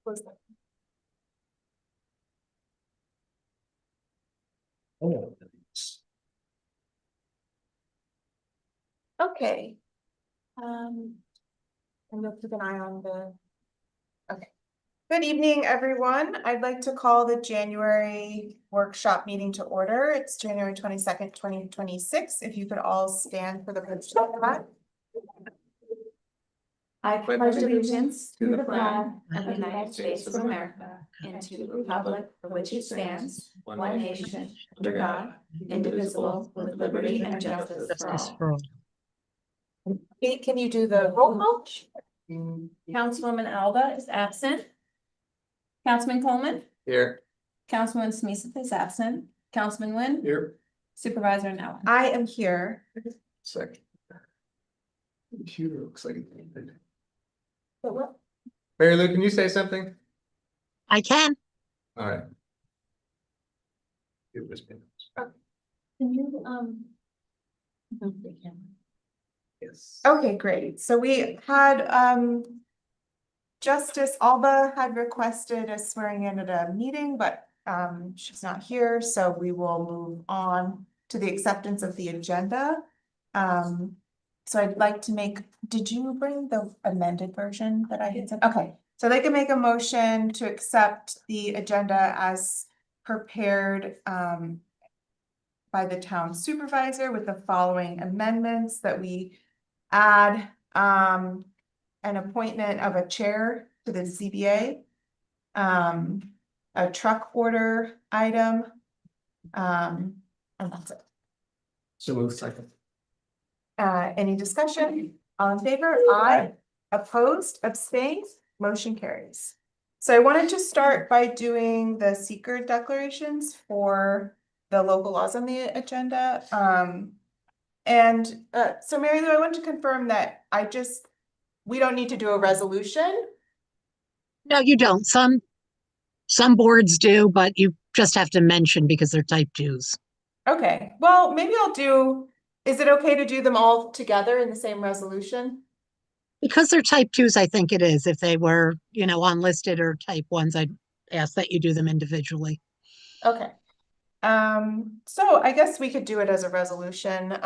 Close that. Oh. Okay. And we'll keep an eye on the. Okay. Good evening, everyone. I'd like to call the January workshop meeting to order. It's January 22nd, 2026. If you could all stand for the pledge to flag. I pledge allegiance to the flag of the United States of America and to the republic for which it stands, one nation, under God, indivisible, with liberty and justice for all. Kate, can you do the roll call? Councilwoman Alba is absent. Councilman Coleman. Here. Councilman Smeeth is absent. Councilman Nguyen. Here. Supervisor Nellen. I am here. Second. Computer looks like it's. But what? Mary Lou, can you say something? I can. All right. It was. Can you Yes. Okay, great. So we had Justice Alba had requested a swearing in at a meeting, but she's not here, so we will move on to the acceptance of the agenda. So I'd like to make, did you bring the amended version that I had sent? Okay, so they can make a motion to accept the agenda as prepared by the town supervisor with the following amendments that we add an appointment of a chair to the ZBA, a truck order item, and that's it. So move second. Any discussion? All in favor? Aye. Opposed? Abstained? Motion carries. So I wanted to start by doing the seeker declarations for the local laws on the agenda. So Mary Lou, I want to confirm that we don't need to do a resolution. No, you don't. Some boards do, but you just have to mention because they're type 2s. Okay, well, maybe is it okay to do them all together in the same resolution? Because they're type 2s, I think it is. If they were, unlisted or type 1s, I'd ask that you do them individually. Okay. So I guess we could do it as a resolution.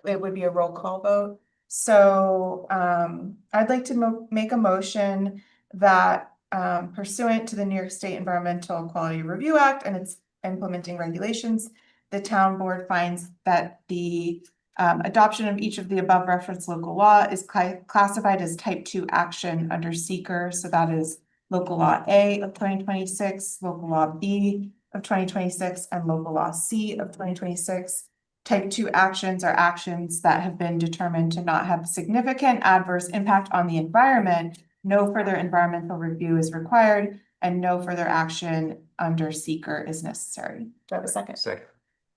It would be a roll call vote. So, I'd like to make a motion that, pursuant to the New York State Environmental Quality Review Act and its implementing regulations, the town board finds that the adoption of each of the above referenced local law is classified as type 2 action under seeker. So that is local law A of 2026, local law B of 2026, and local law C of 2026. Type 2 actions are actions that have been determined to not have significant adverse impact on the environment. No further environmental review is required, and no further action under seeker is necessary. Do I have a second? Second.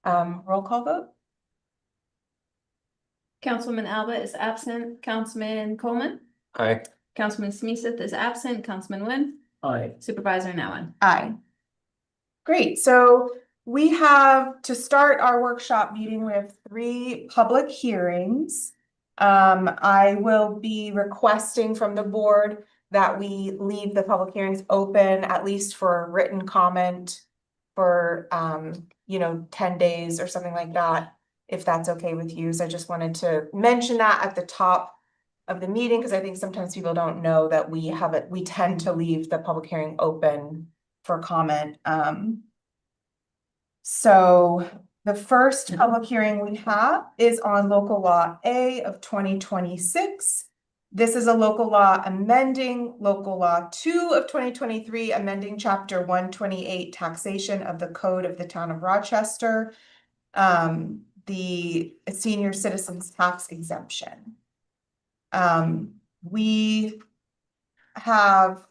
Roll call vote? Councilwoman Alba is absent. Councilman Coleman. Aye. Councilman Smeeth is absent. Councilman Nguyen. Aye. Supervisor Nellen. Aye. Great, so we have to start our workshop meeting with 3 public hearings. I will be requesting from the board that we leave the public hearings open, at least for written comment for 10 days or something like that, if that's okay with you. So I just wanted to mention that at the top of the meeting, because I think sometimes people don't know that we tend to leave the public hearing open for comment. So the first public hearing we have is on local law A of 2026. This is a local law amending local law 2 of 2023, amending chapter 128 taxation of the code of the town of Rochester, the senior citizens tax exemption. We allow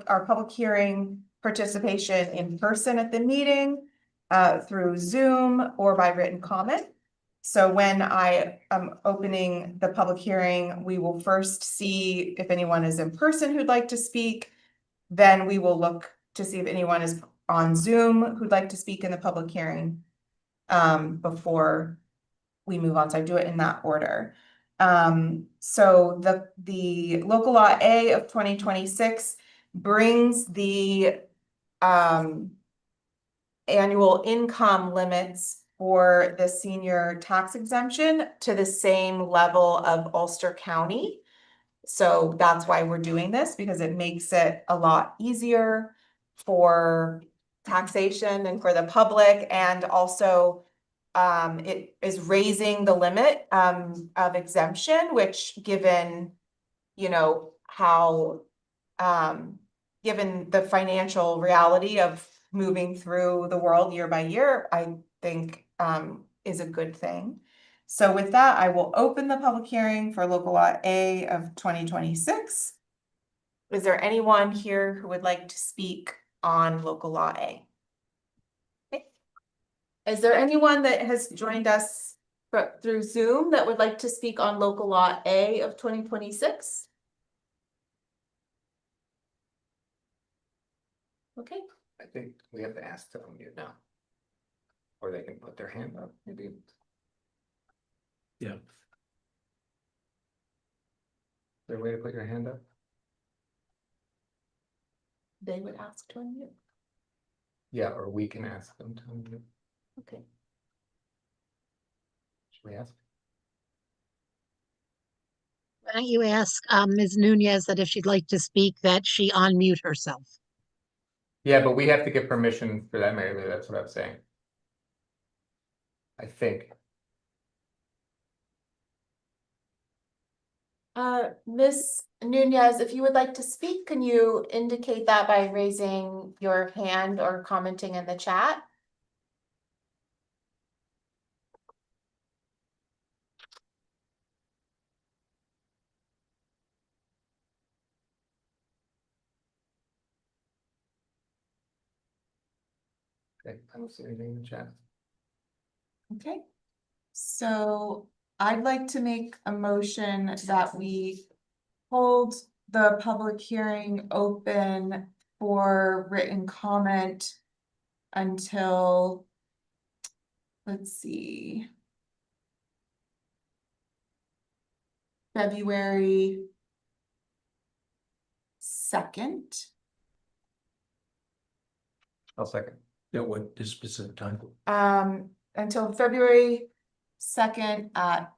our public hearing participation in person at the meeting, through Zoom or by written comment. So when I am opening the public hearing, we will first see if anyone is in person who'd like to speak. Then we will look to see if anyone is on Zoom who'd like to speak in the public hearing, before we move on. So I do it in that order. So the local law A of 2026 brings the annual income limits for the senior tax exemption to the same level of Ulster County. So that's why we're doing this, because it makes it a lot easier for taxation and for the public, and also it is raising the limit of exemption, which given, you know, how given the financial reality of moving through the world year by year, I think is a good thing. So with that, I will open the public hearing for local law A of 2026. Is there anyone here who would like to speak on local law A? Okay. Is there anyone that has joined us through Zoom that would like to speak on local law A of 2026? Okay. I think we have to ask to unmute now. Or they can put their hand up, maybe. Yeah. Is there a way to put your hand up? They would ask to unmute. Yeah, or we can ask them to unmute. Okay. Should we ask? Why don't you ask Ms. Nunez that if she'd like to speak, that she unmute herself? Yeah, but we have to get permission for that, Mary Lou, that's what I'm saying. I think. Ms. Nunez, if you would like to speak, can you indicate that by raising your hand or commenting in the chat? Okay, I don't see anything in the chat. Okay, so I'd like to make a motion that we hold the public hearing open for written comment until, let's see, February 2nd. I'll second. At what this specific time? Until February 2nd at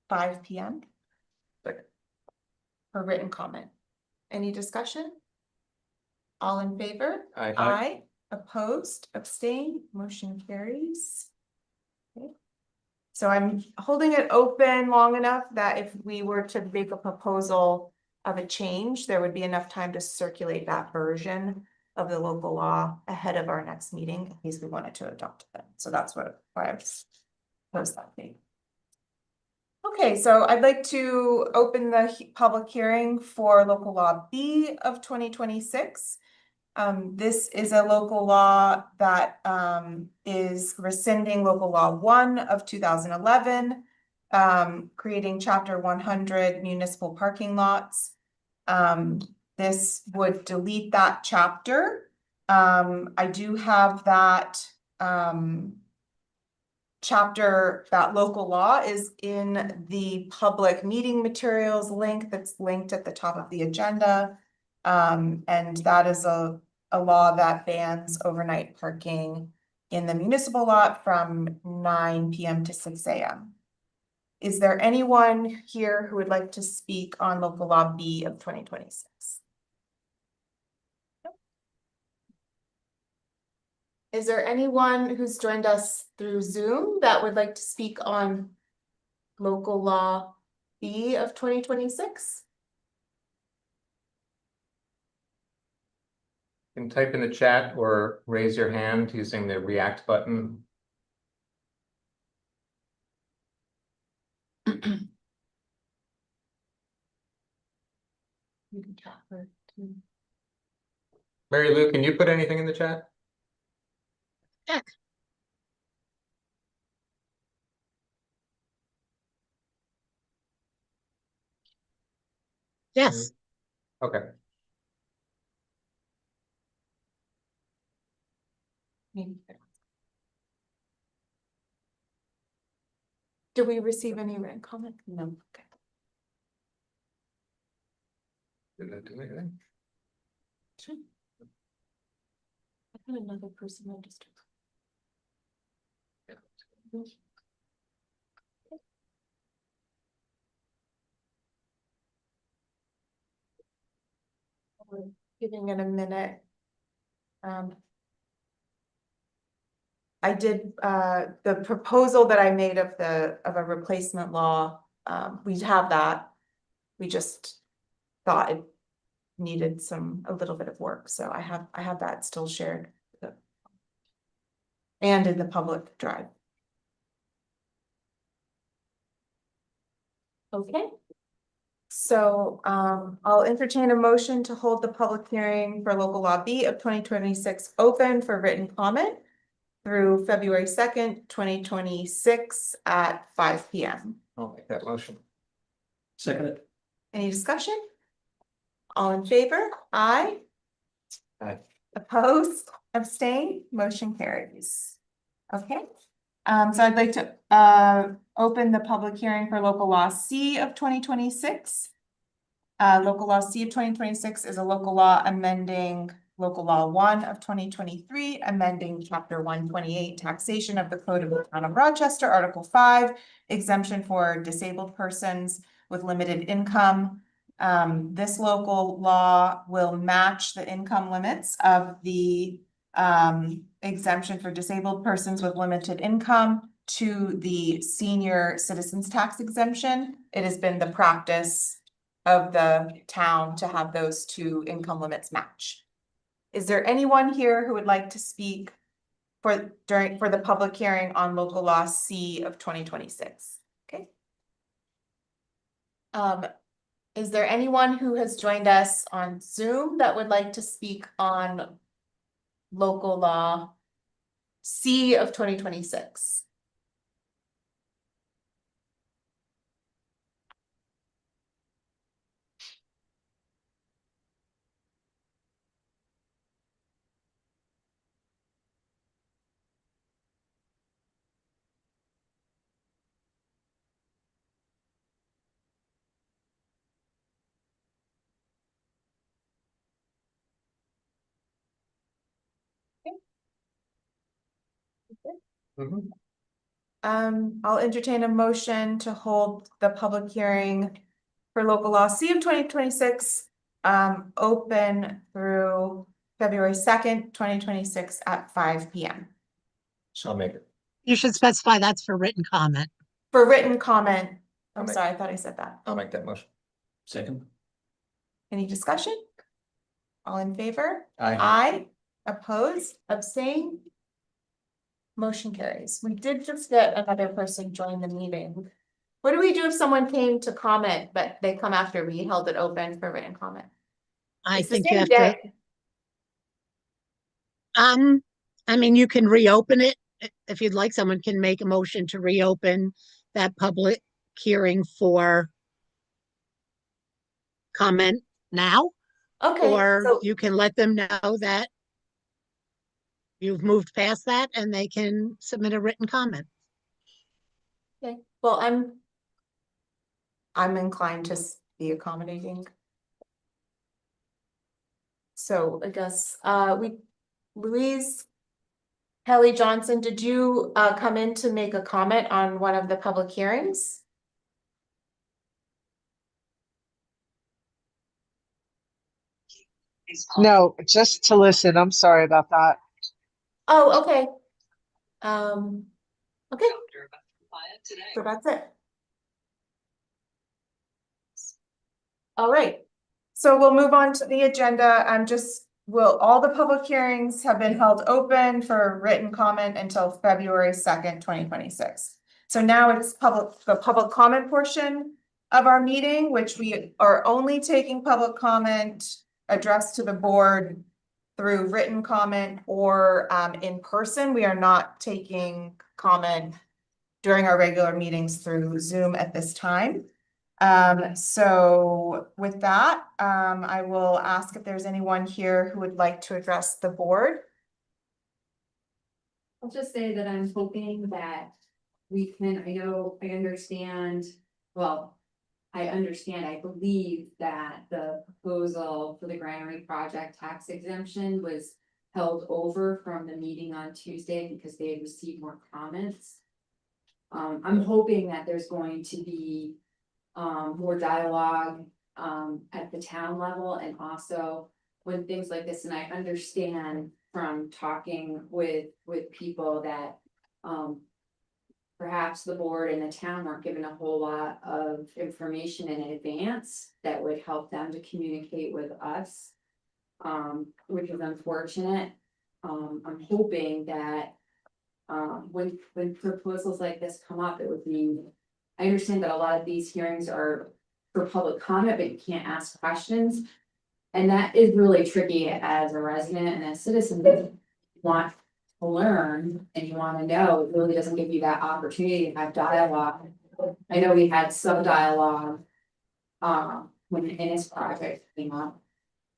5 p.m. Second. For written comment. Any discussion? All in favor? Aye. Aye. Opposed, abstained, motion carries. Okay. So I'm holding it open long enough that if we were to make a proposal of a change, there would be enough time to circulate that version of the local law ahead of our next meeting in case we wanted to adopt it. So that's why I was proposed that thing. Okay, so I'd like to open the public hearing for local law B of 2026. This is a local law that is rescinding local law 1 of 2011, creating chapter 100 municipal parking lots. This would delete that chapter. I do have that chapter, that local law is in the public meeting materials link that's linked at the top of the agenda. And that is a law that bans overnight parking in the municipal lot from 9 p.m. to 6 a.m. Is there anyone here who would like to speak on local law B of 2026? Is there anyone who's joined us through Zoom that would like to speak on local law B of 2026? You can type in the chat or raise your hand using the react button. You can chat her too. Mary Lou, can you put anything in the chat? Check. Yes. Okay. Maybe. Did we receive any written comment? No. Okay. Did that do anything? I had another person registered. We're giving it a minute. I did, the proposal that I made of a replacement law, we have that. We just thought it needed a little bit of work, so I have that still shared. And in the public drive. Okay. So, I'll entertain a motion to hold the public hearing for local law B of 2026 open for written comment through February 2nd, 2026 at 5 p.m. I'll make that motion. Second it. Any discussion? All in favor? Aye. Aye. Opposed? Abstain? Motion carries. Okay. So I'd like to open the public hearing for local law C of 2026. Local law C of 2026 is a local law amending local law 1 of 2023, amending chapter 128 taxation of the code of the town of Rochester, article 5, exemption for disabled persons with limited income. This local law will match the income limits of the exemption for disabled persons with limited income to the senior citizens tax exemption. It has been the practice of the town to have those two income limits match. Is there anyone here who would like to speak for the public hearing on local law C of 2026? Okay. Is there anyone who has joined us on Zoom that would like to speak on local law C of 2026? Mhm. I'll entertain a motion to hold the public hearing for local law C of 2026 open through February 2nd, 2026 at 5 p.m. So I'll make it. You should specify that's for written comment. For written comment. I'm Okay. sorry, I thought I said that. I'll make that motion. Second. Any discussion? All in favor? Aye. Aye. Opposed? Abstain? Motion carries. We did just get another person join the meeting. What do we do if someone came to comment, but they come after we held it open for written comment? I It's the think you same have to, day. I mean, you can reopen it. If you'd like, someone can make a motion to reopen that public hearing for comment now, Okay, or so, you can let them know that you've moved past that and they can submit a written comment. okay, well, I'm inclined to be accommodating. So I guess, Louise Kelly Johnson, did you come in to make a comment on one of the public hearings? No, just to listen. I'm sorry about that. Oh, okay. Okay, so that's it. All right, so we'll move on to the agenda. All the public hearings have been held open for written comment until February 2nd, 2026. So now it's the public comment portion of our meeting, which we are only taking public comment addressed to the board through written comment or in person. We are not taking comment during our regular meetings through Zoom at this time. So with that, I will ask if there's anyone here who would like to address the board. I'll just say that I'm hoping that we can, I understand, well. I believe that the proposal for the granary project tax exemption was held over from the meeting on Tuesday because they had received more comments. I'm hoping that there's going to be more dialogue at the town level, and also when things like this, and I understand from talking with people that perhaps the board and the town weren't given a whole lot of information in advance that would help them to communicate with us. Which is unfortunate. I'm hoping that when proposals like this come up, it would be. I understand that a lot of these hearings are for public comment, but you can't ask questions. And that is really tricky as a resident and a citizen that you want to learn and you want to know. It really doesn't give you that opportunity to have dialogue. I know we had some dialogue when the Innis project came up.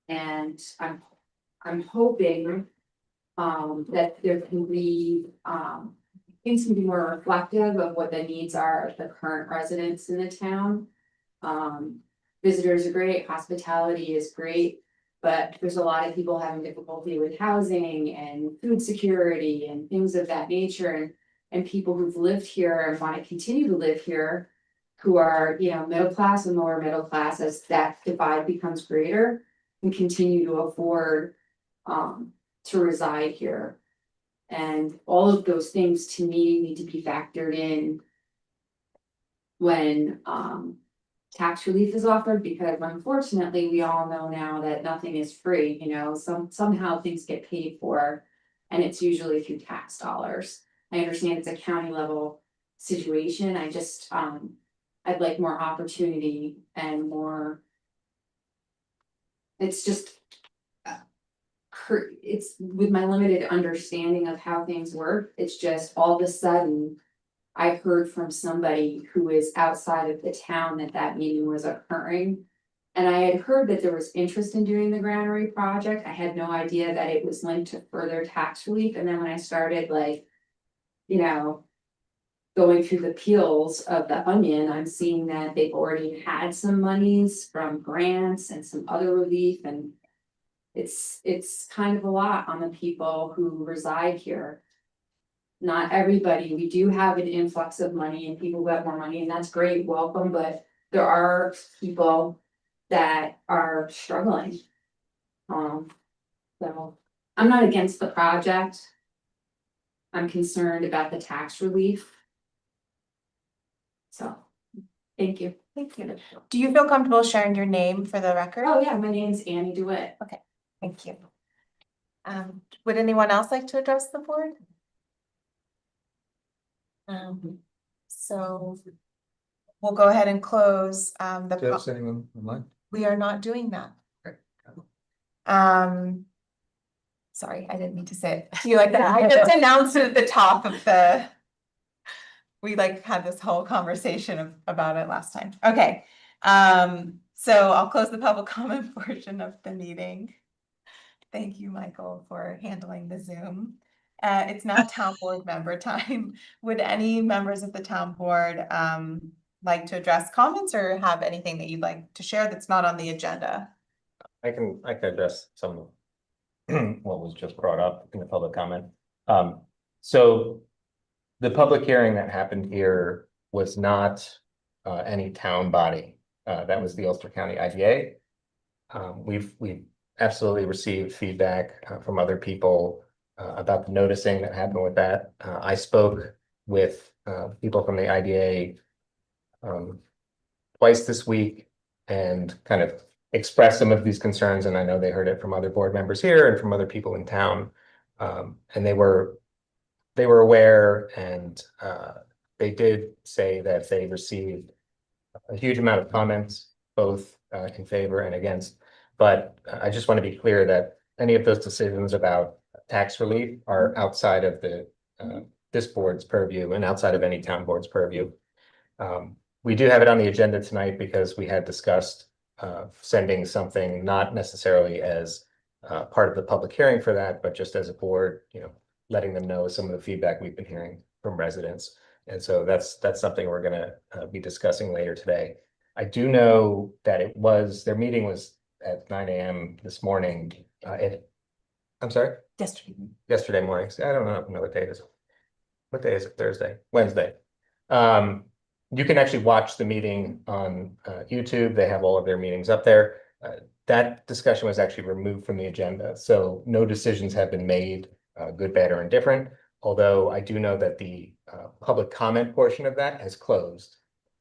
And I'm hoping that there can be things can be more reflective of what the needs are of the current residents in the town. Visitors are great, hospitality is great, but there's a lot of people having difficulty with housing and food security and things of that nature. And people who've lived here and want to continue to live here, who are, middle class and lower middle class, as that divide becomes greater, and continue to afford to reside here. And all of those things to me need to be factored in when tax relief is offered, because unfortunately, we all know now that nothing is free, somehow things get paid for, and it's usually through tax dollars. I understand it's a county level situation. I just I'd like more opportunity and more. It's just it's with my limited understanding of how things work, it's just all of a sudden I heard from somebody who is outside of the town that meeting was occurring. And I had heard that there was interest in doing the granary project. I had no idea that it was linked to further tax relief. And then when I started going through the peels of the onion, I'm seeing that they've already had some monies from grants and some other relief, and it's kind of a lot on the people who reside here. Not everybody, we do have an influx of money and people who have more money, and that's great, welcome, but there are people that are struggling. So I'm not against the project. I'm concerned about the tax relief. So, thank you. Thank you. Do you feel comfortable sharing your name for the record? Oh yeah, my name's Annie DeWitt. Thank you. Would anyone else like to address the board? So we'll go ahead and close Does anyone online? we are not doing that. Okay. Sorry, I didn't mean to say it to you like that. I just announced it at the top of the. We had this whole conversation about it last time. Okay. So I'll close the public comment portion of the meeting. Thank you, Michael, for handling the Zoom. It's now town board member time. Would any members of the town board like to address comments or have anything that you'd like to share that's not on the agenda? I can address some of what was just brought up in the public comment. So the public hearing that happened here was not any town body. That was the Ulster County IDA. We've absolutely received feedback from other people about the noticing that happened with that. I spoke with people from the IDA twice this week and kind of expressed some of these concerns, and I know they heard it from other board members here and from other people in town. And they were aware, and they did say that they received a huge amount of comments, both in favor and against. But I just want to be clear that any of those decisions about tax relief are outside of the this board's purview and outside of any town board's purview. We do have it on the agenda tonight because we had discussed sending something not necessarily as part of the public hearing for that, but just as a board, letting them know some of the feedback we've been hearing from residents. And so that's something we're gonna be discussing later today. I do know that their meeting was at 9 a.m. this morning. I'm sorry, yesterday morning. I don't know what day it is. What day is it? Thursday, Wednesday. You can actually watch the meeting on YouTube. They have all of their meetings up there. That discussion was actually removed from the agenda, so no decisions have been made, good, bad, or indifferent. Although I do know that the public comment portion of that has closed.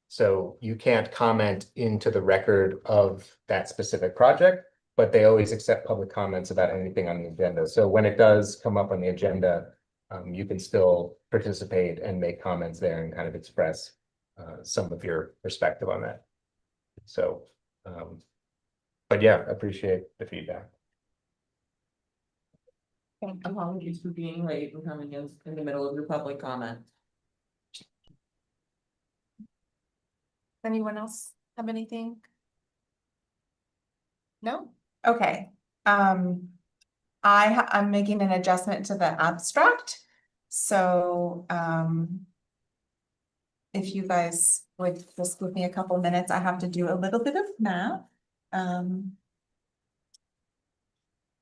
So you can't comment into the record of that specific project, but they always accept public comments about anything on the agenda. So when it does come up on the agenda, you can still participate and make comments there and kind of express some of your perspective on that. So, but yeah, appreciate the feedback. Apologies for being late and coming in the middle of your public comment. Anyone else have anything? No? Okay. I'm making an adjustment to the abstract. So, if you guys would just give me a couple minutes, I have to do a little bit of math.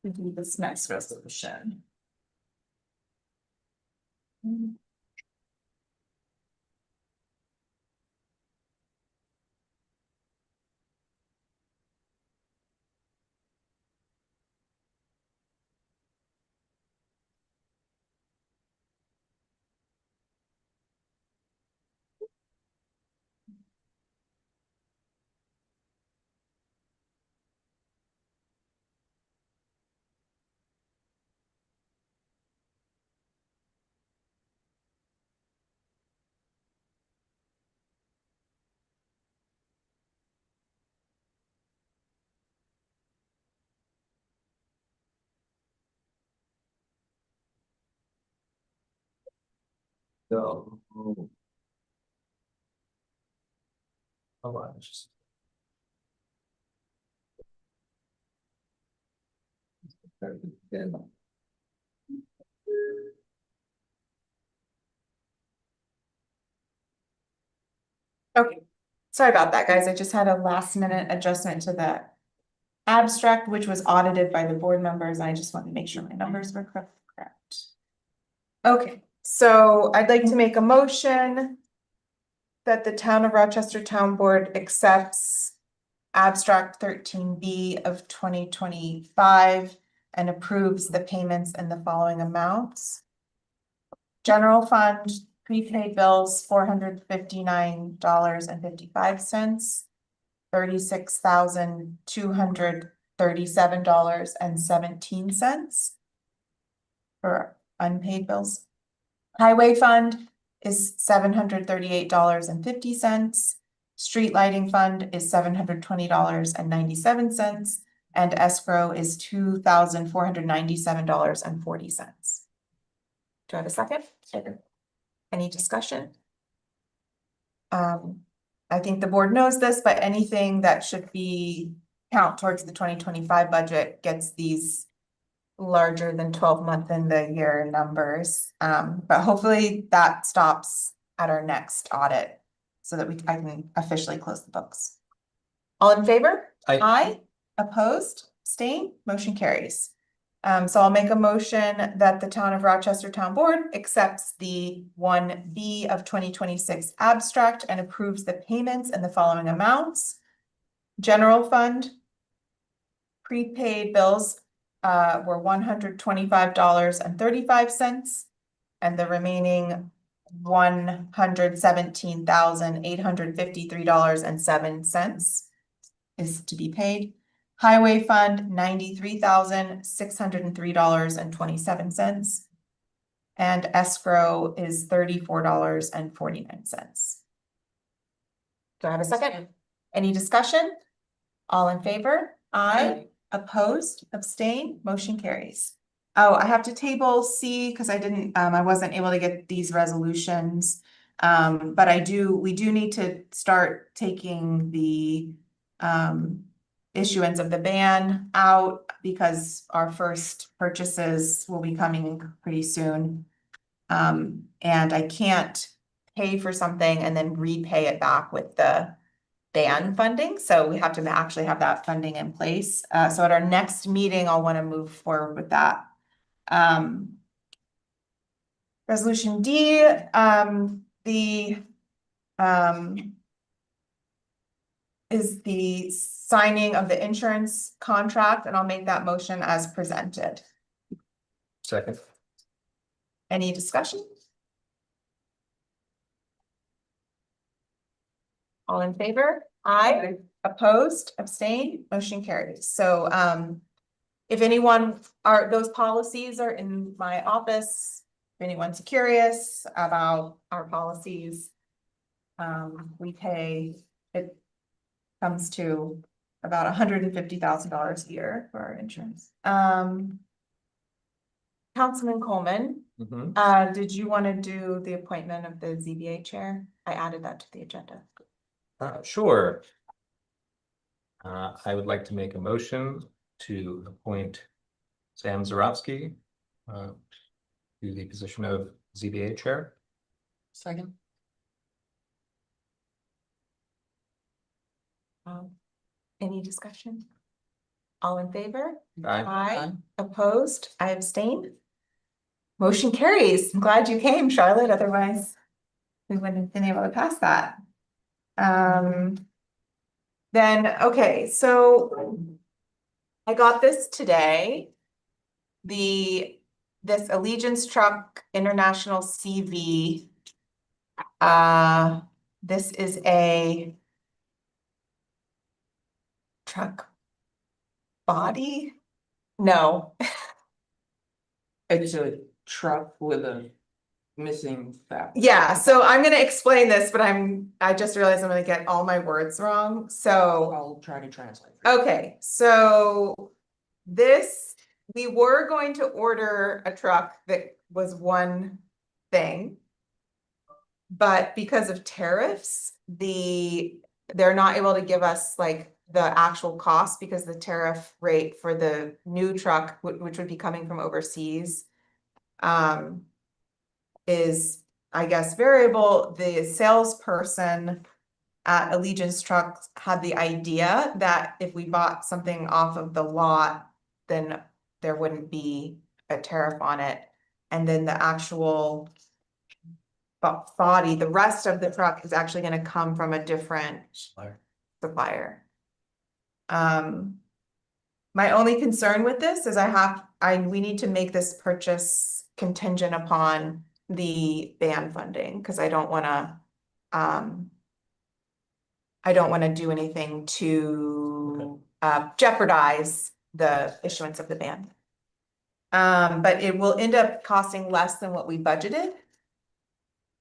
To do this next resolution. So. Hold on, just. Okay, sorry about that, guys. I just had a last minute adjustment to the abstract, which was audited by the board members. I just wanted to make sure my numbers were correct. Okay, so I'd like to make a motion that the Town of Rochester Town Board accepts abstract 13B of 2025 and approves the payments in the following amounts. General fund prepaid bills, $459.55, $36,237.17 for unpaid bills. Highway fund is $738.50. Street lighting fund is $720.97, and escrow is $2,497.40. Do I have a second? Second. Any discussion? I think the board knows this, but anything that should be count towards the 2025 budget gets these larger than 12-month in the year numbers. But hopefully that stops at our next audit so that I can officially close the books. All in favor? Aye. Aye. Opposed? Abstained? Motion carries. So I'll make a motion that the Town of Rochester Town Board accepts the 1B of 2026 abstract and approves the payments in the following amounts. General fund prepaid bills were $125.35, and the remaining $117,853.07 is to be paid. Highway fund, $93,603.27. And escrow is $34.49. Do I have a second? Any discussion? All in favor? Aye. Opposed? Abstain? Motion carries. Oh, I have to table C because I wasn't able to get these resolutions. But we do need to start taking the issuance of the ban out because our first purchases will be coming pretty soon. And I can't pay for something and then repay it back with the band funding, so we have to actually have that funding in place. So at our next meeting, I'll want to move forward with that. Resolution D, is the signing of the insurance contract, and I'll make that motion as presented. Second. Any discussion? All in favor? Aye. Opposed, abstained, motion carries. So, if anyone those policies are in my office, if anyone's curious about our policies. We pay, it comes to about $150,000 a year for our insurance. Councilman Coleman, did you want to do the appointment of the ZBA chair? I added that to the agenda. Sure. I would like to make a motion to appoint Sam Zarowski to the position of ZBA chair. Second. Any discussion? All in favor? Aye. Aye. Opposed? I abstain. Motion carries. I'm glad you came, Charlotte, otherwise we wouldn't have been able to pass that. Then, okay, so I got this today. This Allegiance Truck International CV. This is a truck body? No. It's a truck with a missing back. Yeah, so I'm gonna explain this, but I just realized I'm gonna get all my words wrong, so. I'll try to translate. Okay, so we were going to order a truck that was one thing. But because of tariffs, they're not able to give us like the actual cost because the tariff rate for the new truck, which would be coming from overseas, is, I guess, variable. The salesperson at Allegiance Trucks had the idea that if we bought something off of the lot, then there wouldn't be a tariff on it. And then the actual body, the rest of the truck is actually going to come from a different supplier. My only concern with this is we need to make this purchase contingent upon the band funding, because I don't want to do anything to jeopardize the issuance of the band. But it will end up costing less than what we budgeted.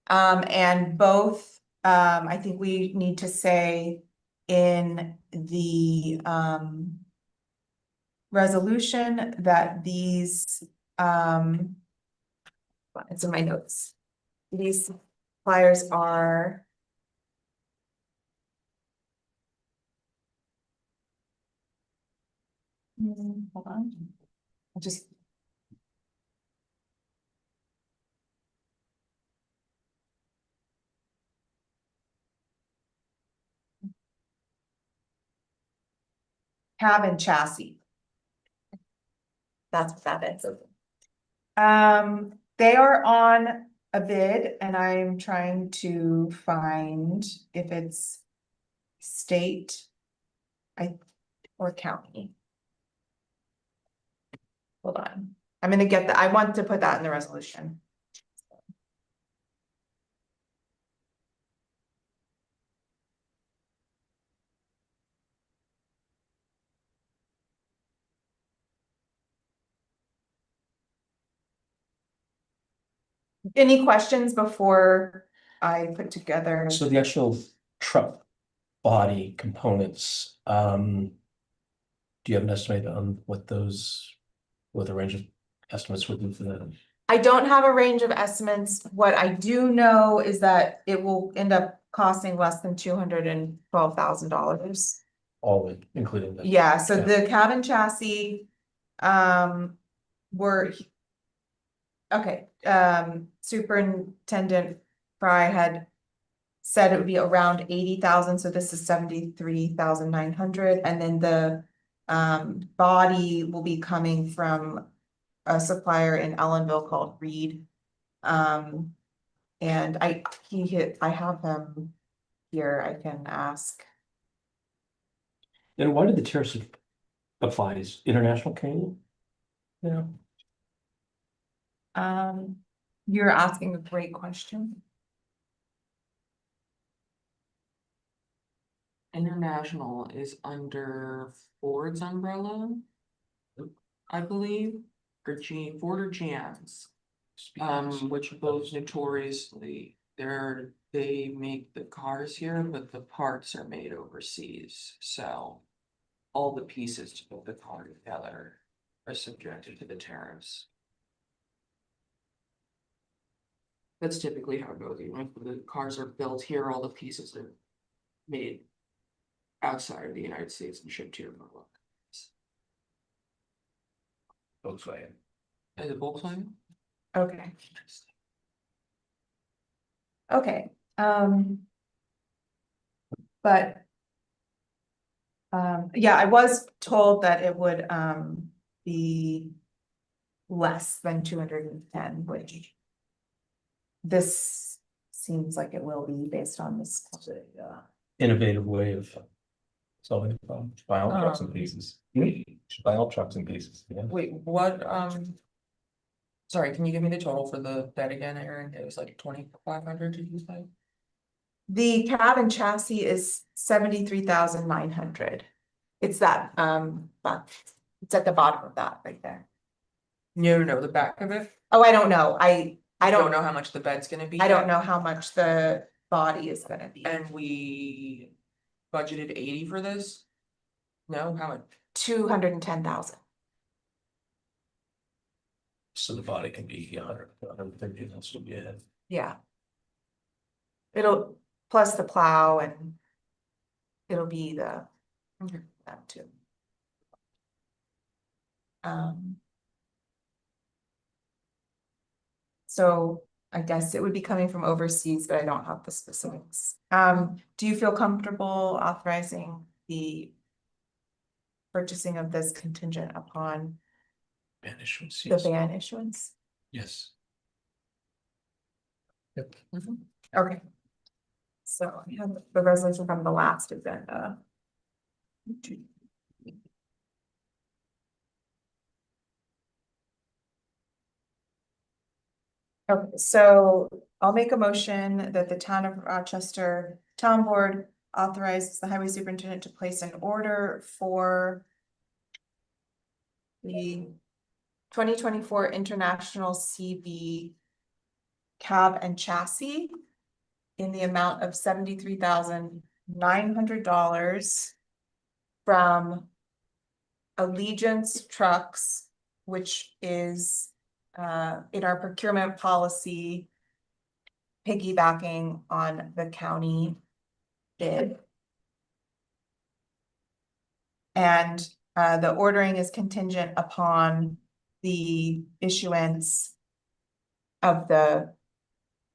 And both, I think we need to say in the resolution that these, it's in my notes. These suppliers are hold on. I'll just cab and chassis. That's what that is. They are on a bid and I'm trying to find if it's state or county. Hold on. I'm gonna get I want to put that in the resolution. Any questions before I put together? So the actual truck body components, do you have an estimate on what the range of estimates would be for that? I don't have a range of estimates. What I do know is that it will end up costing less than $212,000. All in, including that? Yeah, so Okay. the cabin chassis, were, okay, Superintendent Fry had said it would be around 80,000, so this is 73,900, and then the body will be coming from a supplier in Ellenville called Reed. And I have him here, I can ask. And why did the tariffs apply? Is international training? Yeah. You're asking a great question. International is under Ford's umbrella. I believe, or Ford or GM's. Which are both notoriously, they make the cars here, but the parts are made overseas, so. All the pieces to put the car together are subjected to the tariffs. That's typically how it goes, even if the cars are built here, all the pieces are made outside of the United States and shipped here. Volkswagen. Is it Volkswagen? Okay. Okay, but. Yeah, I was told that it would, be. Less than 210, which. This seems like it will be based on this. Innovative way of solving the problem. Buy all trucks in Um, pieces. Should buy all trucks in pieces, yeah. Wait, what, sorry, can you give me the total for the bed again, Aaron? It was like 2,500, did you say? The cab and chassis is 73,900. It's that, but it's at the bottom of that right there. No, the back of it? Oh, I don't know. I Don't know how much the bed's gonna be. I don't yet? know how much the body is gonna be. And we budgeted 80 for this? No, how much? 210,000. So the body can be 130, that's what you have. Yeah. It'll, plus the plow and. It'll be the. Okay. That too. So I guess it would be coming from overseas, but I don't have the specifics. Do you feel comfortable authorizing the. Purchasing of this contingent upon Ban issuance, the yes. ban issuance? Yes. Okay. So I have the resolution from the last agenda. Okay, so I'll make a motion that the town of Rochester Town Board authorizes the highway superintendent to place an order for the 2024 International CB cab and chassis in the amount of $73,900 from Allegiance Trucks, which is in our procurement policy piggybacking on the county bid. And the ordering is contingent upon the issuance of the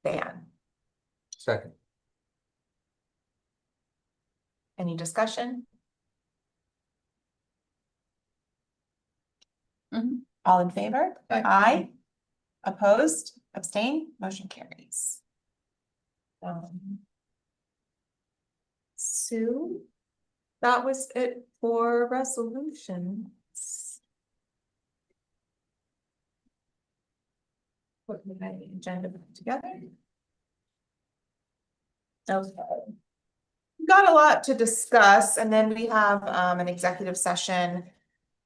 ban. Second. Any discussion? All in favor? Aye. Opposed, abstain, motion carries. Sue, that was it for resolutions. Put my agenda back together. Okay. Got a lot to discuss, and then we have an executive session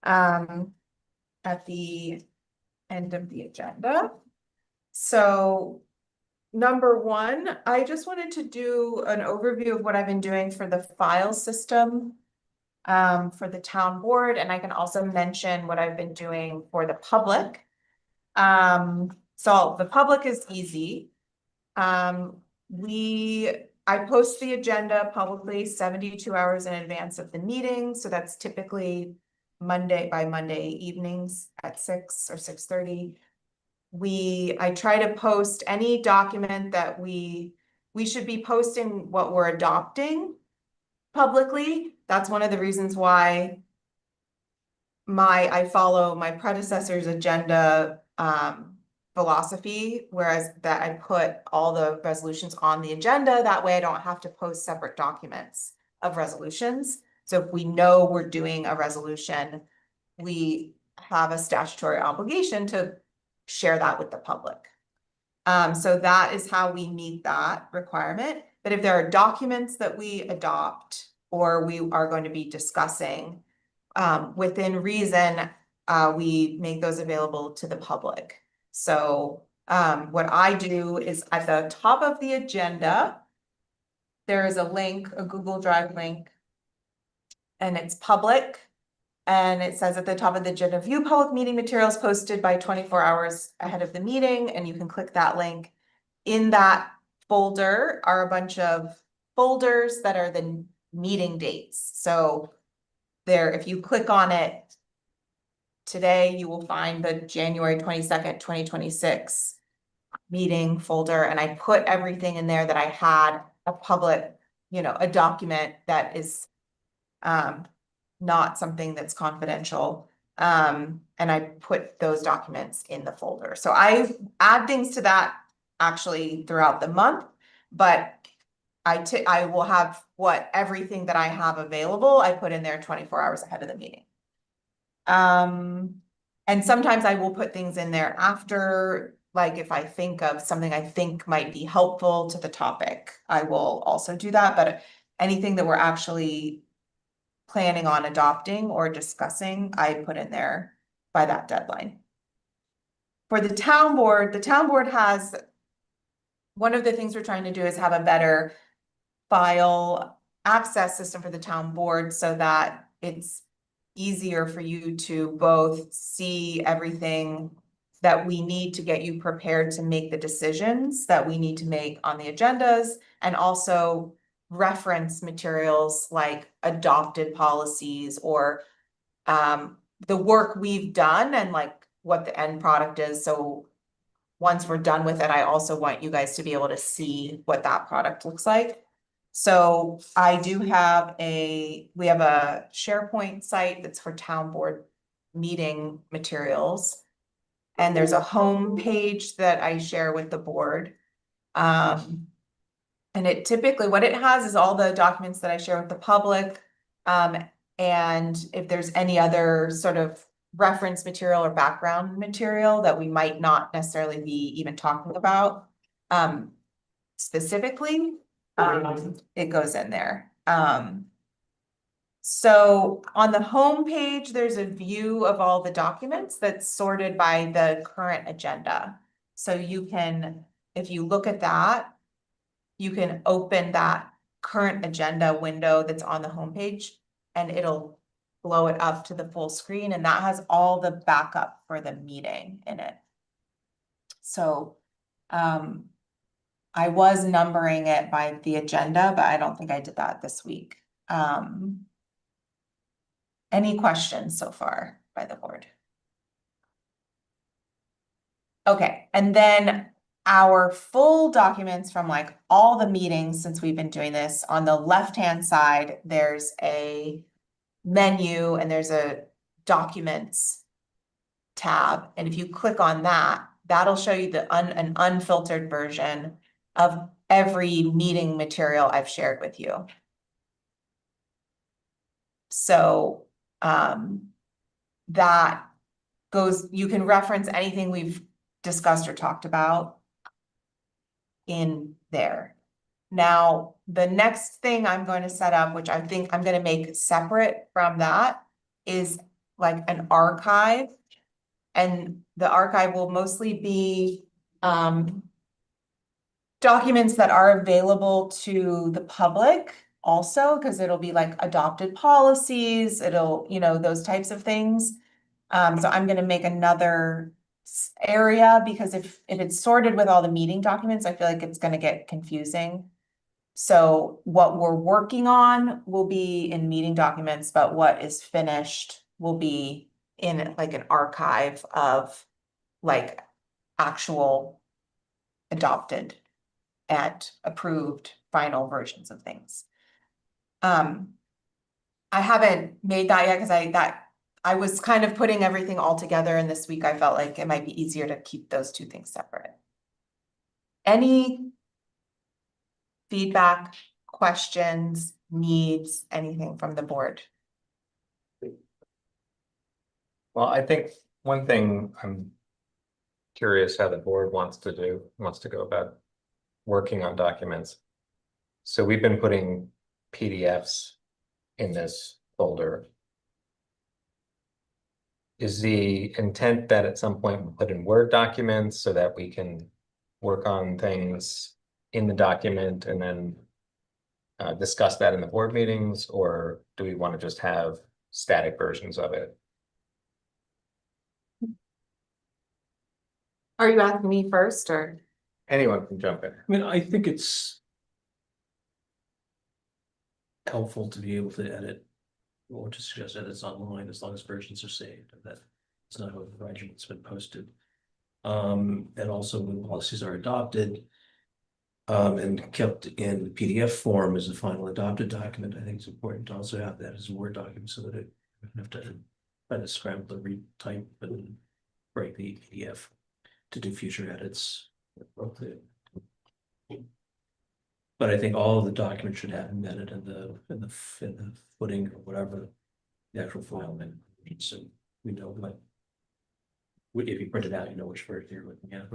at the end of the agenda. So number one, I just wanted to do an overview of what I've been doing for the file system for the town board, and I can also mention what I've been doing for the public. So the public is easy. I post the agenda publicly 72 hours in advance of the meeting, so that's typically Monday evenings at 6 or 6:30. I try to post any document that we should be posting what we're adopting publicly. That's one of the reasons why I follow my predecessor's agenda philosophy, whereas that I put all the resolutions on the agenda. That way I don't have to post separate documents of resolutions. So if we know we're doing a resolution, we have a statutory obligation to share that with the public. So that is how we meet that requirement. But if there are documents that we adopt or we are going to be discussing, within reason, we make those available to the public. So what I do is at the top of the agenda, there is a link, a Google Drive link, and it's public. And it says at the top of the agenda, view public meeting materials posted by 24 hours ahead of the meeting, and you can click that link. In that folder are a bunch of folders that are the meeting dates. So there, if you click on it today, you will find the January 22nd, 2026 meeting folder. And I put everything in there that I had a public, a document that is not something that's confidential. And I put those documents in the folder. So I add things to that actually throughout the month, but I will have everything that I have available, I put in there 24 hours ahead of the meeting. And sometimes I will put things in there after, like if I think of something I think might be helpful to the topic, I will also do that. But anything that we're actually planning on adopting or discussing, I put in there by that deadline. For the town board has, one of the things we're trying to do is have a better file access system for the town board so that it's easier for you to both see everything that we need to get you prepared to make the decisions that we need to make on the agendas, and also reference materials like adopted policies or the work we've done and like what the end product is. So once we're done with it, I also want you guys to be able to see what that product looks like. So I do have we have a SharePoint site that's for town board meeting materials. And there's a home page that I share with the board. And it typically, what it has is all the documents that I share with the public. And if there's any other sort of reference material or background material that we might not necessarily be even talking about specifically, it goes in there. So on the home page, there's a view of all the documents that's sorted by the current agenda. So you can, if you look at that, you can open that current agenda window that's on the homepage and it'll blow it up to the full screen, and that has all the backup for the meeting in it. So I was numbering it by the agenda, but I don't think I did that this week. Any questions so far by the board? Okay, and then our full documents from like all the meetings since we've been doing this, on the left-hand side, there's a menu and there's a documents tab. And if you click on that, that'll show you an unfiltered version of every meeting material I've shared with you. So that goes, you can reference anything we've discussed or talked about in there. Now, the next thing I'm going to set up, which I think I'm going to make separate from that, is like an archive. And the archive will mostly be documents that are available to the public also, because it'll be like adopted policies, it'll, those types of things. So I'm going to make another area, because if it's sorted with all the meeting documents, I feel like it's going to get confusing. So what we're working on will be in meeting documents, but what is finished will be in like an archive of like actual adopted and approved final versions of things. I haven't made that yet because I was kind of putting everything all together, and this week I felt like it might be easier to keep those two things separate. Any feedback, questions, needs, anything from the board? Well, I think one thing I'm curious how the board wants to go about working on documents. So we've been putting PDFs in this folder. Is the intent that at some point we put in Word documents so that we can work on things in the document and then discuss that in the board meetings, or do we want to just have static versions of it? Are you asking me first or? Anyone can jump in. I mean, I think it's helpful to be able to edit or to suggest edits online as long as versions are saved, and that it's not overriding what's been posted. And also when policies are adopted and kept in PDF form as a final adopted document, I think it's important to also have that as a Word document so that it you don't have to try to scramble to retype and break the PDF to do future edits. But I think all of the documents should have embedded in the footing or whatever the actual file name. So we know what. If you print it out, you know which version you're looking at.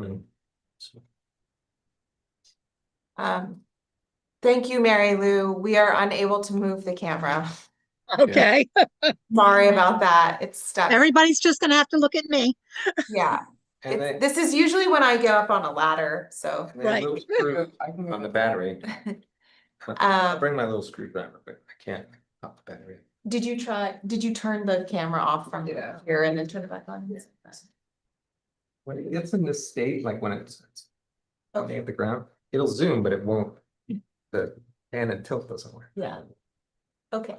So. Thank you, Mary Lou. We are unable to move the camera. Okay, Sorry about that. It's stuck. everybody's just gonna have to look at me. Yeah, And then, this is usually when I get up on a ladder, so. and then a Right. little screw on the battery. I'll Um, bring my little screwdriver, but I can't pop the battery. did you turn the camera off from here and then turn it back on? When it gets in this state, like when it's okay at the ground, it'll zoom, but it won't, the pan and tilt doesn't work. Yeah. Okay.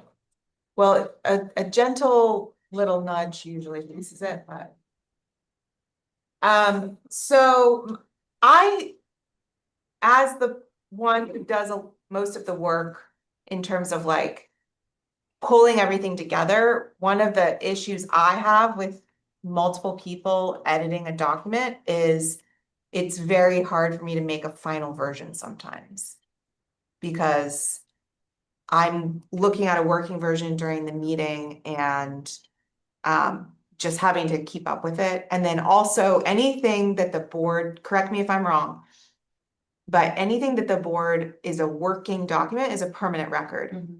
Well, a gentle little nudge usually fixes it, but. So as the one who does most of the work in terms of like pulling everything together, one of the issues I have with multiple people editing a document is it's very hard for me to make a final version sometimes. Because I'm looking at a working version during the meeting and just having to keep up with it. And then also anything that the board, correct me if I'm wrong, but anything that the board is a working document is a permanent record.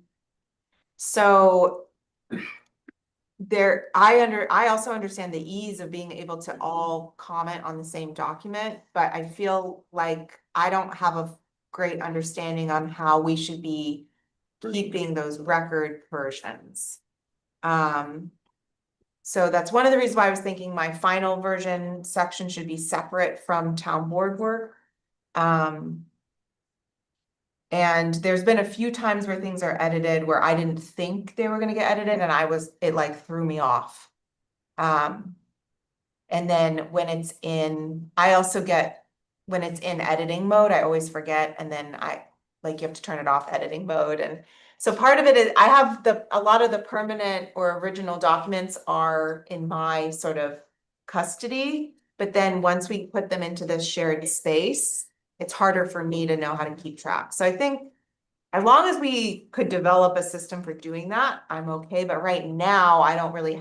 So I also understand the ease of being able to all comment on the same document, but I feel like I don't have a great understanding on how we should be keeping those record versions. So that's one of the reasons why I was thinking my final version section should be separate from town board work. And there's been a few times where things are edited where I didn't think they were gonna get edited and it like threw me off. And then when it's in, when it's in editing mode, I always forget, and then you have to turn it off editing mode. And so part of it is I have a lot of the permanent or original documents are in my sort of custody, but then once we put them into this shared space, it's harder for me to know how to keep track. So I think as long as we could develop a system for doing that, I'm okay. But right now, I don't really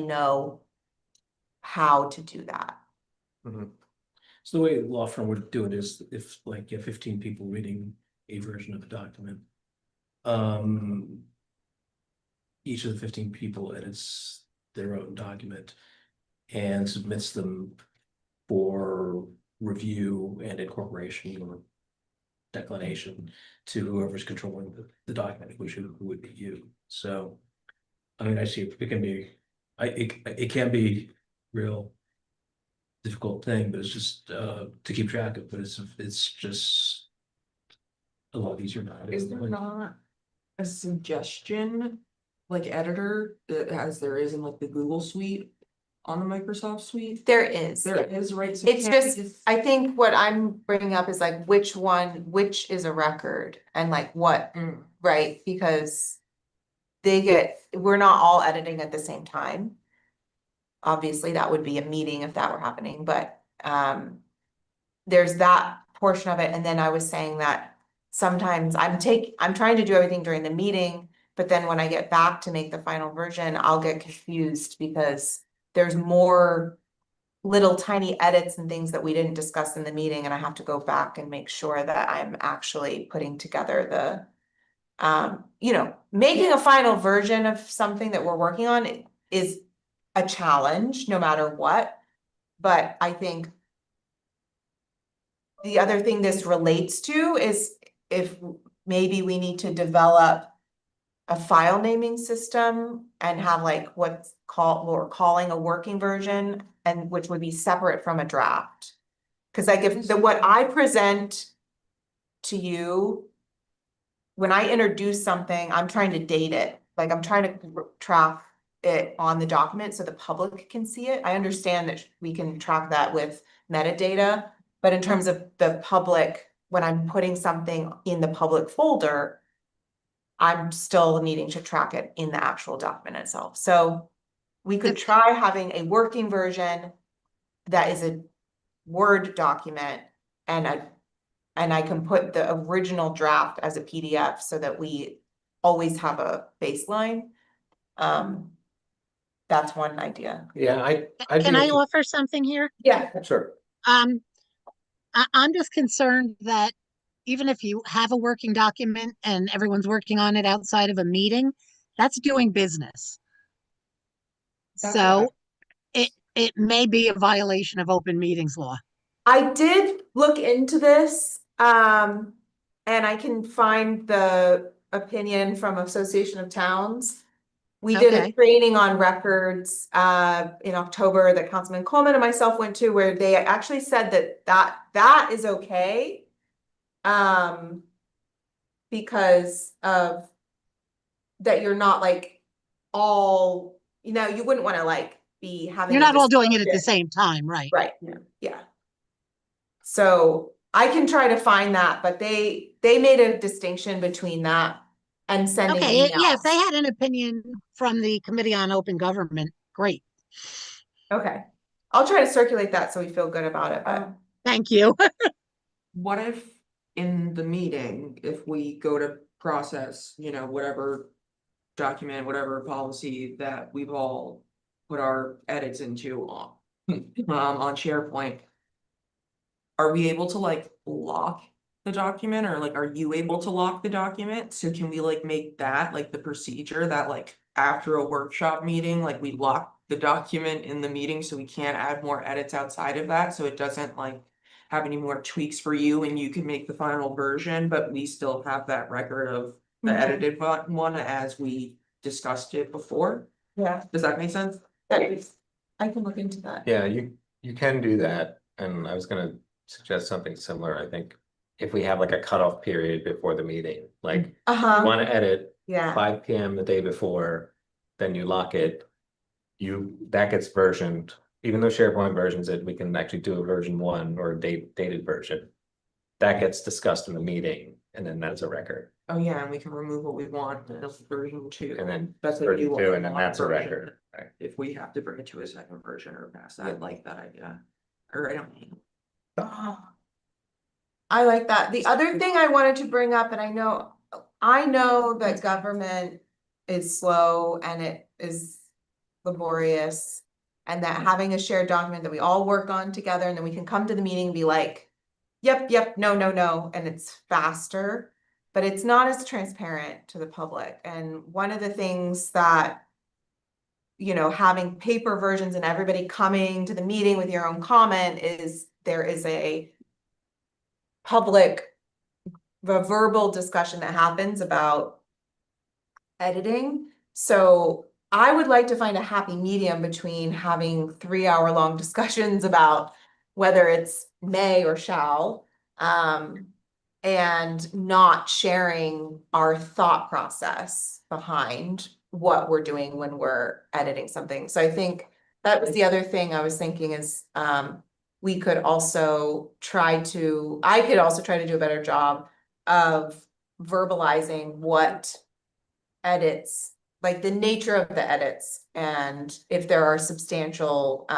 know how to do that. So the way a law firm would do it is if like you have 15 people reading a version of a document. Each of the 15 people edits their own document and submits them for review and incorporation or declination to whoever's controlling the document, which would be you. So, I mean, I see it can be, it can be real difficult thing, but it's just to keep track of. But it's just a lot easier now. Is there not a suggestion, like editor, as there is in like the Google Suite, on the Microsoft Suite? There is. There yeah. is, right? So It's can't we just, I think what I'm bringing up is like which is a record and like what, Mm, right? Because we're not all editing at the same time. Obviously, that would be a meeting if that were happening, but there's that portion of it, and then I was saying that sometimes I'm trying to do everything during the meeting, but then when I get back to make the final version, I'll get confused because there's more little tiny edits and things that we didn't discuss in the meeting, and I have to go back and make sure that I'm actually putting together making a final version of something that we're working on is a challenge, no matter what. But I think the other thing this relates to is if maybe we need to develop a file naming system and have like we're calling a working version, and which would be separate from a draft. Cause like what I present to you, when I introduce something, I'm trying to date it, like I'm trying to track it on the document so the public can see it. I understand that we can track that with metadata, but in terms of the public, when I'm putting something in the public folder, I'm still needing to track it in the actual document itself. So we could try having a working version that is a Word document and I can put the original draft as a PDF so that we always have a baseline. That's one idea. Yeah, I'd Can be I okay- offer something here? Yeah. Sure. I'm just concerned that even if you have a working document and everyone's working on it outside of a meeting, that's doing business. That's So it may be a violation of open meetings law. I did look into this, and I can find the opinion from Association of Towns. We did a Okay. training on records, in October that Councilman Coleman and myself went to, where they actually said that is okay. Because of that you're not like you wouldn't want to like be having. You're a not all doing it at the discussion. same time, right? Right, yeah. So I can try to find that, but they made a distinction between that and sending Okay, yeah, if they emails. had an opinion from the Committee on Open Government, great. Okay, I'll try to circulate that so we feel good about it, but Thank you. What if in the meeting, if we go to process, whatever document, whatever policy that we've all put our edits into on SharePoint, are we able to like lock the document, or like, are you able to lock the document? So can we like make that like the procedure that like after a workshop meeting, like we lock the document in the meeting so we can't add more edits outside of that, so it doesn't like have any more tweaks for you and you can make the final version, but we still have that record of the Mhm. edited one as we discussed it before? yeah, Does that make sense? I can look into that. Yeah, you can do that, and I was gonna suggest something similar, I think. If we have like a cutoff period before the meeting, like you Uh-huh, wanna edit yeah, 5 PM the day before, then you lock it. That gets versioned, even though SharePoint versions it, we can actually do a version 1 or a dated version. That gets discussed in the meeting, and then that's a record, Oh, yeah, and we can remove what we want in version 2. and then That's a version new 2, one, and then not that's a version. record. Right. If we have to bring it to a second version or past that, I like that idea. Or I don't know. I like that. The other thing I wanted to bring up, and I know that government is slow and it is laborious. And that having a shared document that we all work on together, and then we can come to the meeting and be like, yep, no, and it's faster. But it's not as transparent to the public. And one of the things that, having paper versions and everybody coming to the meeting with your own comment is there is a verbal discussion that happens about editing. So I would like to find a happy medium between having 3-hour long discussions about whether it's may or shall, and not sharing our thought process behind what we're doing when we're editing something. So I think that was the other thing I was thinking is, we could also I could also try to do a better job of verbalizing what edits, like the nature of the edits, and if there are substantial,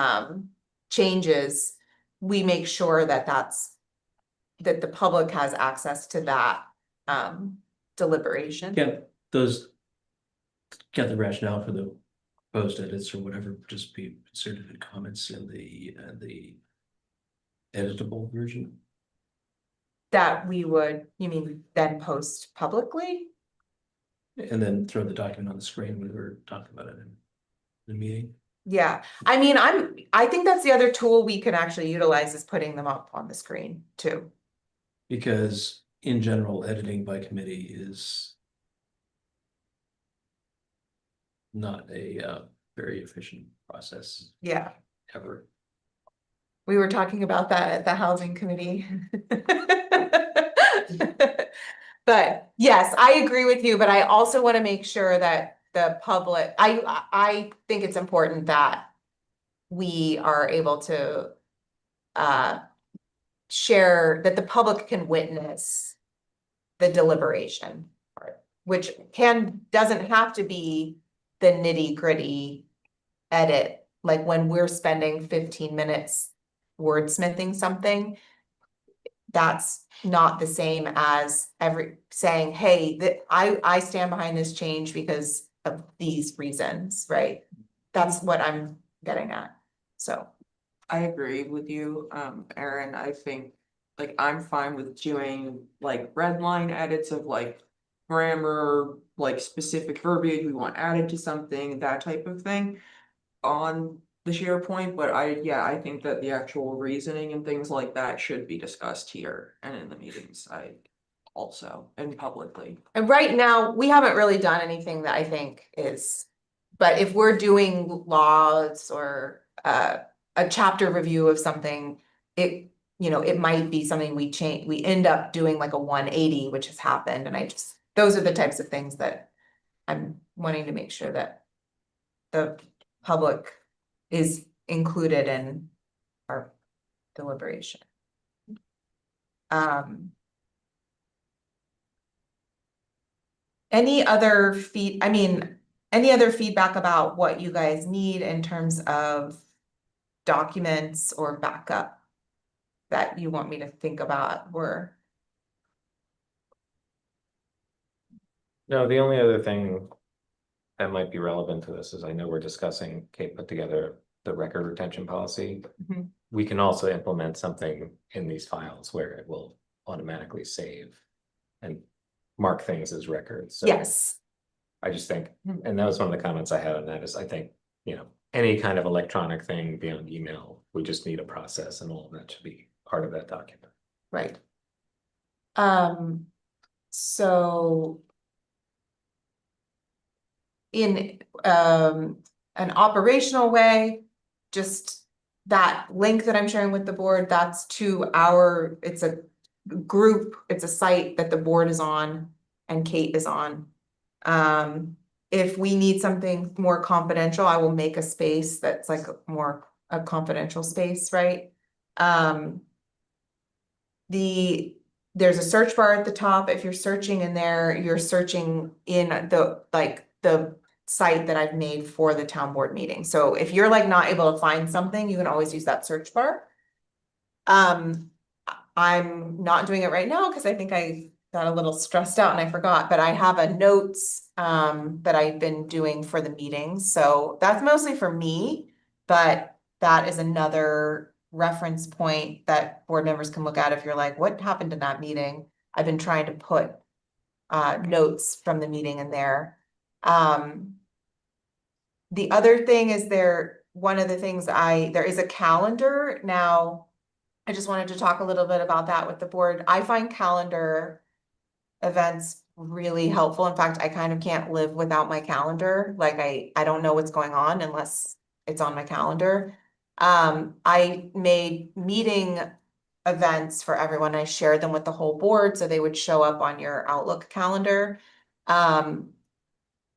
changes, we make sure that that the public has access to that, deliberation. Can't the rationale for the post edits or whatever just be inserted in comments in the editable version? That we would, you mean then post publicly? And then throw the document on the screen when we were talking about it in the meeting? Yeah, I mean, I think that's the other tool we can actually utilize is putting them up on the screen too. Because in general, editing by committee is not a very efficient process Yeah, ever. we were talking about that at the housing committee. But yes, I agree with you, but I also want to make sure that the public, I think it's important that we are able to share, that the public can witness the deliberation part, which doesn't have to be the nitty gritty edit, like when we're spending 15 minutes wordsmithing something. That's not the same as saying, hey, I stand behind this change because of these reasons, right? That's what I'm getting at, so. I agree with you, Erin. I think, like, I'm fine with doing like red line edits of like grammar, like specific verbiage we want added to something, that type of thing on the SharePoint, but I think that the actual reasoning and things like that should be discussed here and in the meetings, also, and publicly. And right now, we haven't really done anything that I think is, but if we're doing laws or a chapter review of something, it might be something we end up doing like a 180, which has happened, and those are the types of things that I'm wanting to make sure that the public is included in our deliberation. Any other feedback about what you guys need in terms of documents or backup that you want me to think about? No, the only other thing that might be relevant to this is I know we're discussing, Kate put together the record retention policy. Mhm. We can also implement something in these files where it will automatically save and mark things as records. So Yes. I just think, and that was one of the comments I had on that is I think, any kind of electronic thing beyond email, we just need a process and all of that should be part of that document. Right. So in an operational way, just that link that I'm sharing with the board, that's it's a group, it's a site that the board is on and Kate is on. If we need something more confidential, I will make a space that's like a confidential space, right? There's a search bar at the top. If you're searching in there, you're searching in the site that I've made for the town board meeting. So if you're like not able to find something, you can always use that search bar. I'm not doing it right now because I think I got a little stressed out and I forgot, but I have a notes that I've been doing for the meetings. So that's mostly for me, but that is another reference point that board members can look at if you're like, what happened in that meeting? I've been trying to put notes from the meeting in there. The other thing is one of the things there is a calendar. Now, I just wanted to talk a little bit about that with the board. I find calendar events really helpful. In fact, I kind of can't live without my calendar. Like I don't know what's going on unless it's on my calendar. I made meeting events for everyone. I shared them with the whole board so they would show up on your Outlook calendar.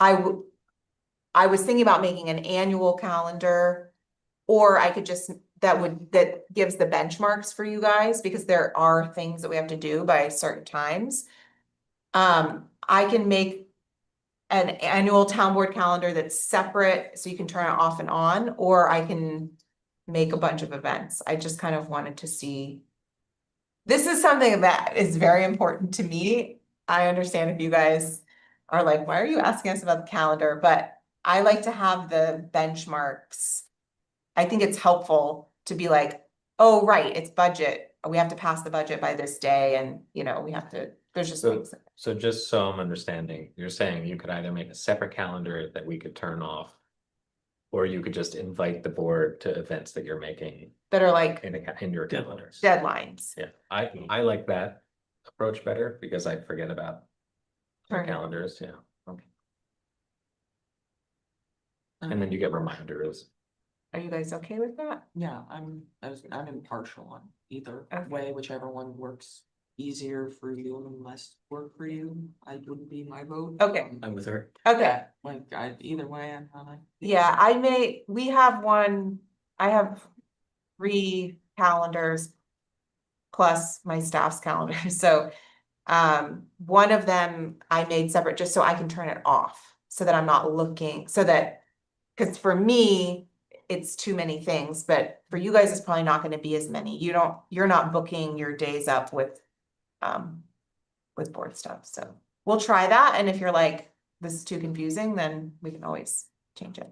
I was thinking about making an annual calendar Or I could just, that gives the benchmarks for you guys, because there are things that we have to do by certain times. I can make an annual town board calendar that's separate, so you can turn it off and on, or I can make a bunch of events. I just kind of wanted to see. This is something that is very important to me. I understand if you guys are like, why are you asking us about the calendar? But I like to have the benchmarks. I think it's helpful to be like, oh, right, it's budget. We have to pass the budget by this day, and we have to, there's just So, things. so just so I'm understanding, you're saying you could either make a separate calendar that we could turn off, or you could just invite the board to events that you're making That are like in your calendars. deadlines. Yeah, I like that approach better because I forget about our Turn it. calendars, yeah. Okay. And then you get reminders. Are you guys okay with that? Yeah, I'm impartial on either Okay. way, whichever one works easier for you and less work for you. I wouldn't be my vote. Okay. I'm with her. Okay, Like, either way, I'm fine. yeah, we have I have 3 calendars plus my staff's calendar, so one of them I made separate just so I can turn it off, so that I'm not looking, so that, because for me, it's too many things, but for you guys, it's probably not gonna be as many. You're not booking your days up with board stuff, so we'll try that, and if you're like, this is too confusing, then we can always change it.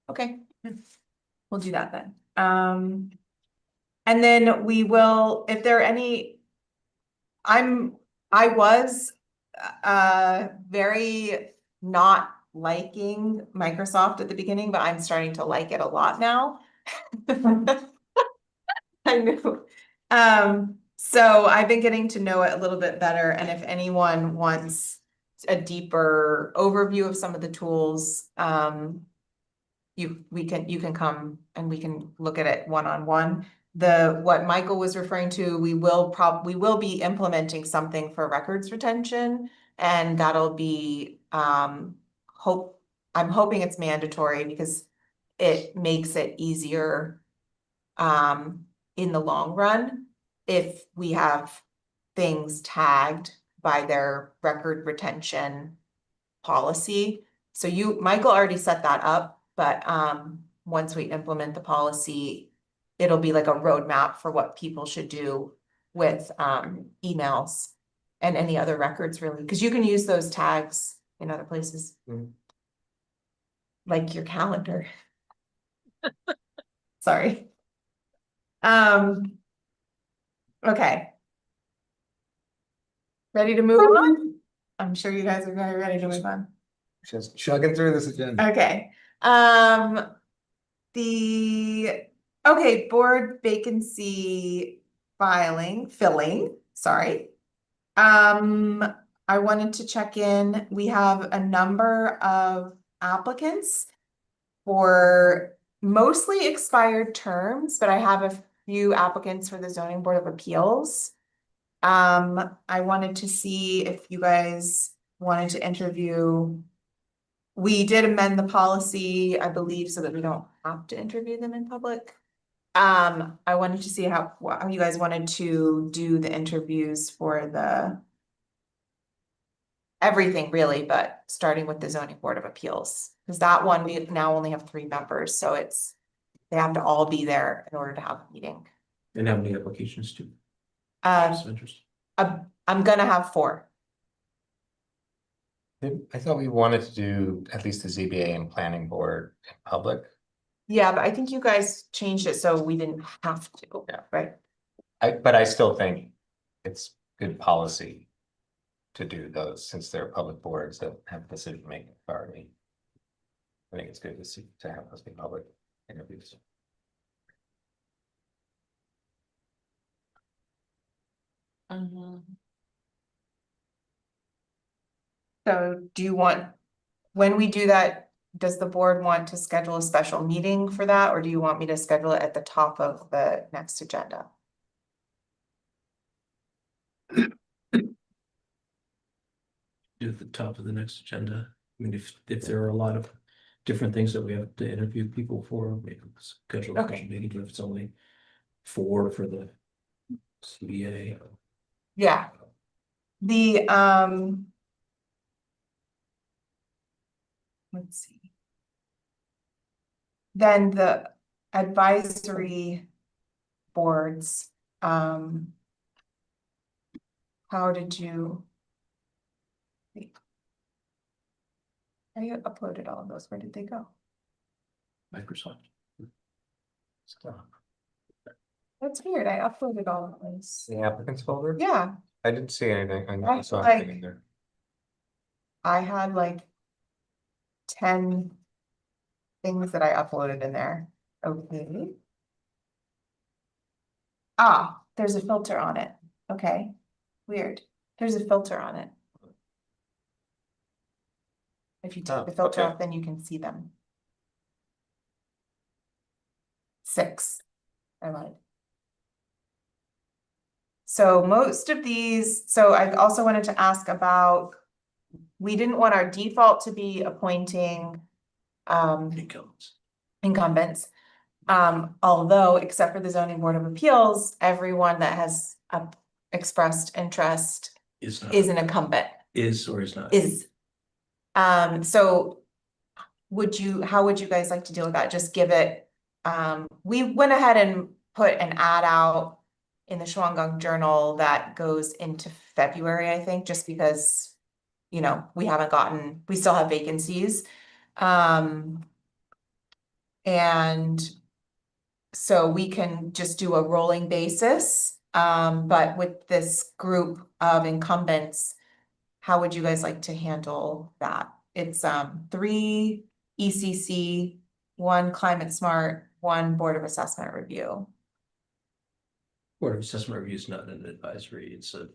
Okay, we'll do that then. And then we will, if there are any, I was very not liking Microsoft at the beginning, but I'm starting to like it a lot now. I knew. So I've been getting to know it a little bit better, and if anyone wants a deeper overview of some of the tools, you can come and we can look at it one-on-one. What Michael was referring to, we will be implementing something for records retention, and that'll be, I'm hoping it's mandatory because it makes it easier in the long run if we have things tagged by their record retention policy. So Michael already set that up, but once we implement the policy, it'll be like a roadmap for what people should do with emails and any other records, really, because you can use those tags in other places. Mhm. Like your calendar. Sorry. Okay. Ready to move on? I'm sure you guys are very ready to move on. Just chugging through this agenda. Okay, board vacancy filling, sorry. I wanted to check in, we have a number of applicants for mostly expired terms, but I have a few applicants for the zoning board of appeals. I wanted to see if you guys wanted to interview. We did amend the policy, I believe, so that we don't have to interview them in public. I wanted to see how you guys wanted to do the interviews for everything really, but starting with the zoning board of appeals. Because that one, we now only have 3 members, so they have to all be there in order to have a meeting. And how many applications do? Of Interest. I'm gonna have 4. I thought we wanted to do at least the ZBA and planning board in public. Yeah, but I think you guys changed it so we didn't have to. Yeah. Right? But I still think it's good policy to do those since they're public boards that have decision-making authority. I think it's good to have those be public interviews. So do you want, when we do that, does the board want to schedule a special meeting for that, or do you want me to schedule it at the top of the next agenda? Do at the top of the next agenda. I mean, if there are a lot of different things that we have to interview people for, maybe schedule a Okay. special meeting if it's only 4 for the CBA. Yeah. The, let's see. Then the advisory boards, how did you? I uploaded all of those, where did they go? Microsoft. That's weird, I uploaded all of those. The applicants folder? Yeah, I didn't see anything. I I never saw feel anything like- in there. I had like 10 things that I uploaded in there. Okay. Ah, there's a filter on it. Okay, weird. There's a filter on it. If you Oh, take the filter okay. off, then you can see them. 6. I lied. So most of these, so I also wanted to ask about, we didn't want our default to be appointing Incomes. incumbents. Although, except for the zoning board of appeals, everyone that has expressed interest Is not, is an incumbent, is or is not. is. So how would you guys like to deal with that? Just give it, we went ahead and put an ad out in the Shawangunk Journal that goes into February, I think, just because, you know, we still have vacancies. And so we can just do a rolling basis, but with this group of incumbents, how would you guys like to handle that? It's 3 ECC, 1 Climate Smart, 1 Board of Assessment Review. Board of Assessment Review is not an advisory, it's a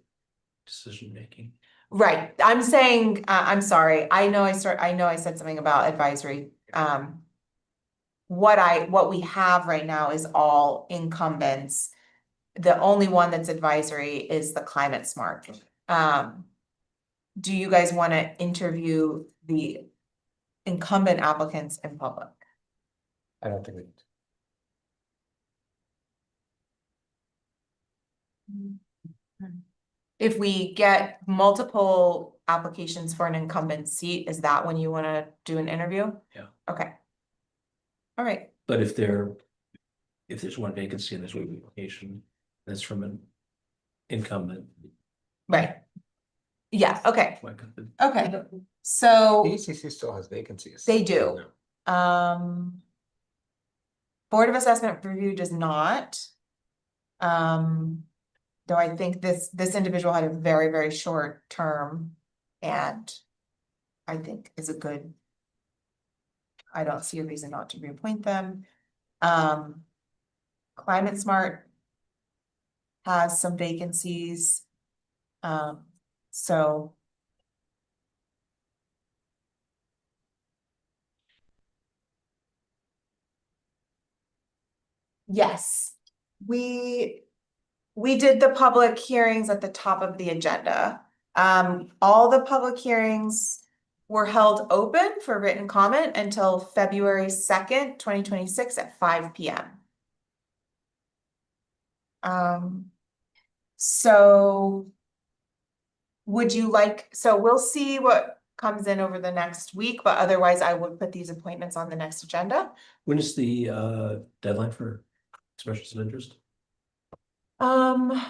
decision making. Right, I'm saying, I'm sorry, I know I said something about advisory. What we have right now is all incumbents. The only one that's advisory is the Climate Smart. Do you guys want to interview the incumbent applicants in public? I don't think we. If we get multiple applications for an incumbent seat, is that when you want to do an interview? Yeah. Okay. All right, But if there's one vacancy and there's one application, that's from an incumbent. right. Yeah, okay, why couldn't- okay. So. The ECC still has vacancies. They do. Board of Assessment Review does not. Though I think this individual had a very, very short term and I think is a good. I don't see a reason not to reappoint them. Climate Smart has some vacancies. So. Yes, we did the public hearings at the top of the agenda. All the public hearings were held open for written comment until February 2nd, 2026 at 5 p.m. So would you so we'll see what comes in over the next week, but otherwise I would put these appointments on the next agenda. When is the deadline for expressions of interest? Let's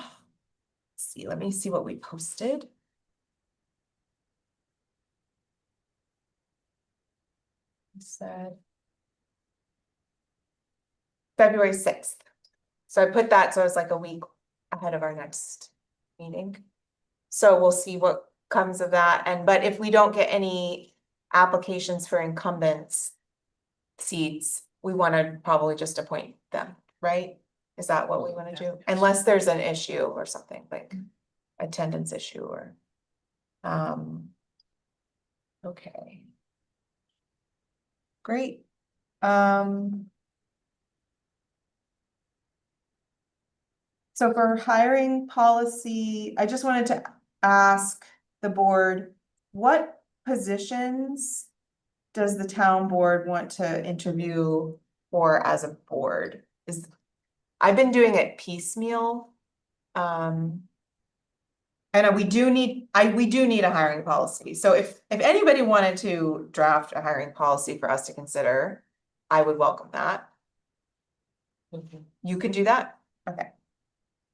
see, let me see what we posted. Said February 6th. So I put that, so it's like a week ahead of our next meeting. So we'll see what comes of that. But if we don't get any applications for incumbents seats, we want to probably just appoint them, right? Is that what we want to do? Unless there's an issue or something like attendance issue or. Okay. Great. So for hiring policy, I just wanted to ask the board, what positions does the town board want to interview for as a board? I've been doing it piecemeal. And we do need a hiring policy. So if anybody wanted to draft a hiring policy for us to consider, I would welcome that. You can do that? Okay.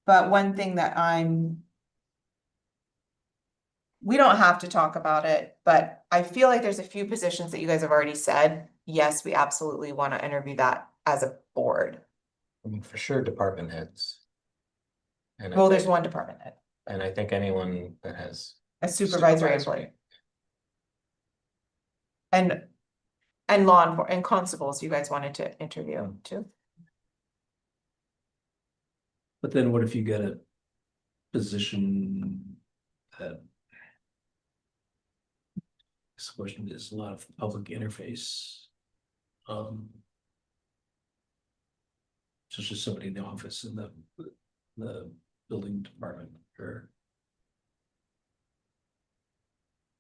But one thing that we don't have to talk about it, but I feel like there's a few positions that you guys have already said, yes, we absolutely want to interview that as a board. I mean, for sure, department heads. And I Well, there's think- one department head, And I think anyone that has. a supervisory employee. And and constables, you guys wanted to interview too? But then what if you get a position that. This question is a lot of public interface. Such as somebody in the office in the building department or.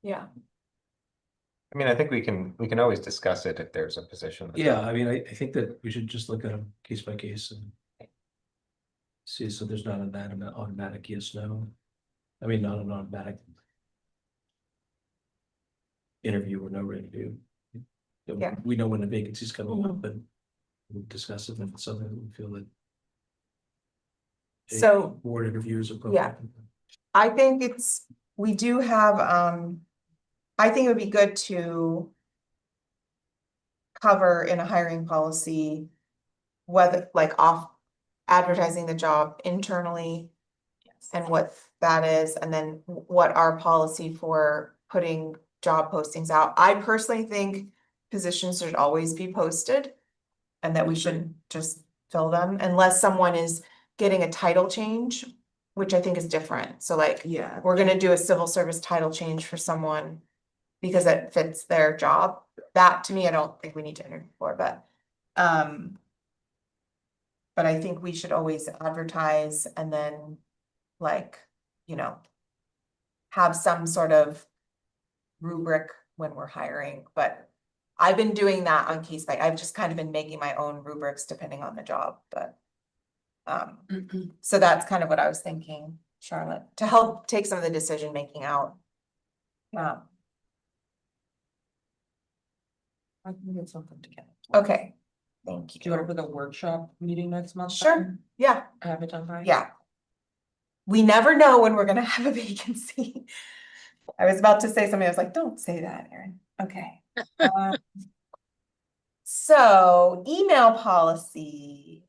Yeah. I mean, I think we can always discuss it if there's a position. that's- Yeah, I mean, I think that we should just look at them case by case and. See, so there's not an automatic yes, no. I mean, not an automatic. Interview or no interview. Yeah. We know when the vacancies coming up, but we'll discuss it if it's something that we feel that. a So- Board interviews appropriate. I think we do have, I think it would be good to cover in a hiring policy whether, like, off advertising the job internally and what that is, and then what our policy for putting job postings out. I personally think positions should always be posted and that we shouldn't just fill them unless someone is getting a title change, which I think is different. So like, Yeah. we're gonna do a civil service title change for someone because it fits their job. That, to me, I don't think we need to interview for, but I think we should always advertise and then, like, you know, have some sort of rubric when we're hiring, but I've been doing that on case by, I've just kind of been making my own rubrics depending on the job, but so that's kind of what I was thinking, Charlotte, to help take some of the decision making out. I can get something together. Okay, thank Do you want you. to put a workshop meeting next month? Sure, yeah, I have it done by. yeah. We never know when we're gonna have a vacancy. I was about to say something, I was like, don't say that, Erin. Okay. So email policy.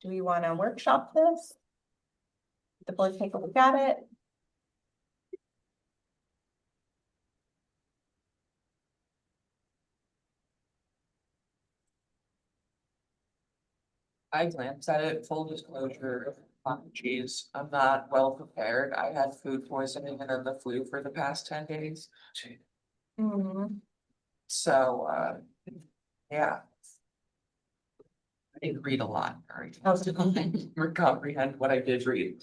Do we want to workshop this? The board take a look at it? I glanced at it, full disclosure, geez, I'm not well prepared. I had food poisoning and then the flu for the past 10 days. So, yeah. I didn't read a lot, or comprehend what I did read.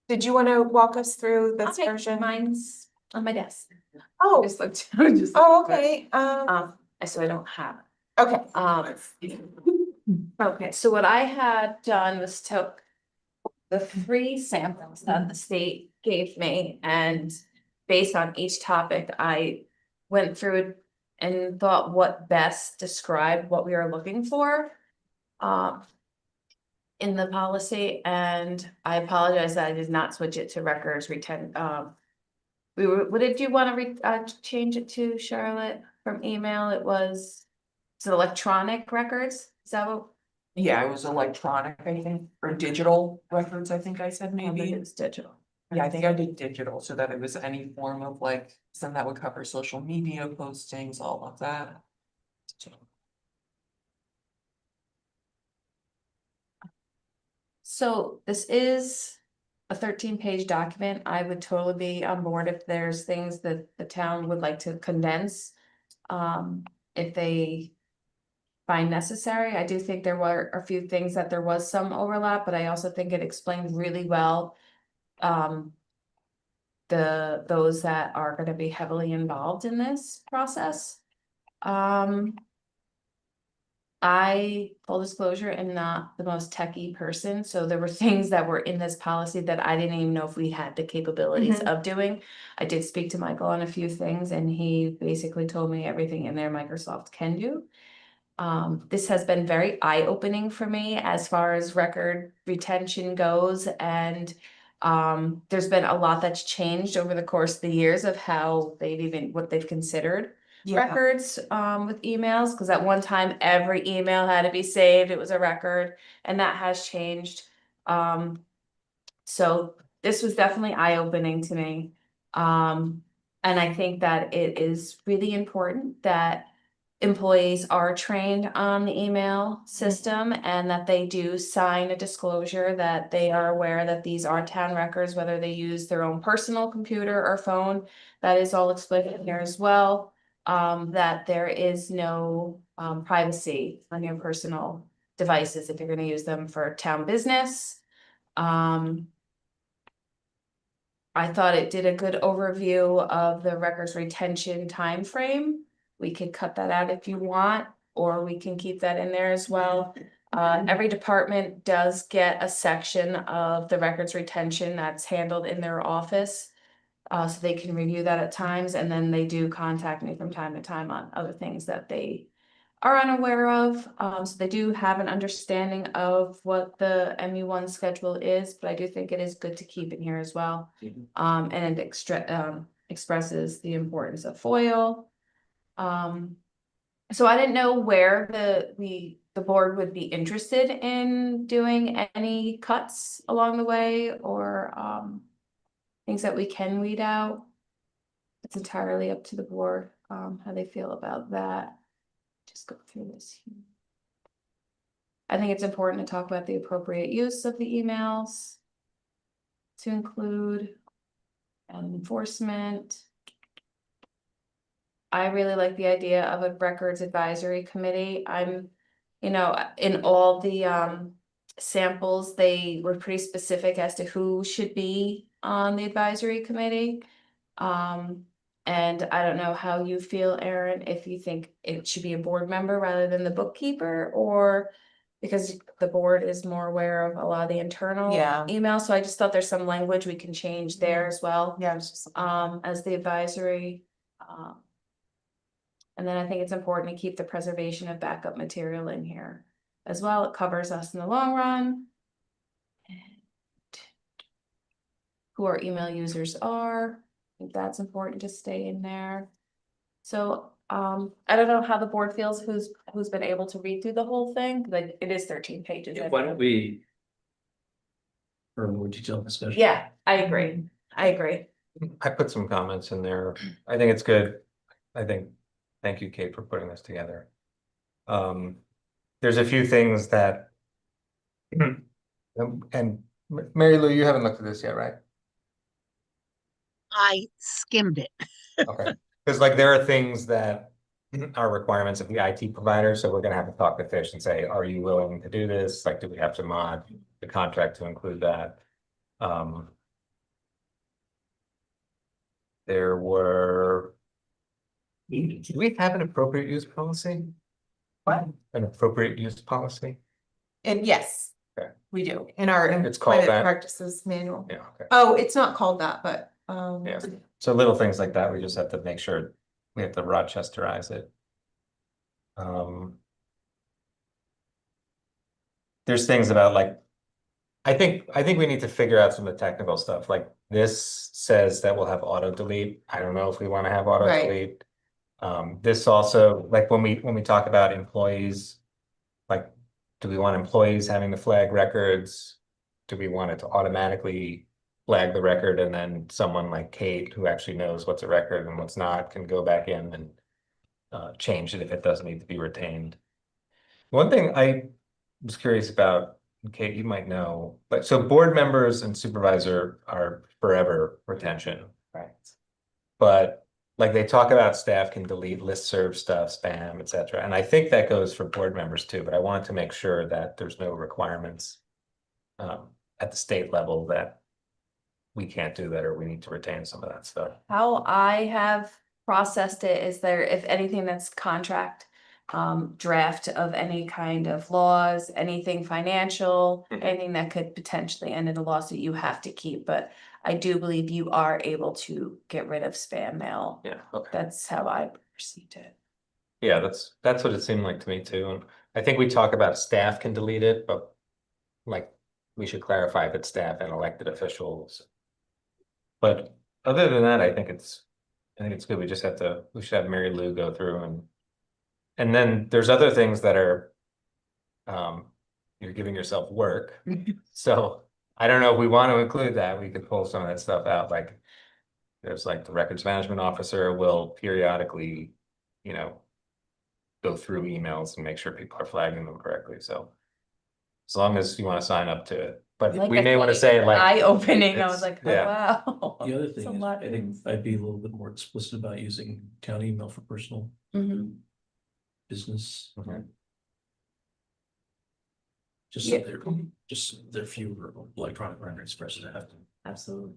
Did you want to walk us through this Okay, version? mine's on my desk. Oh, Just looked, I just. oh, okay, So I don't have it. okay, Okay, so what I had done was took the 3 samples that the state gave me, and based on each topic, I went through it and thought what best described what we were looking for in the policy, and I apologize that I did not switch it to records return. What did you want to change it to, Charlotte, from email? It's electronic records, is that what? Yeah, it was electronic, I think, or digital records, I think I said maybe. It's digital. Yeah, I think I did digital, so that it was any form of like, some that would cover social media postings, all of that. So this is a 13-page document. I would totally be on board if there's things that the town would like to condense. If they find necessary. I do think there were a few things that there was some overlap, but I also think it explained really well. those that are gonna be heavily involved in this process. I, full disclosure, am not the most techie person, so there were things that were in this policy that I didn't even know if we had the capabilities of doing. I did speak to Michael on a few things, and he basically told me everything in there Microsoft can do. This has been very eye-opening for me as far as record retention goes, and there's been a lot that's changed over the course of the years of how what they've considered records with emails, because at one time every email had to be saved, it was a record, and that has changed. So this was definitely eye-opening to me. And I think that it is really important that employees are trained on the email system and that they do sign a disclosure that they are aware that these are town records, whether they use their own personal computer or phone. That is all explicit here as well. That there is no privacy on your personal devices if you're going to use them for town business. I thought it did a good overview of the records retention time frame. We could cut that out if you want, or we can keep that in there as well. Every department does get a section of the records retention that's handled in their office. So they can review that at times, and then they do contact me from time to time on other things that they are unaware of. So they do have an understanding of what the MU1 schedule is, but I do think it is good to keep in here as well. And it expresses the importance of FOIL. So I didn't know where the board would be interested in doing any cuts along the way, or things that we can weed out. It's entirely up to the board, how they feel about that. Just go through this here. I think it's important to talk about the appropriate use of the emails to include and enforcement. I really like the idea of a records advisory committee. I'm, in all the samples, they were pretty specific as to who should be on the advisory committee. And I don't know how you feel, Erin, if you think it should be a board member rather than the bookkeeper, or because the board is more aware of a lot of the internal emails. So I just thought there's some language we can change there as well. Yeah, it's just. As the advisory. And then I think it's important to keep the preservation of backup material in here as well. It covers us in the long run. And who our email users are. I think that's important to stay in there. So I don't know how the board feels, who's been able to read through the whole thing, but it is 13 pages. Why don't we? For a more detailed discussion. Yeah, I agree. I put some comments in there. I think it's good. Thank you, Kate, for putting this together. There's a few things that, and Mary Lou, you haven't looked at this yet, right? I skimmed it. Okay, because like there are things that are requirements of the IT provider, so we're gonna have to talk to Fish and say, are you willing to do this? Like, do we have to mod the contract to include that? There were. Do we have an appropriate use policy? What? An appropriate use policy? And yes, Okay. we do in our It's called employment that? practices manual. Yeah, okay. Oh, it's not called that, but Yeah. So little things like that, we just have to make sure we have to Rochesterize it. There's things about like, I think we need to figure out some of the technical stuff. Like this says that we'll have auto delete. I don't know if we want to have auto Right. delete. This also, like when we talk about employees, like, do we want employees having to flag records? Do we want it to automatically flag the record, and then someone like Kate, who actually knows what's a record and what's not, can go back in and change it if it doesn't need to be retained? One thing I was curious about, Kate, you might know, but so board members and supervisor are forever retention. Right. But like they talk about staff can delete listserv stuff, spam, etc. And I think that goes for board members too, but I wanted to make sure that there's no requirements at the state level that we can't do that, or we need to retain some of that stuff. How I have processed it is there, if anything that's contract, draft of any kind of laws, anything financial, Mhm. anything that could potentially end in a lawsuit, you have to keep, but I do believe you are able to get rid of spam mail. Yeah, okay. That's how I perceived it. Yeah, that's what it seemed like to me too. And I think we talk about staff can delete it, but like, we should clarify that staff and elected officials. But other than that, I think it's good. We just have to, we should have Mary Lou go through and then there's other things that are, you're giving yourself work. So I don't know if we want to include that. We could pull some of that stuff out, like there's like the records management officer will periodically, you know, go through emails and make sure people are flagging them correctly. So as long as you want to sign up to it, but Like we I may want to said, say like. eye-opening, I was it's- like, oh, yeah. wow. The other It's a thing is, lot I of think things. I'd be a little bit more explicit about using town email for personal Mhm. business. Mhm. Just so Yeah. there are fewer electronic records for us to have. Absolutely.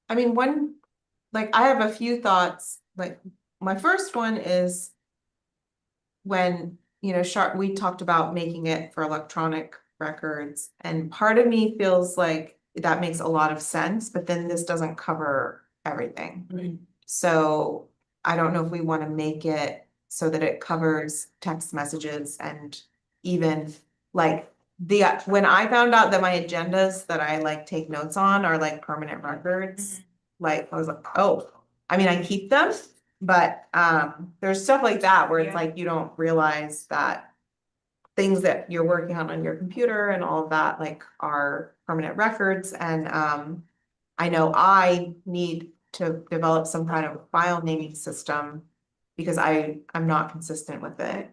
I mean, I have a few thoughts, like, my first one is. When, we talked about making it for electronic records, and part of me feels like that makes a lot of sense, but then this doesn't cover everything. Mhm. So I don't know if we wanna make it so that it covers text messages and even like when I found out that my agendas that I like take notes on are like permanent records, like I was like, oh, I mean, I keep them, but there's stuff like that where it's Yeah. like you don't realize that things that you're working on your computer and all of that like are permanent records, and I know I need to develop some kind of file naming system because I'm not consistent with it.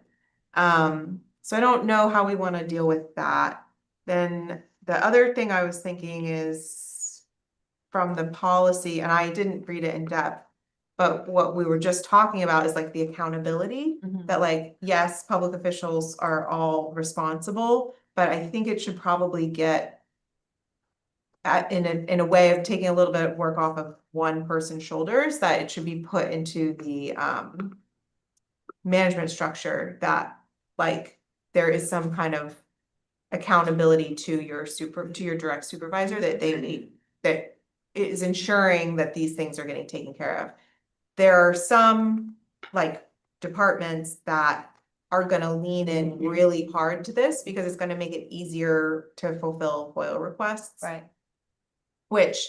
So I don't know how we want to deal with that. Then the other thing I was thinking is from the policy, and I didn't read it in depth, but what we were just talking about is like the accountability, Mhm. that like, yes, public officials are all responsible, but I think it should probably get in a way of taking a little bit of work off of one person's shoulders, that it should be put into the management structure, that like there is some kind of accountability to your direct supervisor, that they need, that is ensuring that these things are getting taken care of. There are some like departments that are gonna lean in really hard to this because it's gonna make it easier to fulfill FOIL requests. Right. Which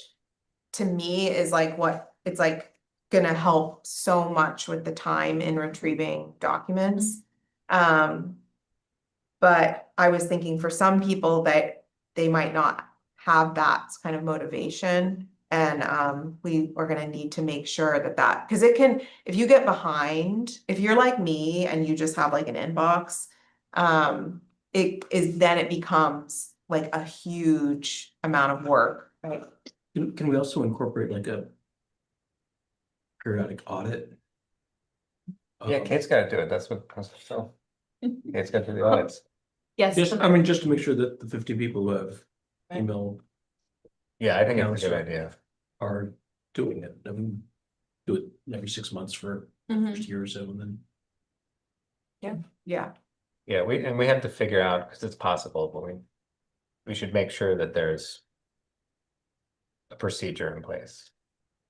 to me is like what it's like gonna help so much with the time in retrieving documents. But I was thinking for some people that they might not have that kind of motivation. And we are gonna need to make sure that, because it can, if you get behind, if you're like me and you just have like an inbox, it becomes like a huge amount of work, right? Can we also incorporate like a periodic audit? Yeah, Kate's gotta do it. That's what, so. Kate's gotta do the audits. Yes. Just, I mean, just to make sure that the 50 people who have email Yeah, I think it's a Council. good idea. are doing it. I mean, do it every 6 months for Mhm. first year or so, and then. Yeah, Yeah, we have to figure out, because it's possible, but we should make sure that there's a procedure in place.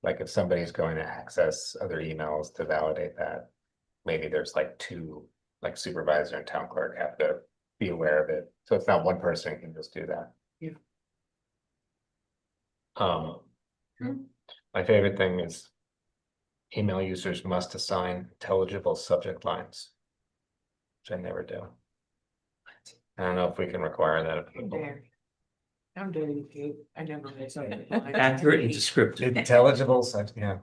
Like if somebody's going to access other emails to validate that, maybe there's like two, like supervisor and town clerk have to be aware of it. So it's not one person can just do that. Yeah. My favorite thing is email users must assign intelligible subject lines, which I never do. I don't know if we can require that of people. How dare you, Kate? I never made something. Accurate and descriptive. Intelligible, such, yeah.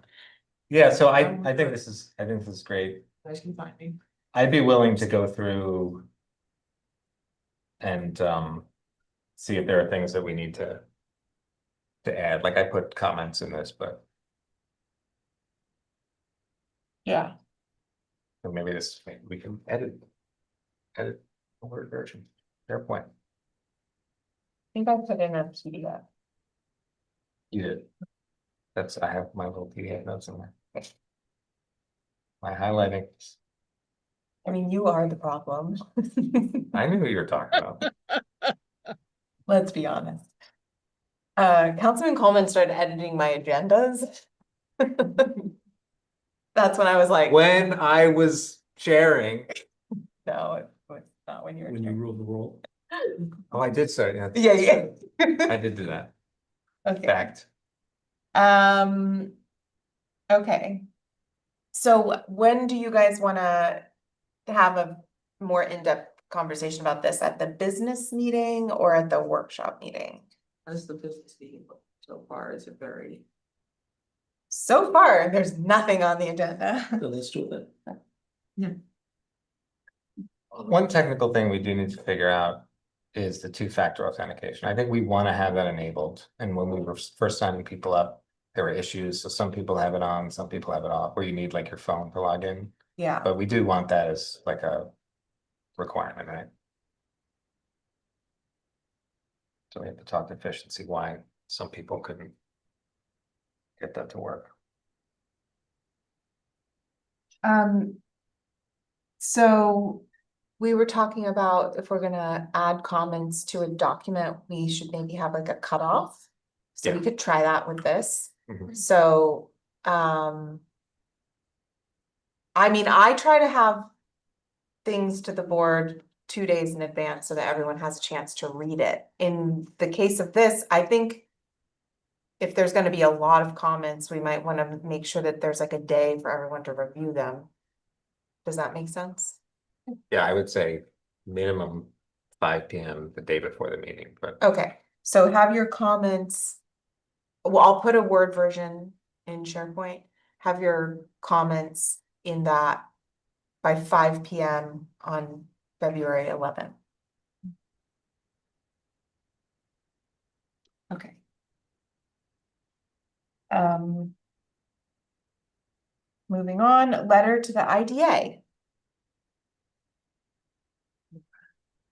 Yeah, so I think this is great. Guys can find me. I'd be willing to go through and see if there are things that we need to add. Like I put comments in this, but yeah. maybe we can edit a Word version. Fair point. I think I put in a PDF. You did. I have my little PDF notes in there. My highlighting, I mean, you are the problem. I knew who you were talking about. Let's be honest. Councilman Coleman started editing my agendas. That's when I was like, When I was sharing, no, it was not when you were. When you rule the role. oh, I did say, yeah. Yeah, I yeah. did do that. Okay. Fact. Okay. So when do you guys wanna have a more in-depth conversation about this, at the business meeting or at the workshop meeting? As the business meeting so far is a very. So far, there's nothing on the agenda. So let's do that. One technical thing we do need to figure out is the two-factor authentication. I think we want to have that enabled. And when we were first signing people up, there were issues. So some people have it on, some people have it off, where you need like your phone to log in. Yeah, But we do want that as like a requirement, right? So we have to talk to Fish and see why some people couldn't get that to work. so we were talking about if we're gonna add comments to a document, we should maybe have like a cutoff. So we Yeah. could try that with this. Mhm. So, I mean, I try to have things to the board 2 days in advance so that everyone has a chance to read it. In the case of this, I think if there's gonna be a lot of comments, we might wanna make sure that there's like a day for everyone to review them. Does that make sense? Yeah, I would say minimum 5 PM the day before the meeting, but Okay, so have your comments. Well, I'll put a Word version in SharePoint. Have your comments in that by 5 PM on February 11th. Okay. Moving on, letter to the IDA.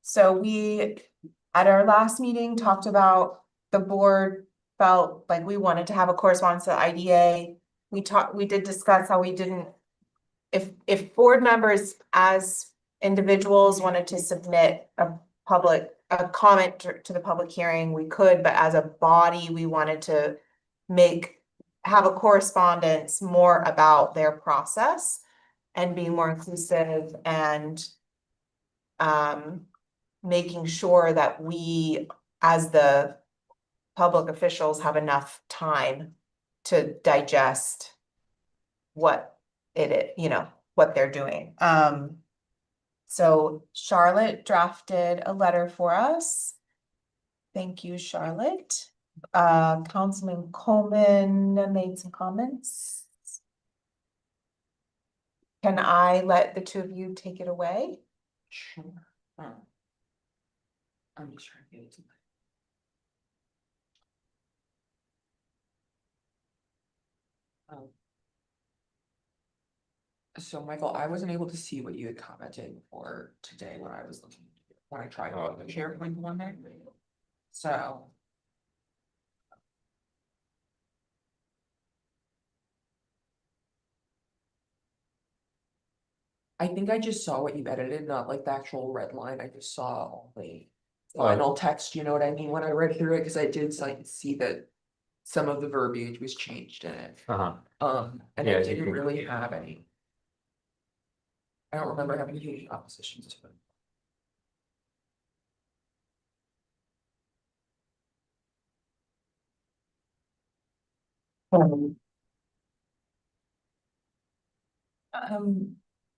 So we, at our last meeting, talked about the board felt like we wanted to have a correspondence to the IDA. We did discuss how we didn't, if board members as individuals wanted to submit a comment to the public hearing, we could, but as a body, we wanted to have a correspondence more about their process and being more inclusive and making sure that we, as the public officials, have enough time to digest what what they're doing. So Charlotte drafted a letter for us. Thank you, Charlotte. Councilman Coleman made some comments. Can I let the two of you take it away? Sure. I'm just trying to get it to. So Michael, I wasn't able to see what you had commented for today when I was looking, when I tried to open the SharePoint one day. So. I think I just saw what you edited, not like the actual red line. I just saw all the final text, you know what I mean, when I read through it, because I did see that some of the verbiage was changed in it. And Yeah, I you didn't can- really have any. I don't remember having huge oppositions to it.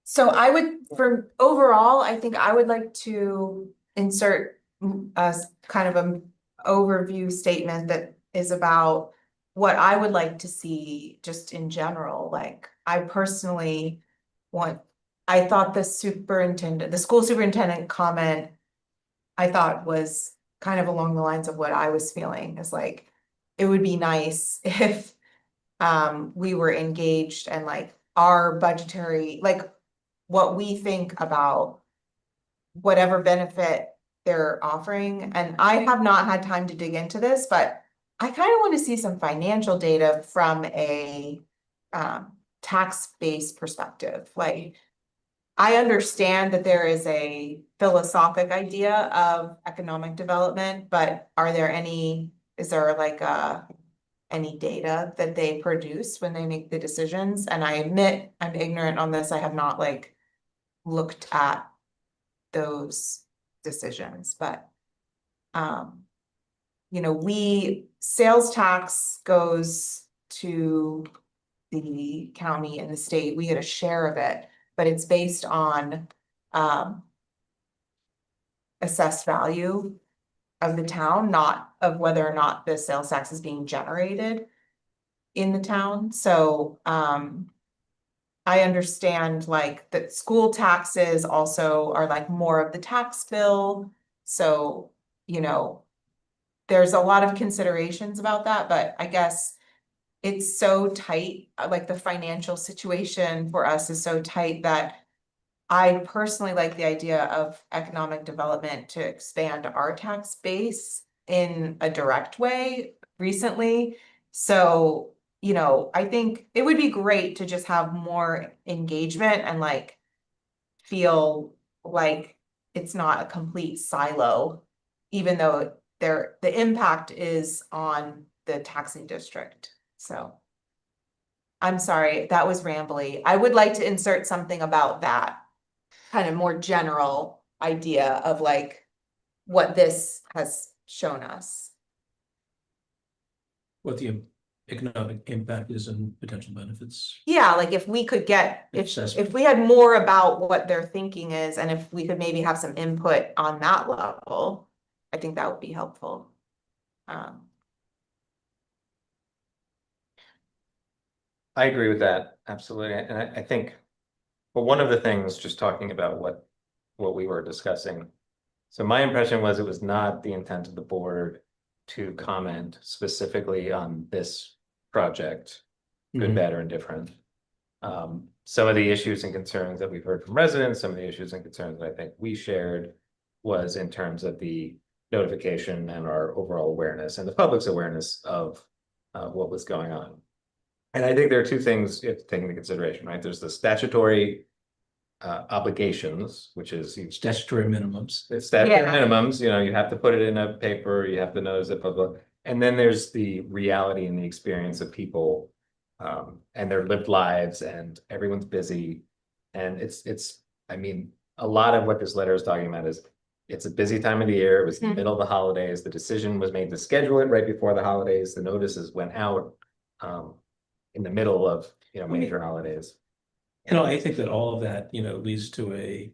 So I would, for overall, I think I would like to insert a kind of an overview statement that is about what I would like to see just in general. Like, I personally I thought the school superintendent comment, I thought was kind of along the lines of what I was feeling, is like, it would be nice if we were engaged and like our budgetary, like what we think about whatever benefit they're offering. And I have not had time to dig into this, but I kind of want to see some financial data from a tax-based perspective. Like, I understand that there is a philosophic idea of economic development, but is there like any data that they produce when they make the decisions? And I admit I'm ignorant on this. I have not like looked at those decisions, but you know, sales tax goes to the county and the state, we get a share of it, but it's based on assessed value of the town, not of whether or not the sales tax is being generated in the town. So I understand like that school taxes also are like more of the tax bill. So, you know, there's a lot of considerations about that, but I guess it's so tight, like the financial situation for us is so tight that I personally like the idea of economic development to expand our tax base in a direct way recently. So, you know, I think it would be great to just have more engagement and like feel like it's not a complete silo, even though the impact is on the taxing district. So I'm sorry, that was rambly. I would like to insert something about that kind of more general idea of like what this has shown us. What the economic impact is and potential benefits. Yeah, like if we could get, if Assessment. we had more about what their thinking is, and if we could maybe have some input on that level, I think that would be helpful. I agree with that, absolutely, and I think, well, one of the things, just talking about what we were discussing. So my impression was it was not the intent of the board to comment specifically on this project, good, Mhm. bad, or indifferent. Some of the issues and concerns that we've heard from residents, some of the issues and concerns that I think we shared was in terms of the notification and our overall awareness and the public's awareness of what was going on. And I think there are two things you have to take into consideration, right? There's the statutory obligations, which is Statutory minimums. it's statutory Yeah. minimums, you know, you have to put it in a paper, you have to notice it, blah, blah. And then there's the reality and the experience of people and their lived lives, and everyone's busy. And I mean, a lot of what this letter is talking about is it's a busy time of the year. It was the Mhm. middle of the holidays. The decision was made to schedule it right before the holidays. The notices went out in the middle of, you know, major holidays. You know, I think that all of that, you know, leads to a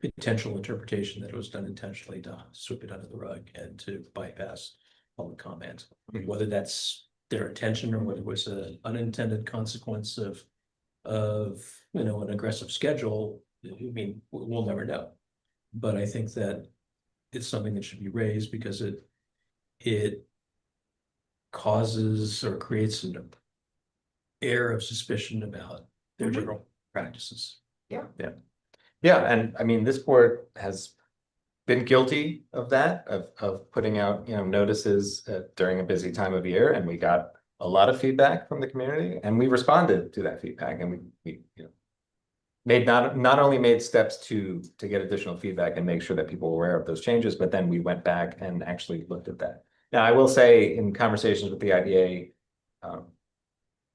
potential interpretation that it was done intentionally to sweep it under the rug and to bypass public comment. Mhm. Whether that's their intention or whether it was an unintended consequence of you know, an aggressive schedule, I mean, we'll never know. But I think that it's something that should be raised because it causes or creates an air of suspicion about their Mhm. general practices. Yeah, and I mean, this board has been guilty of that, of putting out, you know, notices during a busy time of year, and we got a lot of feedback from the community, and we responded to that feedback, and we you know, made not only made steps to get additional feedback and make sure that people were aware of those changes, but then we went back and actually looked at that. Now, I will say in conversations with the IDA,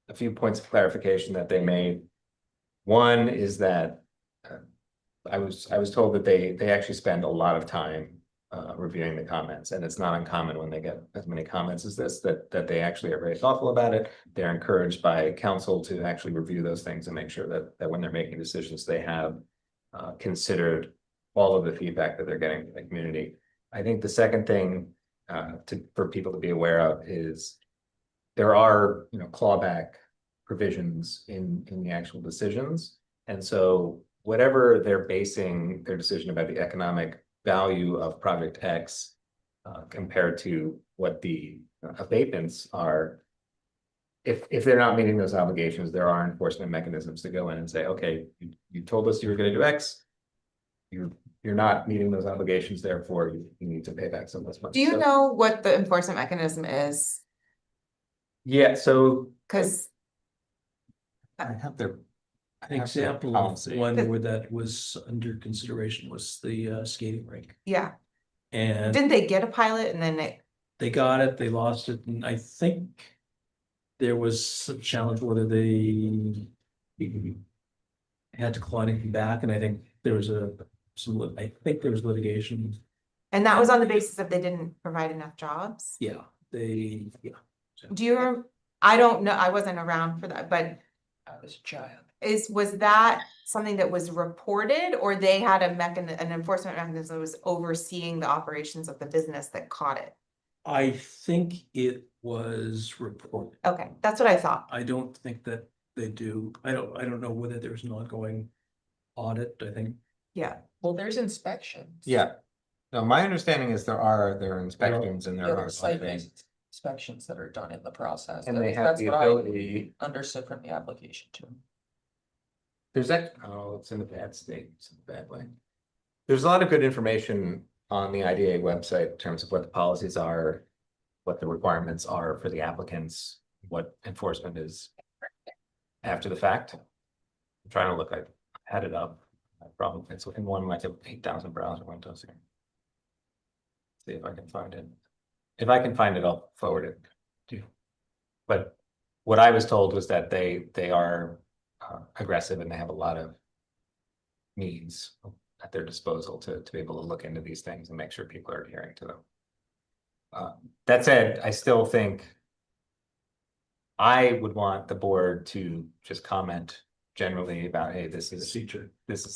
a few points of clarification that they made. One is that I was told that they actually spend a lot of time reviewing the comments, and it's not uncommon when they get as many comments as this, that they actually are very thoughtful about it. They're encouraged by council to actually review those things and make sure that when they're making decisions, they have considered all of the feedback that they're getting from the community. I think the second thing for people to be aware of is there are, you know, clawback provisions in the actual decisions. And so whatever they're basing their decision about the economic value of project X compared to what the abatements are, if they're not meeting those obligations, there are enforcement mechanisms to go in and say, okay, you told us you were going to do X, you're not meeting those obligations, therefore you need to pay back some of this money. Do you So- know what the enforcement mechanism is? Yeah, so Cause I have their. I An have their example of policy. one where that was under consideration was the skating rink. yeah, And didn't they get a pilot and then they got it, they lost it, and I think there was some challenge whether they had to claw anything back, and I think there was I think there was litigation. and that was on the basis that they didn't provide enough jobs? Yeah, yeah. Do you, I don't know, I wasn't around for that, but I was a child. was that something that was reported, or they had an enforcement mechanism that was overseeing the operations of the business that caught it? I think it was reported. Okay, that's what I thought. I don't think that they do. I don't know whether there's an ongoing audit, I think. Yeah, Well, there's inspections. Yeah. No, my understanding is there are inspections and there There are are site auditing, based inspections that are done in the process. and they That's- have that's the what I ability. Understood from the application too. There's that, oh, it's in a bad state, it's in a bad way. There's a lot of good information on the IDA website in terms of what the policies are, what the requirements are for the applicants, what enforcement is after the fact. I'm trying to look, I had it up. I probably, it's in one of my 8,000 browser windows here. See if I can find it. If I can find it, I'll forward it to you. But what I was told was that they are aggressive and they have a lot of means at their disposal to be able to look into these things and make sure people are adhering to them. That said, I still think I would want the board to just comment generally about, hey, this is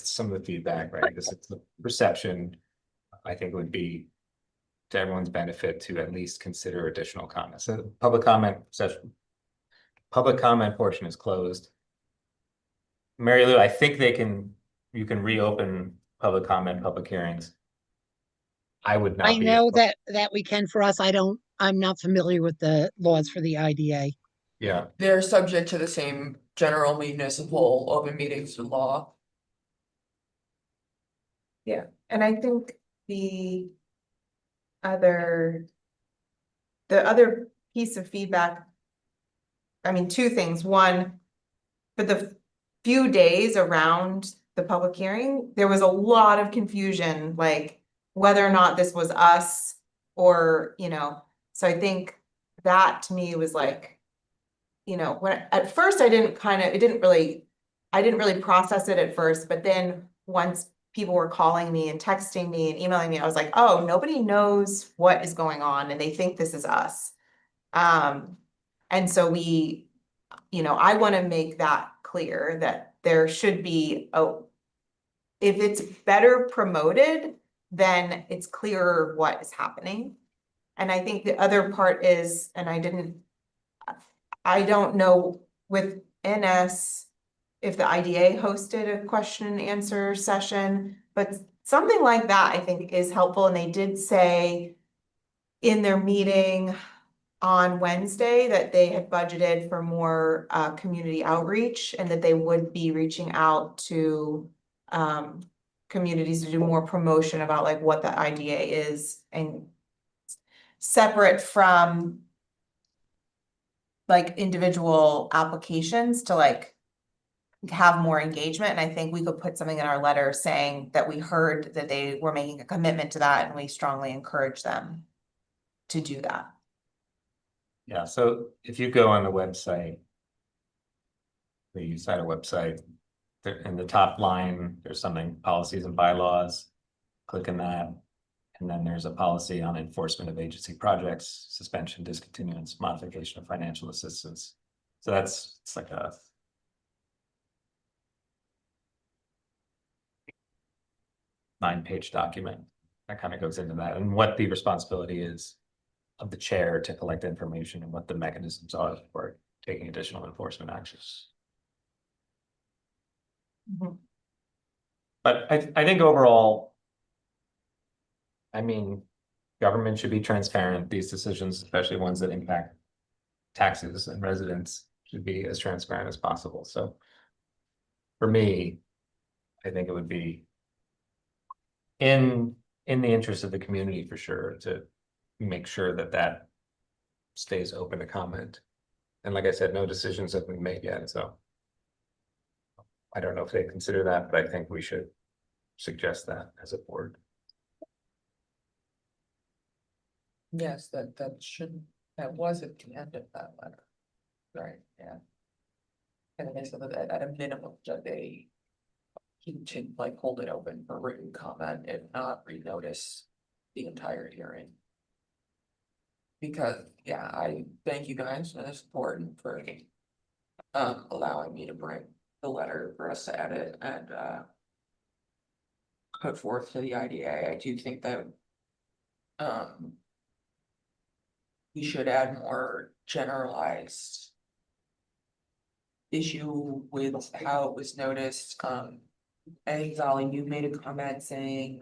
some of the feedback, right? This is the perception. I think it would be to everyone's benefit to at least consider additional comments. So the public comment session, public comment portion is closed. Mary Lou, I think you can reopen public comment, public hearings. I would not I be know able- that we can for us. I'm not familiar with the laws for the IDA. Yeah, They're subject to the same general municipal open meetings law. and I think the other piece of feedback. I mean, two things. One, for the few days around the public hearing, there was a lot of confusion, like whether or not this was us or, so I think that to me was like, when at first I didn't really process it at first, but then once people were calling me and texting me and emailing me, I was like, oh, nobody knows what is going on and they think this is us. And so I want to make that clear that there should be if it's better promoted, then it's clearer what is happening. And I think the other part is, and I don't know with NS if the IDA hosted a question and answer session, but something like that I think is helpful. And they did say in their meeting on Wednesday that they had budgeted for more community outreach and that they would be reaching out to communities to do more promotion about like what the IDA is and separate from like individual applications to like have more engagement. And I think we could put something in our letter saying that we heard that they were making a commitment to that and we strongly encourage them to do that. yeah. So if you go on the website, the USIDA website, there in the top line, there's something policies and bylaws. Click on that. And then there's a policy on enforcement of agency projects, suspension, discontinuance, modification of financial assistance. So it's like a 9-page document that kind of goes into that and what the responsibility is of the chair to collect information and what the mechanisms are for taking additional enforcement actions. Mhm. But I think overall, I mean, government should be transparent. These decisions, especially ones that impact taxes and residents, should be as transparent as possible. So for me, I think it would be in the interest of the community for sure, to make sure that that stays open to comment. And like I said, no decisions have been made yet, so I don't know if they consider that, but I think we should suggest that as a board. Yes, that was at the end of that letter. Right, yeah. And then so that at a minimum, that they can like hold it open for written comment and not renotice the entire hearing. Because, yeah, I thank you guys, and it's important for allowing me to bring the letter for us to edit and put forth to the IDA. I do think that we should add more generalized issue with how it was noticed. I think Zolly, you made a comment saying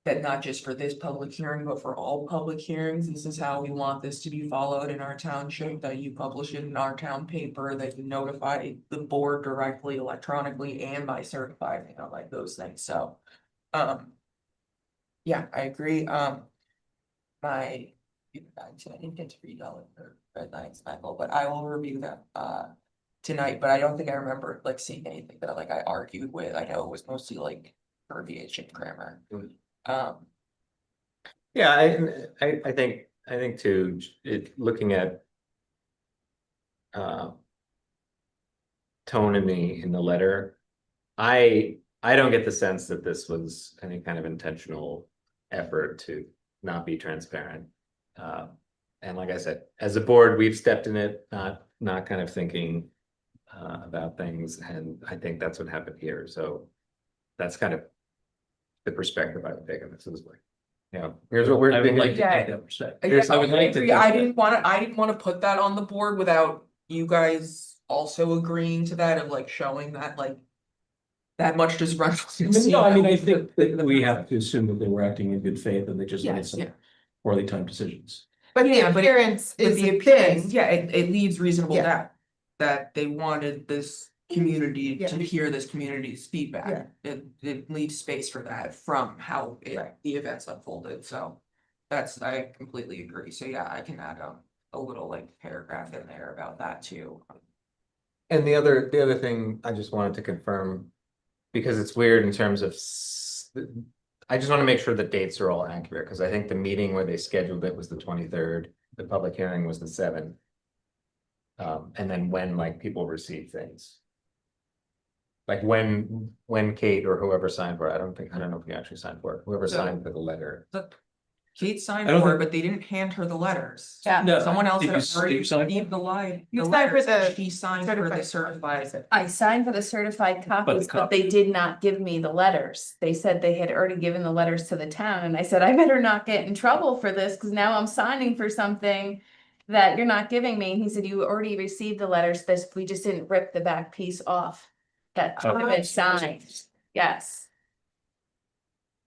that not just for this public hearing, but for all public hearings, this is how we want this to be followed in our township, that you publish it in our town paper, that you notify the board directly, electronically, and by certified, you know, like those things, so. Yeah, I agree, I didn't get to read all of the red lines, Michael, but I will review them, tonight, but I don't think I remember like seeing anything that like I argued with. I know it was mostly like verbiage and grammar. Yeah, I think too, looking at tone in the letter, I don't get the sense that this was any kind of intentional effort to not be transparent. And like I said, as a board, we've stepped in it, not kind of thinking about things, and I think that's what happened here. So that's kind of the perspective I've taken. This is like, you know, here's what we're I would thinking. like to Yeah. take that perspective. Yes, I would like to agree. think I that- didn't wanna put that on the board without you guys also agreeing to that, of like showing that like. That much disgruntled. No, I mean, I think that we have to assume that they were acting in good faith and they just made Yes, some yeah. poorly timed decisions. But the Yeah, but it- appearance But is the a appearance, thing. yeah, it leaves reasonable Yeah. doubt that they wanted this community Yeah. to hear this community's feedback. It leaves space for that from how Right. the events unfolded, so I completely agree. So yeah, I can add a little like paragraph in there about that too. And the other thing I just wanted to confirm, because it's weird in terms of, I just want to make sure the dates are all accurate, because I think the meeting where they scheduled it was the 23rd, the public hearing was the 7th. And then when like people receive things. Like when Kate or whoever signed for it, I don't know if you actually signed for it, whoever So- signed for the letter. Look, Kate signed I don't for it, think- but they didn't hand her the letters. Yeah. No, Someone else did had you- already did you sign for it? received the line. You signed for the She signed for the certified. I signed for the certified copies, but copy. they did not give me the letters. They said they had already given the letters to the town, and I said, I better not get in trouble for this, cause now I'm signing for something that you're not giving me. And he said, you already received the letters, we just didn't rip the back piece off. That should have been signed, yes.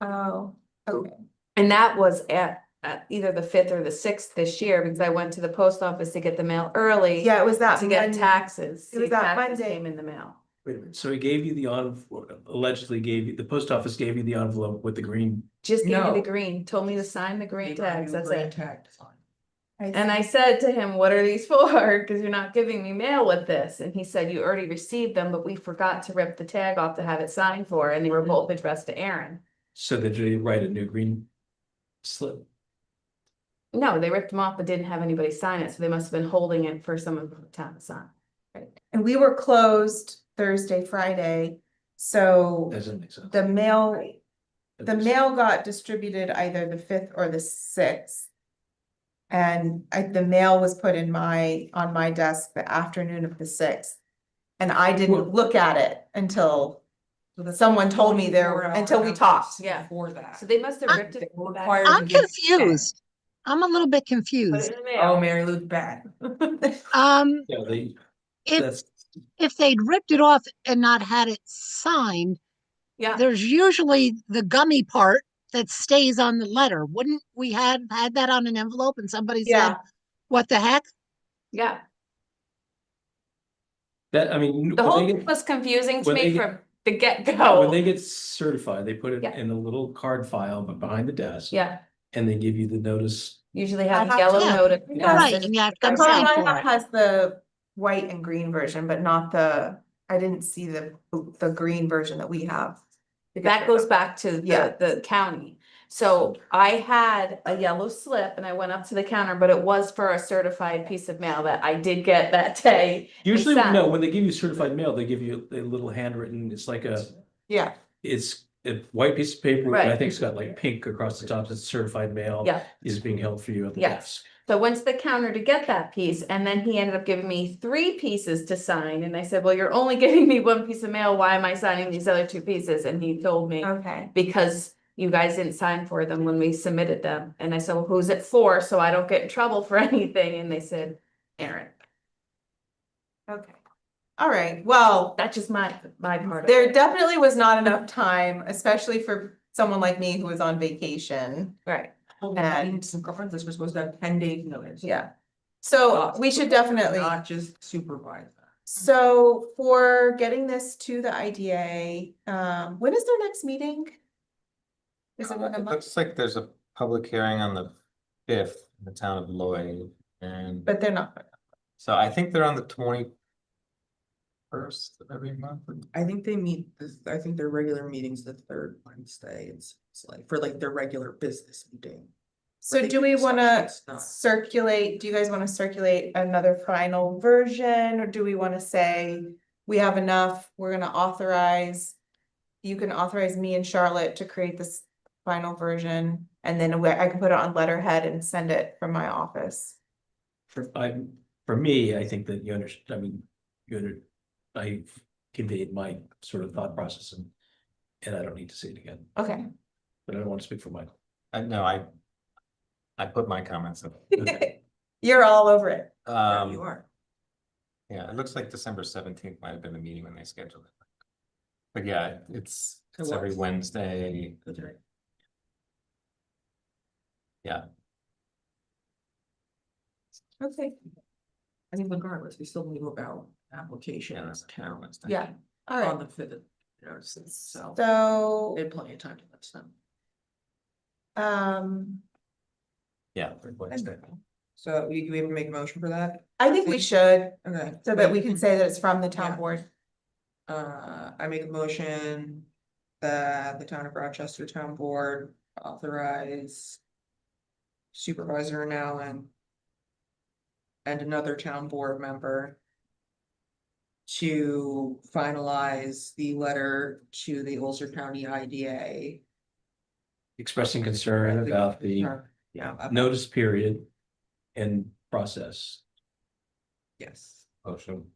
Oh, okay. And that was at either the 5th or the 6th this year, because I went to the post office to get the mail early. Yeah, it was that. To get Monday. taxes. It was See, that taxes Monday. Came in the mail. Wait a minute, so he gave you the allegedly gave you, the post office gave you the envelope with the green. Just gave me No. the green, told me to sign the green tags, that's it. I And I see. said to him, what are these for? Cause you're not giving me mail with this. And he said, you already received them, but we forgot to rip the tag off to have it signed for, and they were both addressed to Aaron. So did you write a new green slip? No, they ripped them off, but didn't have anybody sign it, so they must have been holding it for someone from the town to sign. And we were closed Thursday, Friday, so Doesn't make sense. the mail got distributed either the 5th or the 6th. And the mail was put on my desk the afternoon of the 6th. And I didn't look at it until someone told me until we talked. Yeah. Before that. So they must have I- ripped it. back. Required to I'm give- confused. I'm a little bit Put confused. it in the Oh, mail. Mary Lou's bad. Yeah, If, that's, if they'd ripped it off and not had it signed, Yeah, there's usually the gummy part that stays on the letter. Wouldn't we had that on an envelope and somebody said, yeah, what the heck? yeah. that, I mean. The when whole they thing get- was confusing to when they me get- from the get-go. When they get certified, they put it Yeah. in a little card file behind the desk. Yeah, And they give you the notice. usually have I a yellow yeah, notice. Right, and you have to The come copy sign I for have it. has the white and green version, but not I didn't see the green version that we have. That goes back to Yeah. the county. So I had a yellow slip and I went up to the counter, but it was for a certified piece of mail that I did get that day. and Usually, sent. no, when they give you certified mail, they give you a little handwritten, it's like Yeah, it's a white piece of paper, and I Right. think it's got like pink across the top, that's certified mail. Yeah. Is being held for you at the Yes. desk. So I went to the counter to get that piece and then he ended up giving me 3 pieces to sign. And I said, well, you're only giving me 1 piece of mail. Why am I signing these other 2 pieces? And he told me, okay. because you guys didn't sign for them when we submitted them. And I said, well, who's it for? So I don't get in trouble for anything. And they said, Aaron. Okay. All right, well, That's just my part of there it. definitely was not enough time, especially for someone like me who was on vacation. Right. And- some conferences were supposed to have 10 days notice. Yeah. So we should definitely, Not just supervise that. so for getting this to the IDA, when is their next meeting? Is it in a It month? looks like there's a public hearing on the 5th in the town of Lloyd, and But they're not. so I think they're on the 21st of every month. I think they meet, I think their regular meeting's the 3rd Wednesday. It's like for like their regular business meeting. So they do can we decide wanna it's not. circulate, do you guys wanna circulate another final version, or do we wanna say, we have enough, we're gonna authorize. You can authorize me and Charlotte to create this final version, and then I can put it on letterhead and send it from my office. For me, I think that you understand, I mean, I've conveyed my sort of thought process and I don't need to say it again, Okay. but I don't want to speak for Michael. No, I put my comments up. You're all over it. Yeah, you are. Yeah, it looks like December 17th might have been the meeting when they scheduled it. But yeah, it's every was. Wednesday. That's right. Yeah, Okay. I mean, regardless, we still need to about application yeah, as that's a town. Wednesday. Yeah, all On right. the 5th, so So, they had plenty of time to let us know. Yeah, every Wednesday. So we even make a motion for that? I think we should, Okay. so that we can say that it's from the town Yeah. board. I make a motion that the town of Rochester Town Board authorize Supervisor Allen and another town board member to finalize the letter to the Ulster County IDA. Expressing concern about the Yeah, notice period and process. yes, Motion.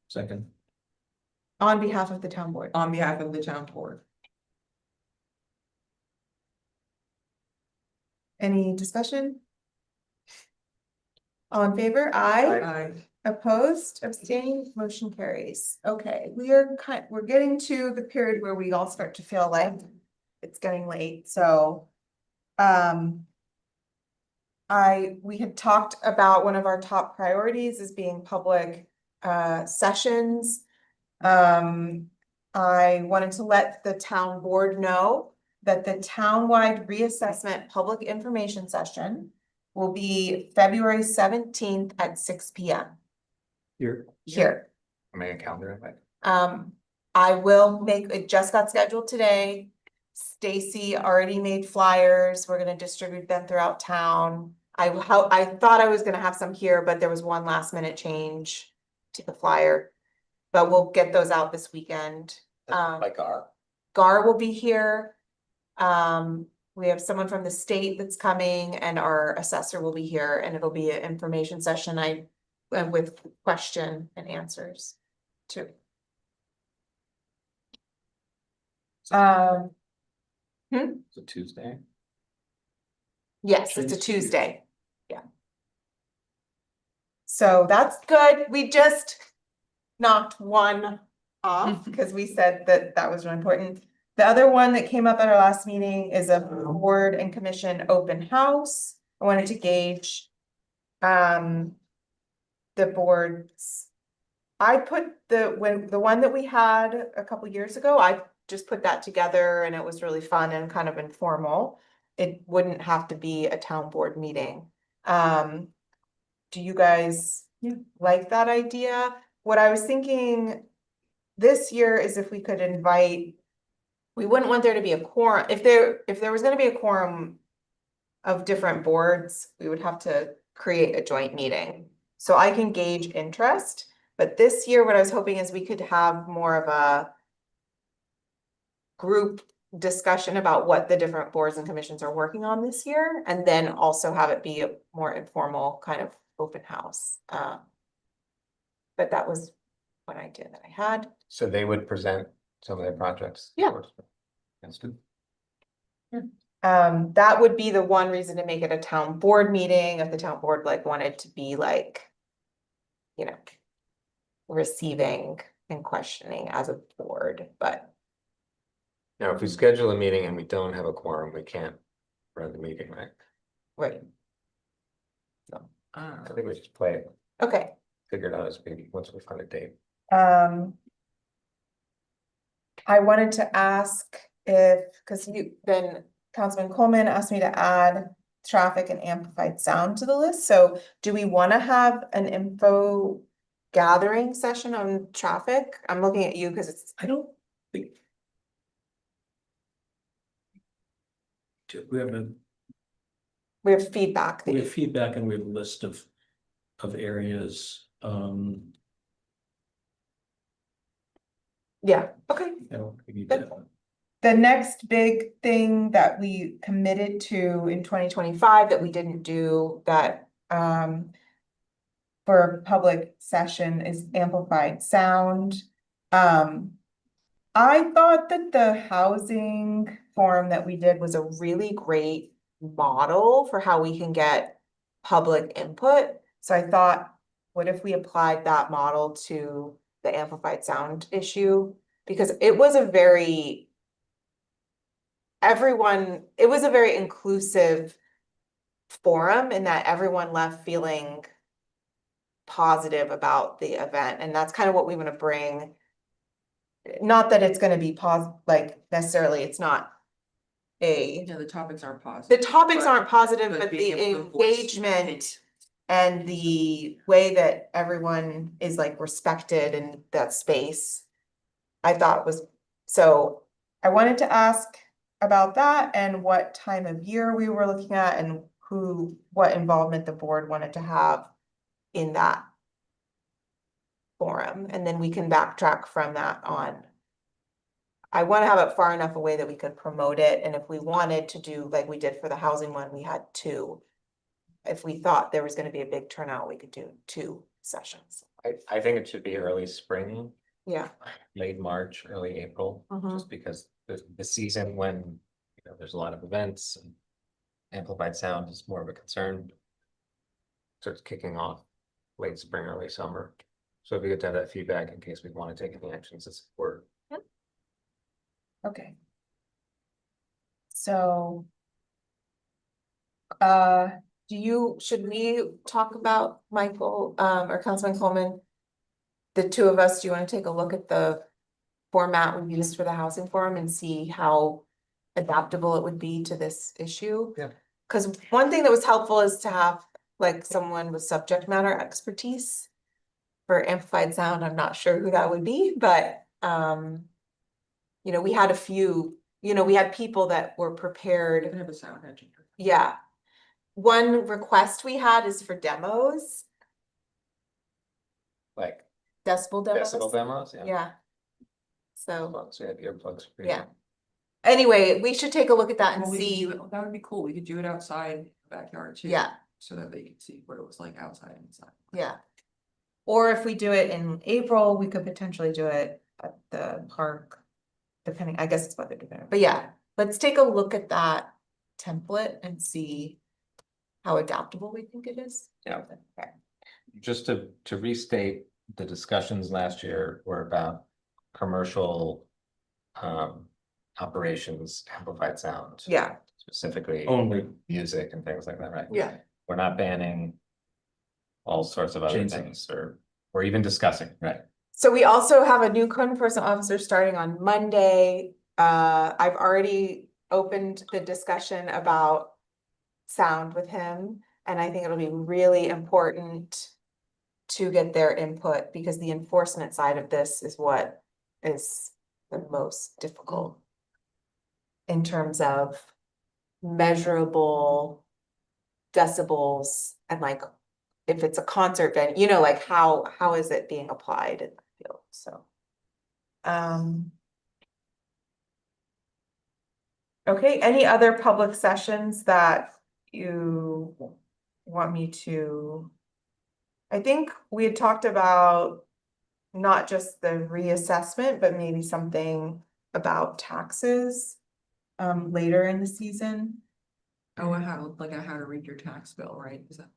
Second, On behalf of the town board. on behalf of the town board. Any discussion? All in favor? Aye. I, Opposed, abstained, motion carries. Okay, we're getting to the period where we all start to feel like it's getting late, so. We had talked about one of our top priorities as being public sessions. I wanted to let the town board know that the townwide reassessment public information session will be February 17th at 6 p.m. here, here. Make a calendar invite. I will it just got scheduled today. Stacy already made flyers. We're gonna distribute them throughout town. I thought I was gonna have some here, but there was one last minute change to the flyer. But we'll get those out this weekend. Like Gar will be here. We have someone from the state that's coming and our assessor will be here and it'll be an information session with question and answers too. It's a Tuesday. Yes, it's a Tuesday. Yeah. So that's good. We just knocked one off because we said that that was really important. The other one that came up at our last meeting is a board and commission open house. I wanted to gauge the board's I put the one that we had a couple years ago, I just put that together and it was really fun and kind of informal. It wouldn't have to be a town board meeting. Do you guys like that idea? What I was thinking this year is if we could invite, we wouldn't want there to be a quorum, if there was gonna be a quorum of different boards, we would have to create a joint meeting. So I can gauge interest, but this year, what I was hoping is we could have more of a group discussion about what the different boards and commissions are working on this year, and then also have it be a more informal kind of open house. But that was one idea that I had. So they would present some of their projects. Yeah. That's good. That would be the one reason to make it a town board meeting, if the town board like wanted to be like, you know, receiving and questioning as a board, but Now, if we schedule a meeting and we don't have a quorum, we can't run the meeting, right? right, I think we should play it, okay. figure it out as we, once we find a date. I wanted to ask if, because Councilman Coleman asked me to add traffic and amplified sound to the list, so do we want to have an info gathering session on traffic? I'm looking at you because it's, I don't think. We have feedback. that we you- have feedback and we have a list of areas, Yeah, okay. we need to. The next big thing that we committed to in 2025 that we didn't do that for a public session is amplified sound. I thought that the housing forum that we did was a really great model for how we can get public input. So I thought, what if we applied that model to the amplified sound issue? Because it was a very inclusive forum in that everyone left feeling positive about the event. And that's kind of what we want to bring. Not that it's going to be like necessarily, it's not Yeah, the topics aren't positive. the topics but- aren't positive, but but being the able to voice engagement and the way that everyone is like respected in that space, I thought was, so I wanted to ask about that and what time of year we were looking at and what involvement the board wanted to have in that forum, and then we can backtrack from that on. I want to have it far enough away that we could promote it, and if we wanted to do like we did for the housing one, we had two. If we thought there was going to be a big turnout, we could do 2 sessions. I think it should be early spring, Yeah. late March, early April, Mhm. just because the season when, there's a lot of events and amplified sound is more of a concern. Starts kicking off late spring, early summer. So it'd be good to have that feedback in case we want to take any actions to support. Okay. So. Should we talk about Michael, or Councilman Coleman? The two of us, do you want to take a look at the format we used for the housing forum and see how adaptable it would be to this issue? Yeah. Because one thing that was helpful is to have like someone with subject matter expertise for amplified sound. I'm not sure who that would be, but we had a few, we had people that were We prepared. can have a sound engineer. Yeah. One request we had is for demos, Like decibel demos. decibel demos, yeah. Yeah. So, So you have earplugs. for yeah. you. Anyway, we should take a look at that and Well, we could see. do it- That would be cool. We could do it outside backyard too. Yeah. So that they could see what it was like outside and inside. Yeah. Or if we do it in April, we could potentially do it at the park, depending, I guess it's weather dependent. But yeah, let's take a look at that template and see how adaptable we think it is. Yeah. Okay. Just to restate, the discussions last year were about commercial operations, amplified sound. Yeah. Specifically. Only. Music and things like that, right? Yeah. We're not banning all sorts of other Ginseng. things or Or even discussing, right? So we also have a new code enforcement officer starting on Monday. I've already opened the discussion about sound with him, and I think it'll be really important to get their input because the enforcement side of this is what is the most difficult in terms of measurable decibels and like if it's a concert venue, you know, like how is it being applied in the field, so. Okay, any other public sessions that you want me to? I think we had talked about not just the reassessment, but maybe something about taxes later in the season. Oh, how to read your tax bill, right? Is that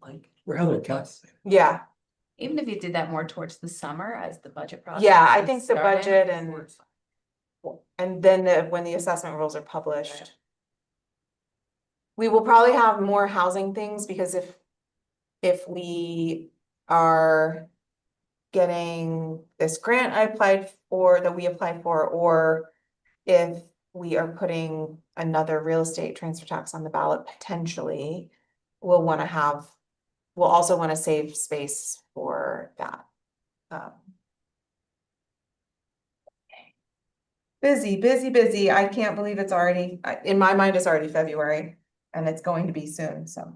like? Or how they're calculated. Yeah, Even if you did that more towards the summer as the budget process. yeah, I is think the starting. budget and then when the assessment rules are published. We will probably have more housing things because if we are getting this grant I applied for, that we applied for, or if we are putting another real estate transfer tax on the ballot potentially, we'll also want to save space for that. Busy. I can't believe it's already, in my mind, it's already February and it's going to be soon, so.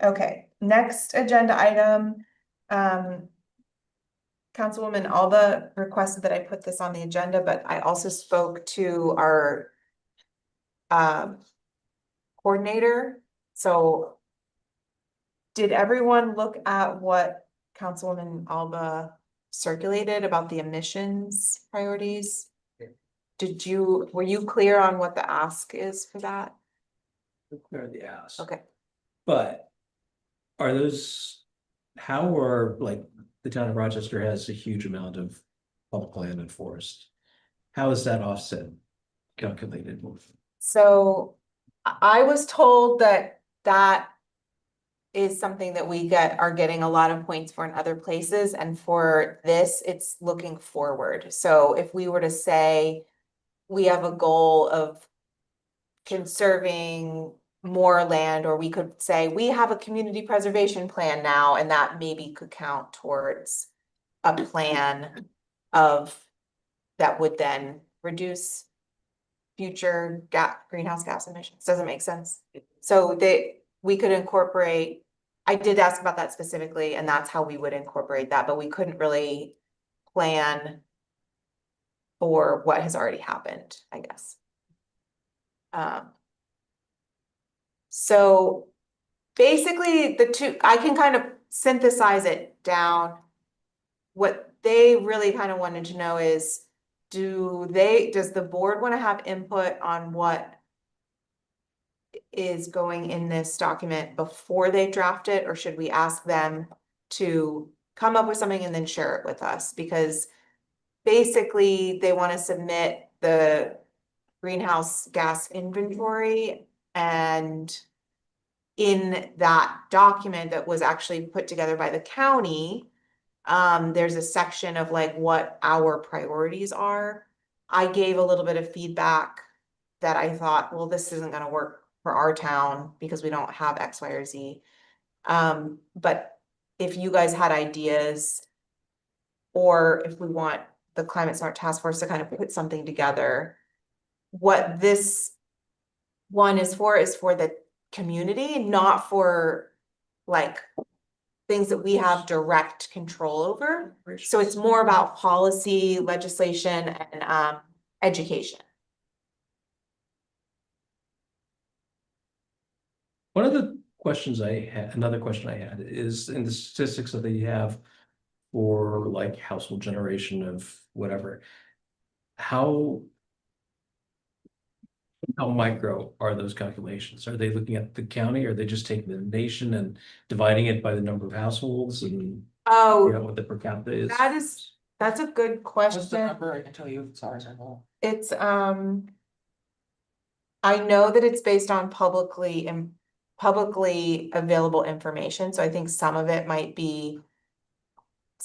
Okay, next agenda item. Councilwoman Alba requested that I put this on the agenda, but I also spoke to our coordinator, so. Did everyone look at what Councilwoman Alba circulated about the emissions priorities? Were you clear on what the ask is for that? Clear the ask. Okay. But are those, how are, like, the town of Rochester has a huge amount of public land and forest. How is that offset calculated? So I was told that is something that we are getting a lot of points for in other places, and for this, it's looking forward. So if we were to say we have a goal of conserving more land, or we could say we have a community preservation plan now, and that maybe could count towards a plan that would then reduce future greenhouse gas emissions. Does it make sense? So we could incorporate, I did ask about that specifically, and that's how we would incorporate that, but we couldn't really plan for what has already happened, I guess. So basically I can kind of synthesize it down. What they really kind of wanted to know is, does the board want to have input on what is going in this document before they draft it, or should we ask them to come up with something and then share it with us? Because basically they want to submit the greenhouse gas inventory, and in that document that was actually put together by the county, there's a section of like what our priorities are. I gave a little bit of feedback that I thought, well, this isn't going to work for our town because we don't have X, Y, or Z. But if you guys had ideas, or if we want the Climate Smart Task Force to kind of put something together, what this one is for the community, not for like things that we have direct control over. So it's more about policy, legislation, and education. One of the questions another question I had is in the statistics that you have for like household generation of whatever, how micro are those calculations? Are they looking at the county, or are they just taking the nation and dividing it by the number of households and you know what the per capita is? That's a good What's the question. number? I can tell you if it's ours or not. It's I know that it's based on publicly available information, so I think some of it might be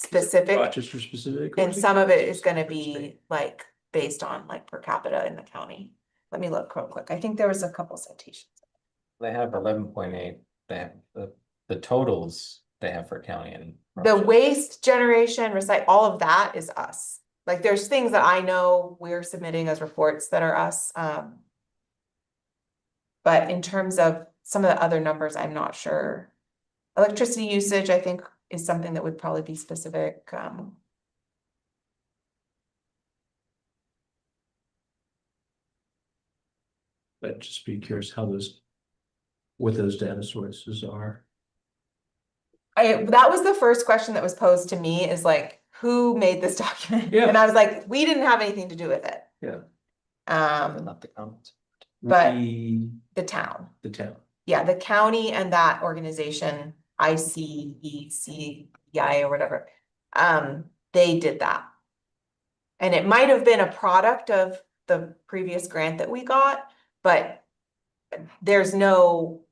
specific. Rochester specific. or And is it some of it is just gonna for state? be like based on like per capita in the county. Let me look real quick. I think there was a couple citations. They have 11.8, they have the totals they have for county and. The waste generation, recite, all of that is us. Like there's things that I know we're submitting as reports that are us. But in terms of some of the other numbers, I'm not sure. Electricity usage, I think, is something that would probably be specific. But just be curious how what those data sources are. That was the first question that was posed to me is like, who made this document? Yeah. And I was like, we didn't have anything to do with it. Yeah. Not the comments. But The the town, town. yeah, the county and that organization, ICECI or whatever, they did that. And it might have been a product of the previous grant that we got, but there's no,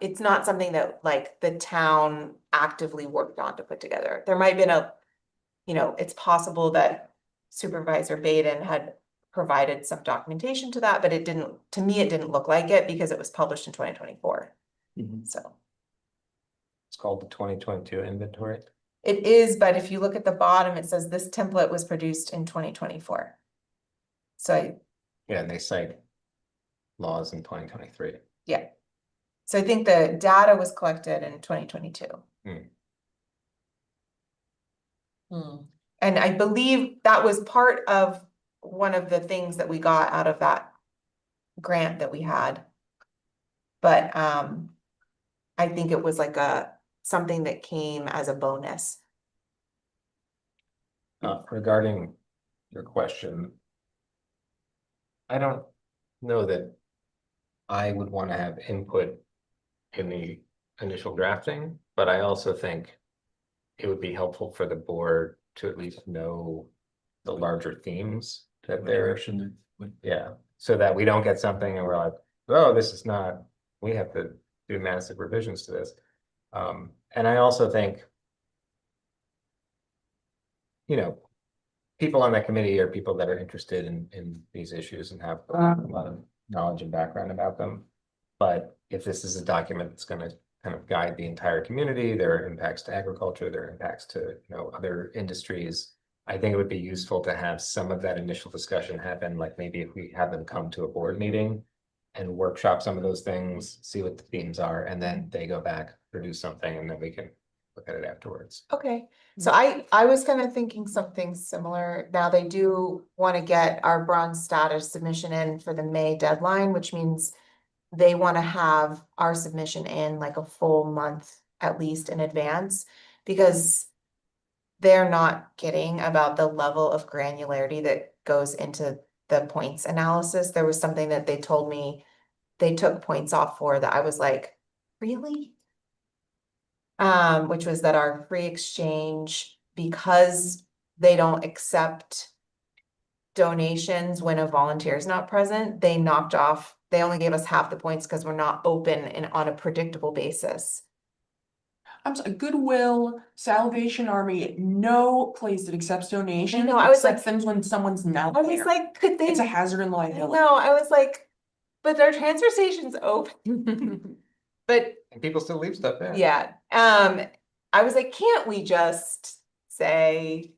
it's not something that like the town actively worked on to put together. There might have been it's possible that Supervisor Baden had provided some documentation to that, but it didn't, to me, it didn't look like it because it was published in 2024. So It's called the 2022 inventory. it is, but if you look at the bottom, it says this template was produced in 2024. So Yeah, and they cite laws in 2023. yeah. So I think the data was collected in 2022. And I believe that was part of one of the things that we got out of that grant that we had. But I think it was like something that came as a bonus. Regarding your question, I don't know that I would want to have input in the initial drafting, but I also think it would be helpful for the board to at least know the larger themes that they're, Direction. yeah, so that we don't get something and we're like, oh, this is not, we have to do massive revisions to this. And I also think, people on that committee are people that are interested in these issues and have a lot of knowledge and background about them. But if this is a document that's gonna kind of guide the entire community, there are impacts to agriculture, there are impacts to, other industries. I think it would be useful to have some of that initial discussion happen, like maybe if we have them come to a board meeting and workshop some of those things, see what the themes are, and then they go back, produce something, and then we can look at it afterwards. Okay, so I was kind of thinking something similar. Now they do want to get our bronze status submission in for the May deadline, which means they want to have our submission in like a full month at least in advance, because they're not kidding about the level of granularity that goes into the points analysis. There was something that they told me they took points off for that I was like, really? Which was that our free exchange, because they don't accept donations when a volunteer is not present, they only gave us half the points because we're not open and on a predictable basis. I'm sorry, Goodwill, Salvation Army, no place that accepts donations. I was like- accepts them when someone's not I was there. like, could they? It's a hazard and liability. No, I was like, but their transfer station's open. But And people still leave stuff there. yeah, I was like, can't we just say,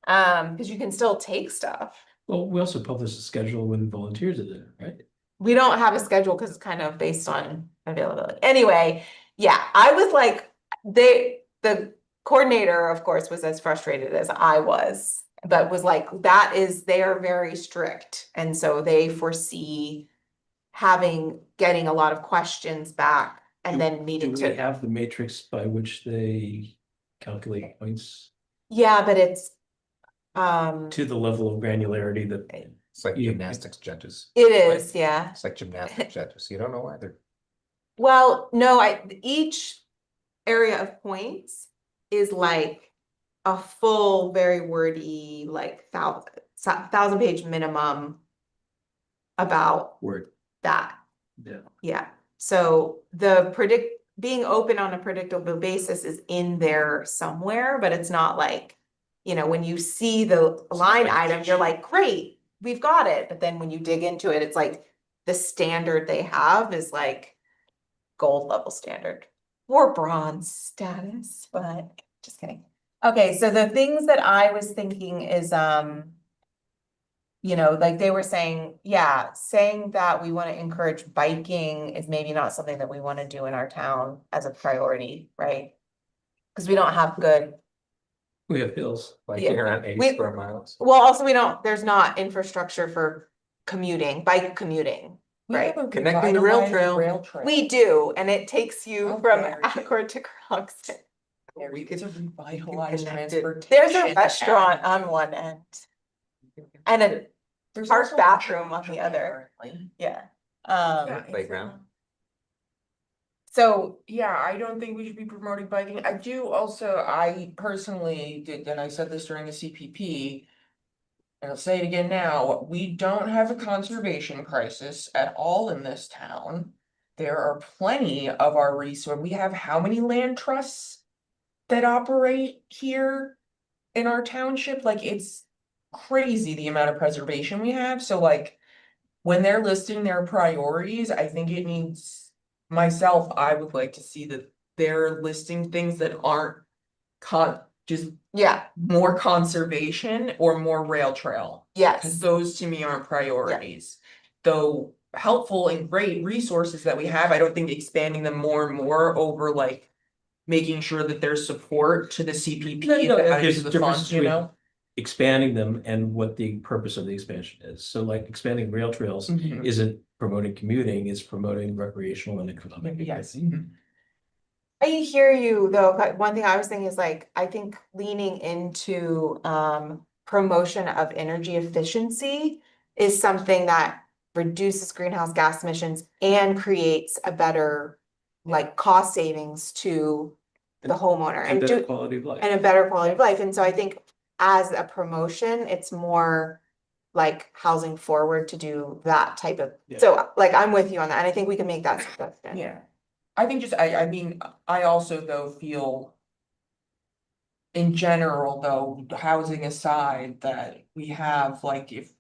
because you can still take stuff. Well, we also publish a schedule when volunteers are there, right? We don't have a schedule because it's kind of based on availability. Anyway, yeah, I was like, the coordinator, of course, was as frustrated as I was, but was like, they are very strict. And so they foresee getting a lot of questions back and then Do needing we to. have the matrix by which they calculate points Yeah, but it's, to the level of granularity that It's like Yeah. gymnastics judges. it is, yeah. It's like gymnastics judges. You don't know why they're. Well, no, each area of points is like a full, very wordy, like 1,000-page minimum about word. that. Yeah. Yeah, so the being open on a predictable basis is in there somewhere, but it's not like, you know, when you see the line item, you're like, great, we've got it. But then when you dig into it, it's like the standard they have is like gold level standard or bronze status, but just kidding. Okay, so the things that I was thinking is, you know, like they were saying, yeah, saying that we want to encourage biking is maybe not something that we want to do in our town as a priority, right? Because we don't have good, We have hills. Biking Yeah. around 80 We- square miles. well, also we don't, there's not infrastructure for commuting, bike commuting, right? Connecting the rail trail. We do, and it takes you How from dare you. Accord to Croxton. It's a revitalized Connected. transportation. There's a restaurant on one end and a There's park also a bathroom on the church, other. apparently. Yeah. Playground. So, Yeah, I don't think we should be promoting biking. I do also, I personally did, and I said this during the CPP. And I'll say it again now, we don't have a conservation crisis at all in this town. There are plenty of our resource, we have how many land trusts that operate here in our township? Like, it's crazy the amount of preservation we have, so like. When they're listing their priorities, I think it needs, myself, I would like to see that they're listing things that aren't just yeah, more conservation or more rail trail. Cause yes, those to me aren't priorities. Though helpful and great resources that we have, I don't think expanding them more and more over like. Making sure that there's support to the CPP, No, added there's to the difference funds, you between know? expanding them and what the purpose of the expansion is. So like expanding rail trails isn't promoting commuting, it's promoting recreational and economic. Yes. activity. I hear you though, but one thing I was thinking is like, I think leaning into promotion of energy efficiency is something that reduces greenhouse gas emissions and creates a better like cost savings to the homeowner And better do quality of life. and a better quality of life. And so I think as a promotion, it's more like housing forward to do that type of, Yeah. so like I'm with you on that. And I think we can make that suggestion. Yeah, I think just, I mean, I also though feel. In general, though, housing aside, that we have like if.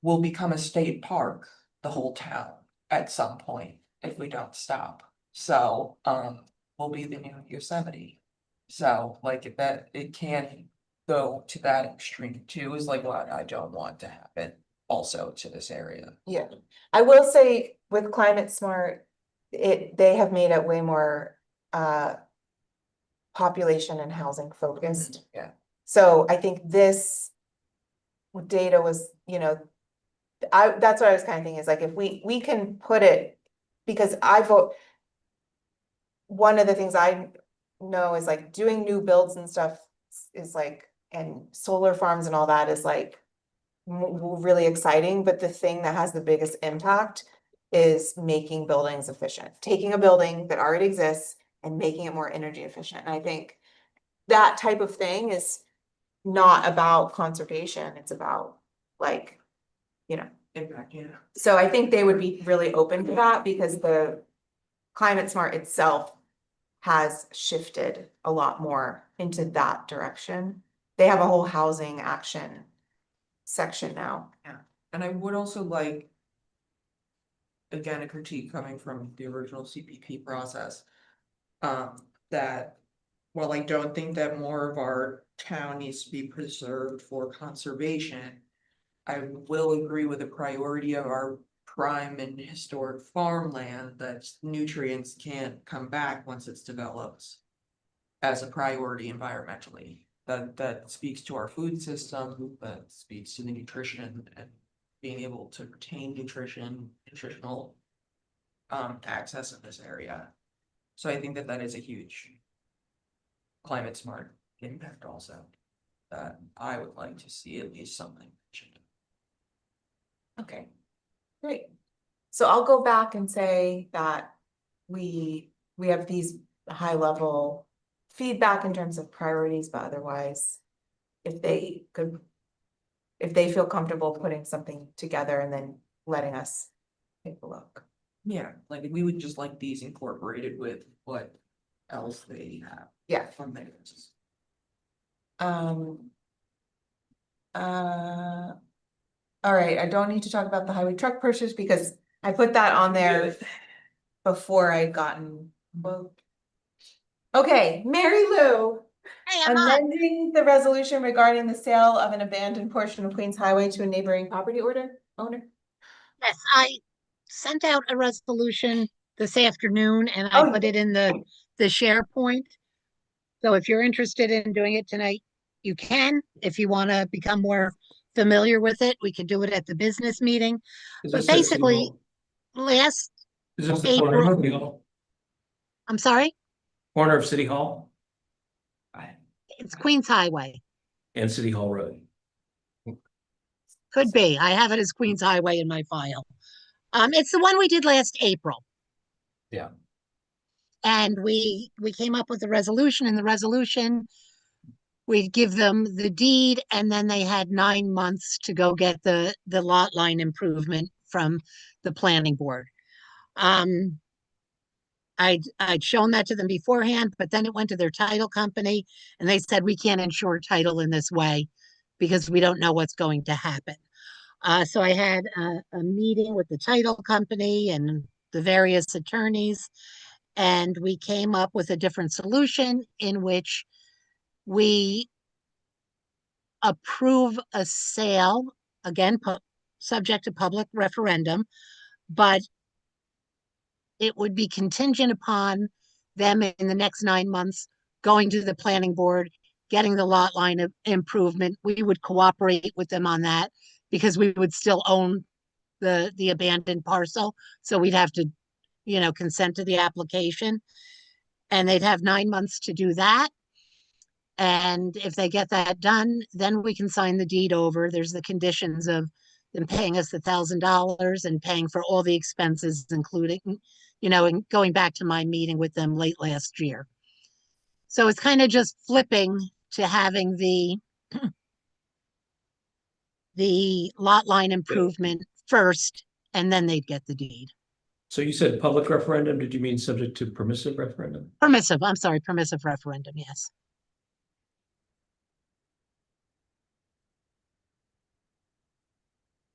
Will become a state park, the whole town, at some point, if we don't stop. So, we'll be the new Yosemite. So, like, if that, it can go to that extreme too, is like what I don't want to happen also to this area. Yeah, I will say with Climate Smart, they have made it way more population and housing focused. Yeah. So I think this data was, you know, that's what I was kind of thinking is like, if we can put it, because I vote. One of the things I know is like doing new builds and stuff is like, and solar farms and all that is like really exciting, but the thing that has the biggest impact is making buildings efficient, taking a building that already exists and making it more energy efficient. And I think that type of thing is not about conservation, it's about like, you know. Impact, yeah. So I think they would be really open to that because the Climate Smart itself has shifted a lot more into that direction. They have a whole housing action section now. And I would also like. Again, a critique coming from the original CPP process. That while I don't think that more of our town needs to be preserved for conservation. I will agree with the priority of our prime and historic farmland that nutrients can't come back once it's developed. As a priority environmentally, that speaks to our food system, that speaks to the nutrition and being able to retain nutritional. Access in this area. So I think that that is a huge. Climate smart impact also. That I would like to see at least something mentioned. Okay, great. So I'll go back and say that we have these high level feedback in terms of priorities, but otherwise, if they feel comfortable putting something together and then letting us take a look. Yeah, like we would just like these incorporated with what else they have Yeah. from theirs. Um. All right, I don't need to talk about the highway truck purchase because I put that on there before I'd gotten, well. Okay, Mary Lou, Hey, I'm on. amending the resolution regarding the sale of an abandoned portion of Queens Highway to a neighboring property owner. Yes, I sent out a resolution this afternoon and Oh, I put it in the SharePoint. So if you're interested in doing it tonight, you can. If you want to become more familiar with it, we can do it at the business meeting. Is But this at City basically, Hall? last, Is this the corner of City Hall? I'm sorry, Corner of City Hall it's Queens Highway. and City Hall Road. Could be. I have it as Queens Highway in my file. It's the one we did last April. Yeah. And we came up with a resolution. In the resolution, we'd give them the deed and then they had 9 months to go get the lot line improvement from the planning board. I'd shown that to them beforehand, but then it went to their title company and they said, we can't ensure title in this way because we don't know what's going to happen. So I had a meeting with the title company and the various attorneys, and we came up with a different solution in which we approve a sale, again, subject to public referendum, but it would be contingent upon them in the next 9 months going to the planning board, getting the lot line of improvement. We would cooperate with them on that because we would still own the abandoned parcel. So we'd have to, consent to the application. And they'd have 9 months to do that. And if they get that done, then we can sign the deed over. There's the conditions of them paying us $1,000 and paying for all the expenses, including, and going back to my meeting with them late last year. So it's kind of just flipping to having the lot line improvement first, and then they'd get the deed. So you said public referendum, did you mean subject to permissive referendum? Permissive referendum, yes.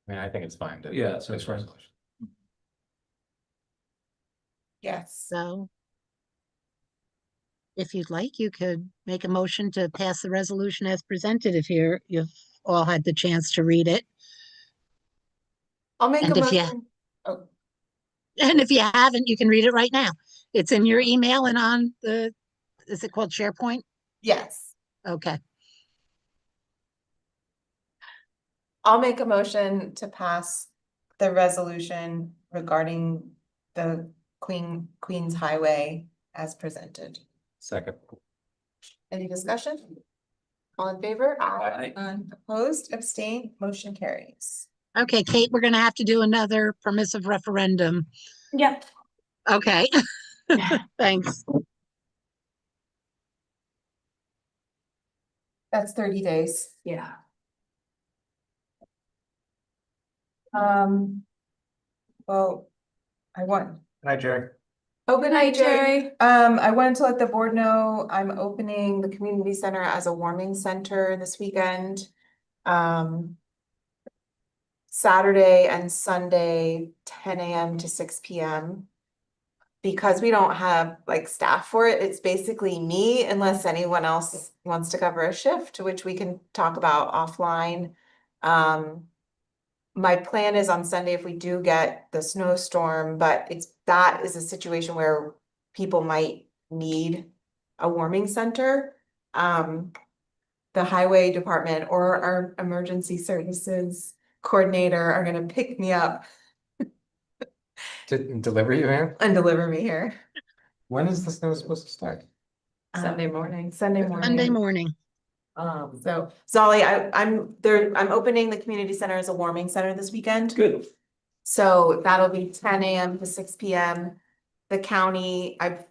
I mean, I think it's fine to. Yeah, so this it's fine. resolution. Yes. So if you'd like, you could make a motion to pass the resolution as presented if you've all had the chance to read it. I'll make a And if you- motion. Oh, And if you haven't, you can read it right now. It's in your email and on is it called SharePoint? yes. Okay. I'll make a motion to pass the resolution regarding the Queens Highway as presented. Second. Any discussion? All in favor? Aye. Opposed, abstained, motion carries. Okay, Kate, we're gonna have to do another permissive referendum. Yep. Okay. Thanks. That's 30 days. Yeah. Well, I won. Hi, Jerry. Oh, good night, Jerry. Jerry. I wanted to let the board know I'm opening the community center as a warming center this weekend. Saturday and Sunday, 10 a.m. to 6 p.m. Because we don't have like staff for it, it's basically me unless anyone else wants to cover a shift, which we can talk about offline. My plan is on Sunday if we do get the snowstorm, but that is a situation where people might need a warming center. The highway department or our emergency services coordinator are gonna pick me up To deliver you, man? and deliver me here When is the snow supposed to start? Sunday morning. Sunday Monday morning. So Zolly, I'm opening the community center as a warming center this weekend. Good. So that'll be 10 a.m. to 6 p.m. The county, I've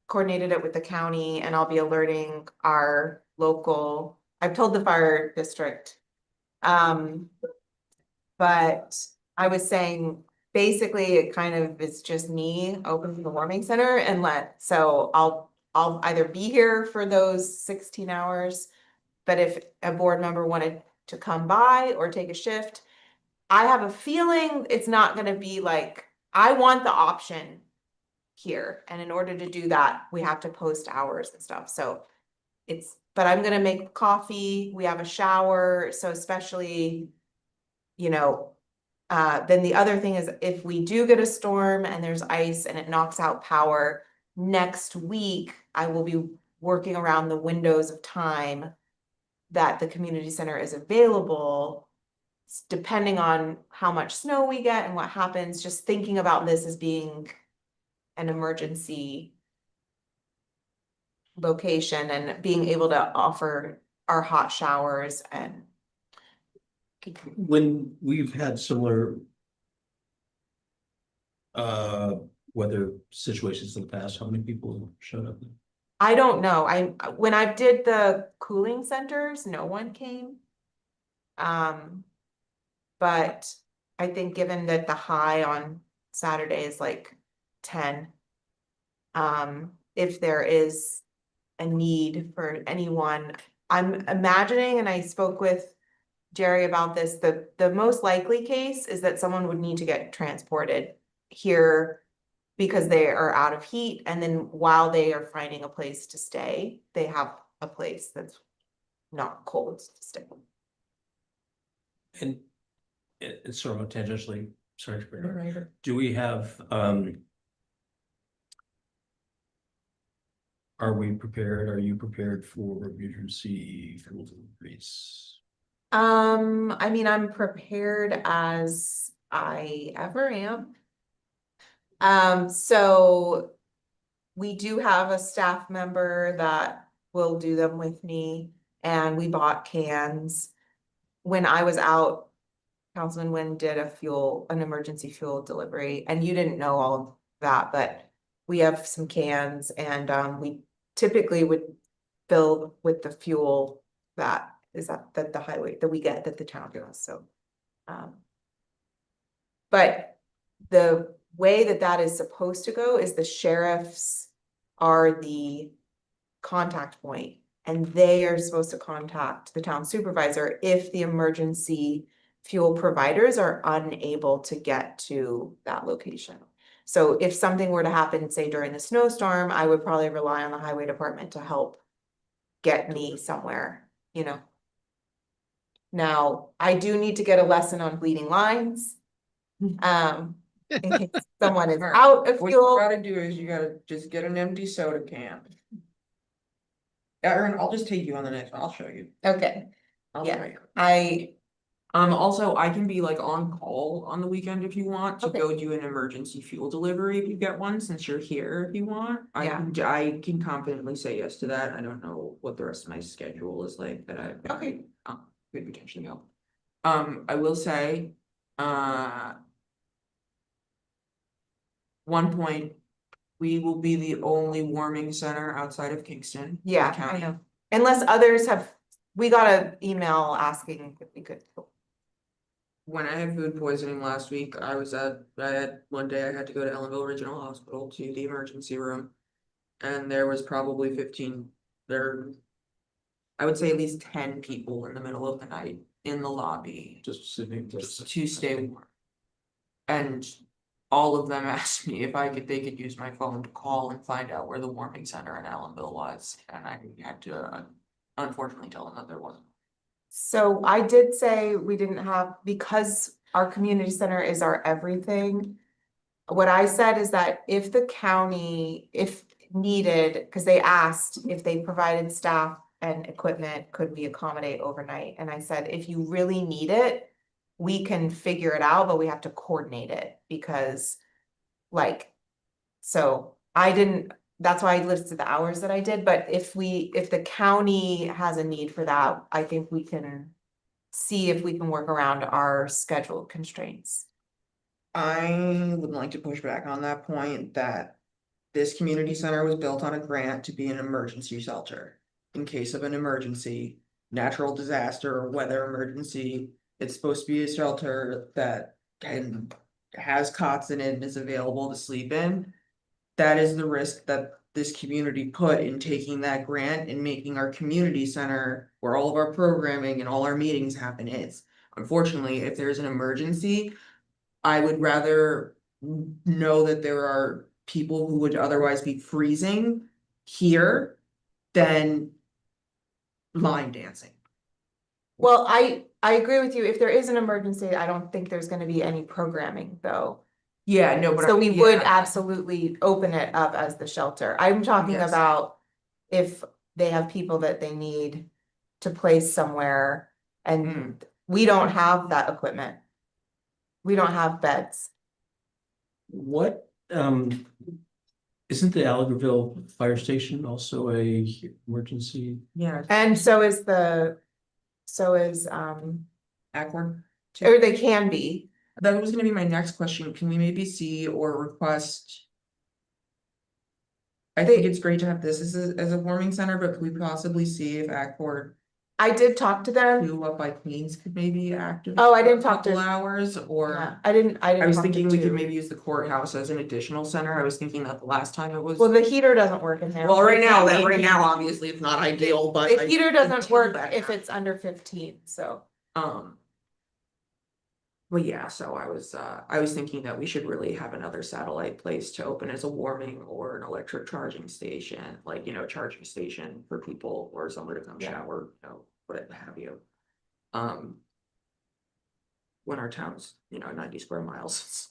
coordinated it with the county and I'll be alerting our local, I've told the fire district. But I was saying basically it kind of is just me opening the warming center and so I'll either be here for those 16 hours. But if a board member wanted to come by or take a shift, I have a feeling it's not gonna be like, I want the option here. And in order to do that, we have to post hours and stuff. So but I'm gonna make coffee, we have a shower, so especially, you know, then the other thing is if we do get a storm and there's ice and it knocks out power, next week I will be working around the windows of time that the community center is available, depending on how much snow we get and what happens, just thinking about this as being an emergency location and being able to offer our hot showers and When we've had similar weather situations in the past, how many people showed up? I don't know. When I did the cooling centers, no one came. But I think given that the high on Saturday is like 10. If there is a need for anyone, I'm imagining, and I spoke with Jerry about this, the most likely case is that someone would need to get transported here because they are out of heat, and then while they are finding a place to stay, they have a place that's not cold to stay. And it's sort of tangentially, sorry to bring it up. Right. Do we have, are we prepared, are you prepared for emergency fuel deliveries? I mean, I'm prepared as I ever am. So we do have a staff member that will do them with me, and we bought cans. When I was out, Councilman Nguyen did an emergency fuel delivery, and you didn't know all of that, but we have some cans, and we typically would fill with the fuel that the highway that we get that the town does. So, but the way that is supposed to go is the sheriffs are the contact point, and they are supposed to contact the town supervisor if the emergency fuel providers are unable to get to that location. So if something were to happen, say during the snowstorm, I would probably rely on the highway department to help get me somewhere, you know. Now, I do need to get a lesson on bleeding lines. In case someone is Alright, out of What you fuel. gotta do is you gotta just get an empty soda can. Aaron, I'll just take you on the next one, I'll show you. Okay, I'll Yeah. show you. I Also, I can be like on call on the weekend if you want to Okay. go do an emergency fuel delivery if you get one, since you're here if you want. I can confidently say yes to that. I don't know what the rest of my schedule is like that I. Okay. Could potentially go. I will say, one point, we will be the only warming center outside of Kingston. in the yeah, I county. know. Unless others we got an email asking if we could. When I had food poisoning last week, I had one day I had to go to Ellenville Regional Hospital to the emergency room. And there was probably 15 there. I would say at least 10 people in the middle of the night in the lobby Just sitting. just to stay warm. And all of them asked me if they could use my phone to call and find out where the warming center in Ellenville was, and I had to unfortunately tell them that there wasn't. So I did say we didn't have, because our community center is our everything. What I said is that if the county, if needed, because they asked if they provided staff and equipment, could we accommodate overnight? And I said, if you really need it, we can figure it out, but we have to coordinate it because so that's why I listed the hours that I did, but if the county has a need for that, I think we can see if we can work around our schedule constraints. I would like to push back on that point that this community center was built on a grant to be an emergency shelter. In case of an emergency, natural disaster or weather emergency, it's supposed to be a shelter that can has cots in it and is available to sleep in. That is the risk that this community put in taking that grant and making our community center where all of our programming and all our meetings happen is. Unfortunately, if there's an emergency, I would rather know that there are people who would otherwise be freezing here than line dancing. Well, I agree with you. If there is an emergency, I don't think there's gonna be any programming though. Yeah, no, but. So we would yeah. absolutely open it up as the shelter. I'm talking Yes. about if they have people that they need to place somewhere and we don't have that equipment. We don't have beds. What, isn't the Algerville Fire Station also a emergency? Yeah, And so is Ackworth. or they can be. That was gonna be my next question. Can we maybe see or request? I think it's great to have this as a warming center, but could we possibly see if Ackworth, I did talk to them. who up by Queens could maybe activate? Oh, I for a didn't talk to- couple hours, or Yeah, I didn't I was talk to thinking we could two. maybe use the courthouse as an additional center. I was thinking that the last time it was. Well, the heater doesn't work in there. Well, right now, obviously it's not ideal, but. The I heater think doesn't work that if now. it's under 15, so. Well, yeah, so I was thinking that we should really have another satellite place to open as a warming or an electric charging station, like, charging station for people or somewhere to come Yeah. shower, what have you. When our town's, 90 square miles.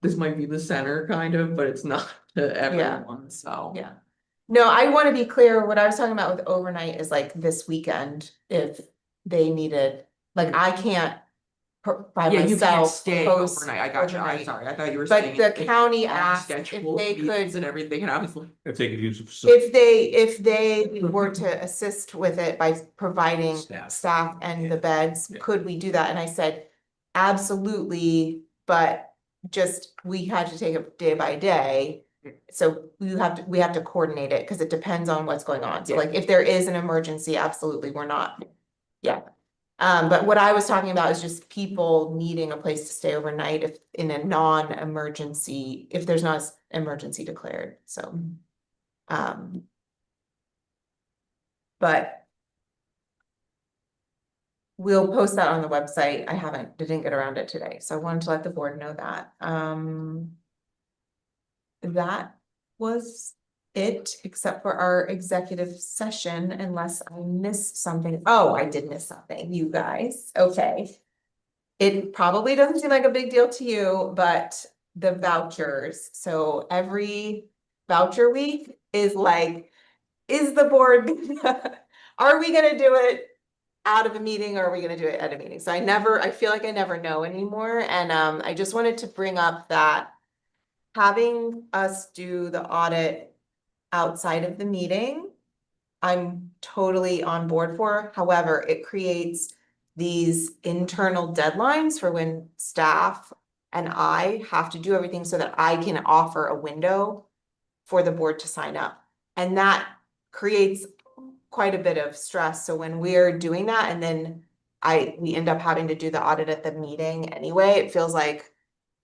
This might be the center kind of, but it's not to everyone, so. Yeah. No, I want to be clear, what I was talking about with overnight is like this weekend, if they needed, like, I can't by Yeah, you can't myself stay post overnight. I got you. I'm overnight. sorry. I thought you were But saying. the if county on asked if scheduled they meetings could, and everything, and I was like. If they could use it for. if they were to assist with it by providing Staff. staff and the beds, Yeah. could we do that? And I said, absolutely, but just, we had to take it day by day. So we have to coordinate it, because it depends on what's going on. So Yeah. like, if there is an emergency, absolutely, we're not, yeah. But what I was talking about is just people needing a place to stay overnight if in a non-emergency, if there's not emergency declared, so. But we'll post that on the website. Didn't get around it today, so I wanted to let the board know that. That was it, except for our executive session, unless I missed something. Oh, I did miss something, you guys. Okay. It probably doesn't seem like a big deal to you, but the vouchers. So every voucher week is like, is the board, are we gonna do it out of a meeting, or are we gonna do it at a meeting? So I feel like I never know anymore. And I just wanted to bring up that having us do the audit outside of the meeting, I'm totally on board for. However, it creates these internal deadlines for when staff and I have to do everything so that I can offer a window for the board to sign up. And that creates quite a bit of stress. So when we're doing that and then we end up having to do the audit at the meeting anyway, it feels like,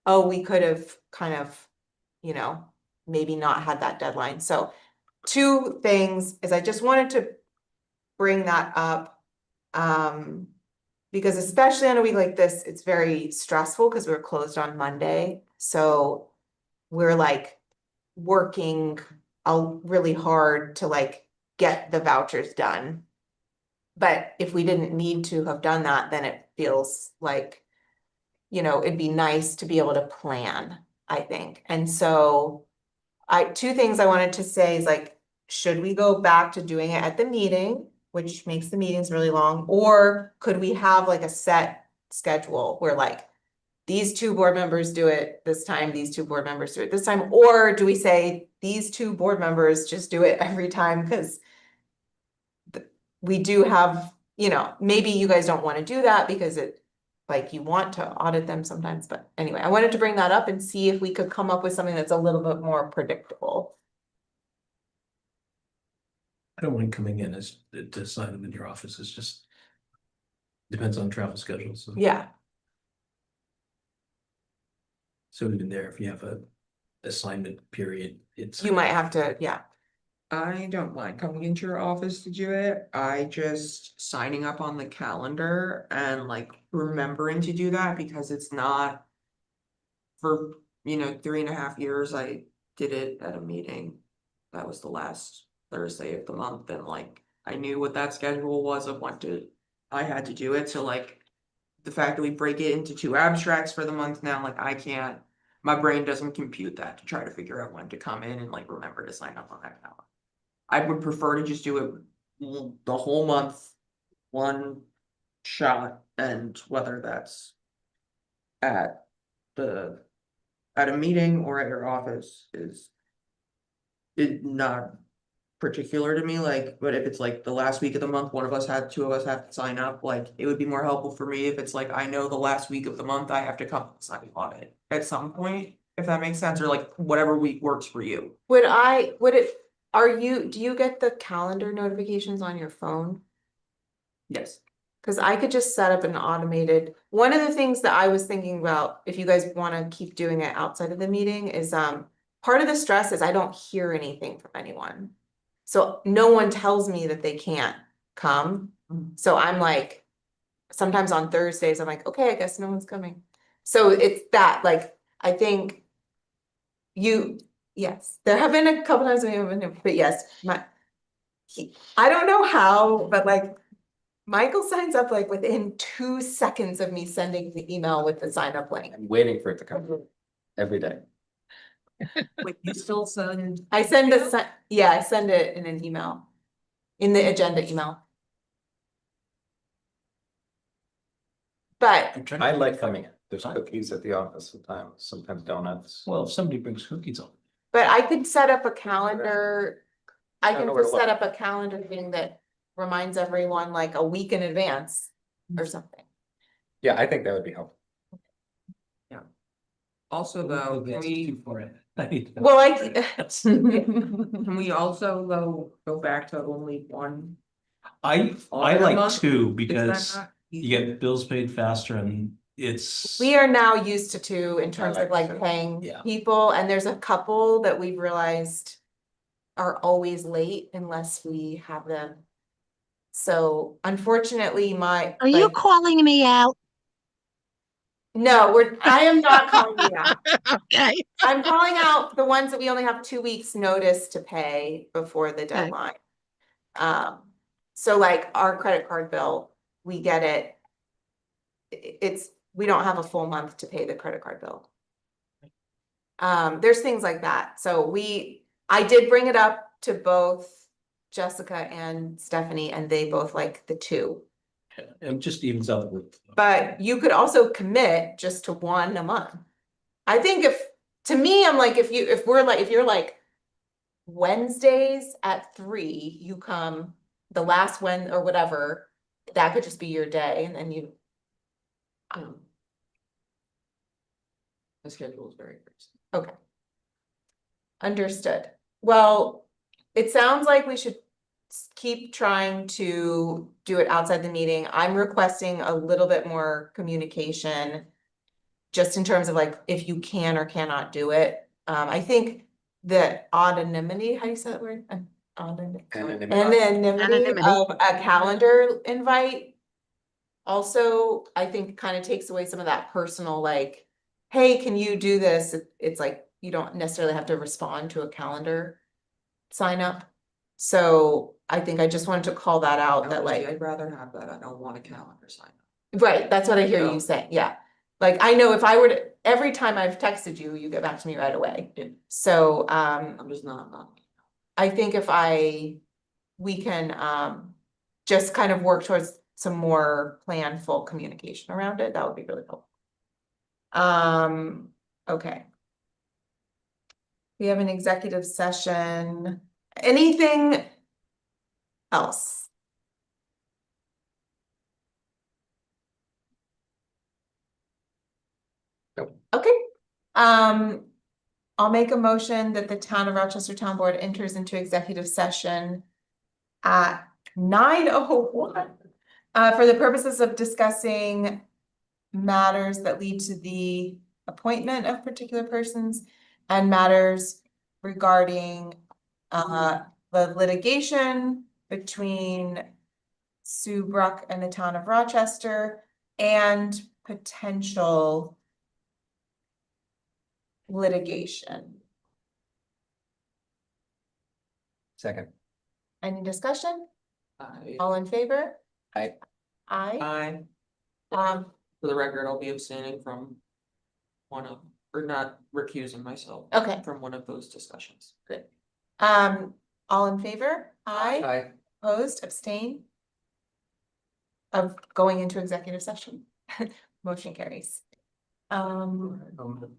oh, we could have kind of, maybe not had that deadline. So two things is I just wanted to bring that up. Because especially on a week like this, it's very stressful because we're closed on Monday. So we're like working really hard to like get the vouchers done. But if we didn't need to have done that, then it feels like, it'd be nice to be able to plan, I think. And so two things I wanted to say is like, should we go back to doing it at the meeting, which makes the meetings really long, or could we have like a set schedule where like these two board members do it this time, these two board members do it this time, or do we say these two board members just do it every time? Because we do have, maybe you guys don't want to do that because you want to audit them sometimes, but anyway, I wanted to bring that up and see if we could come up with something that's a little bit more predictable. I don't mind coming in to sign them in your office. It's just depends on travel schedules. So. Yeah. So even there, if you have a assignment period, it's. You might have to, yeah. I don't mind coming into your office to do it. I just signing up on the calendar and like remembering to do that because it's not. For, 3.5 years, I did it at a meeting. That was the last Thursday of the month and like, I knew what that schedule was of I had to do it, so like. The fact that we break it into 2 abstracts for the month now, like I can't, my brain doesn't compute that to try to figure out when to come in and like remember to sign up on that calendar. I would prefer to just do it the whole month, one shot, and whether that's at a meeting or at your office is not particular to me, like, but if it's like the last week of the month, two of us have to sign up, like, it would be more helpful for me if it's like, I know the last week of the month I have to come sign on it at some point, if that makes sense, or like whatever week works for you. Do you get the calendar notifications on your phone? Yes. Cause I could just set up an automated, one of the things that I was thinking about, if you guys wanna keep doing it outside of the meeting is, part of the stress is I don't hear anything from anyone. So no one tells me that they can't come. So I'm like, sometimes on Thursdays, I'm like, okay, I guess no one's coming. So it's that, like, I think yes, there have been a couple times we haven't, but yes, I don't know how, but like, Michael signs up like within 2 seconds of me sending the email with the sign up link. I'm waiting for it to come every day. Wait, you still send? I send I send it in an email, in the agenda email. But I'm trying to I think like if coming in. There's cookies at the office sometimes donuts. Well, if somebody brings cookies on. I could set up a calendar. I I don't can know where to just set look. up a calendar thing that reminds everyone like a week in advance or something. Yeah, I think that would be helpful. Also though, can we, Well, can we also go back to only one? I Audit a like month? 2 Is because that you get bills paid faster and it's. we are now used to 2 in terms of like like two. paying Yeah. people, and there's a couple that we've realized are always late unless we have them. So unfortunately, Are you calling me out? no, I am not calling you out. Okay. I'm calling out the ones that we only have 2 weeks notice to pay before the deadline. So like our credit card bill, we get it. We don't have a full month to pay the credit card bill. There's things like that. So I did bring it up to both Jessica and Stephanie, and they both like the 2. It just evens out with. But you could also commit just to 1 a month. I think to me, I'm like, if you're like Wednesdays at 3, you come the last Wednesday or whatever, that could just be your day, and then you. The schedule is very crazy. Okay. Understood. Well, it sounds like we should keep trying to do it outside the meeting. I'm requesting a little bit more communication. Just in terms of like, if you can or cannot do it. I think the anonymity, how do you say that word? Anonymity of a calendar invite. Also, I think kind of takes away some of that personal, like, hey, can you do this? It's like, you don't necessarily have to respond to a calendar sign up. So I think I just wanted to call that out that like. I'd rather have that. I don't want a calendar sign. Right, that's what I hear you saying, yeah. Like, I know if I were to, every time I've texted you, you get back to me right away. So, I'm just not. I think if we can, just kind of work towards some more planful communication around it, that would be really helpful. Okay. We have an executive session. Anything else? Nope. Okay. I'll make a motion that the Town of Rochester Town Board enters into executive session at 9:01 for the purposes of discussing matters that lead to the appointment of particular persons and matters regarding the litigation between Sue Bruck and the town of Rochester and potential litigation. Second. Any discussion? I, All in favor? Aye. Aye. I, Um, for the record, I'll be abstaining from one of, or not recusing myself. Okay. From one of those discussions. all in favor? Aye. Aye. Opposed, abstain? Of going into executive session. Motion carries.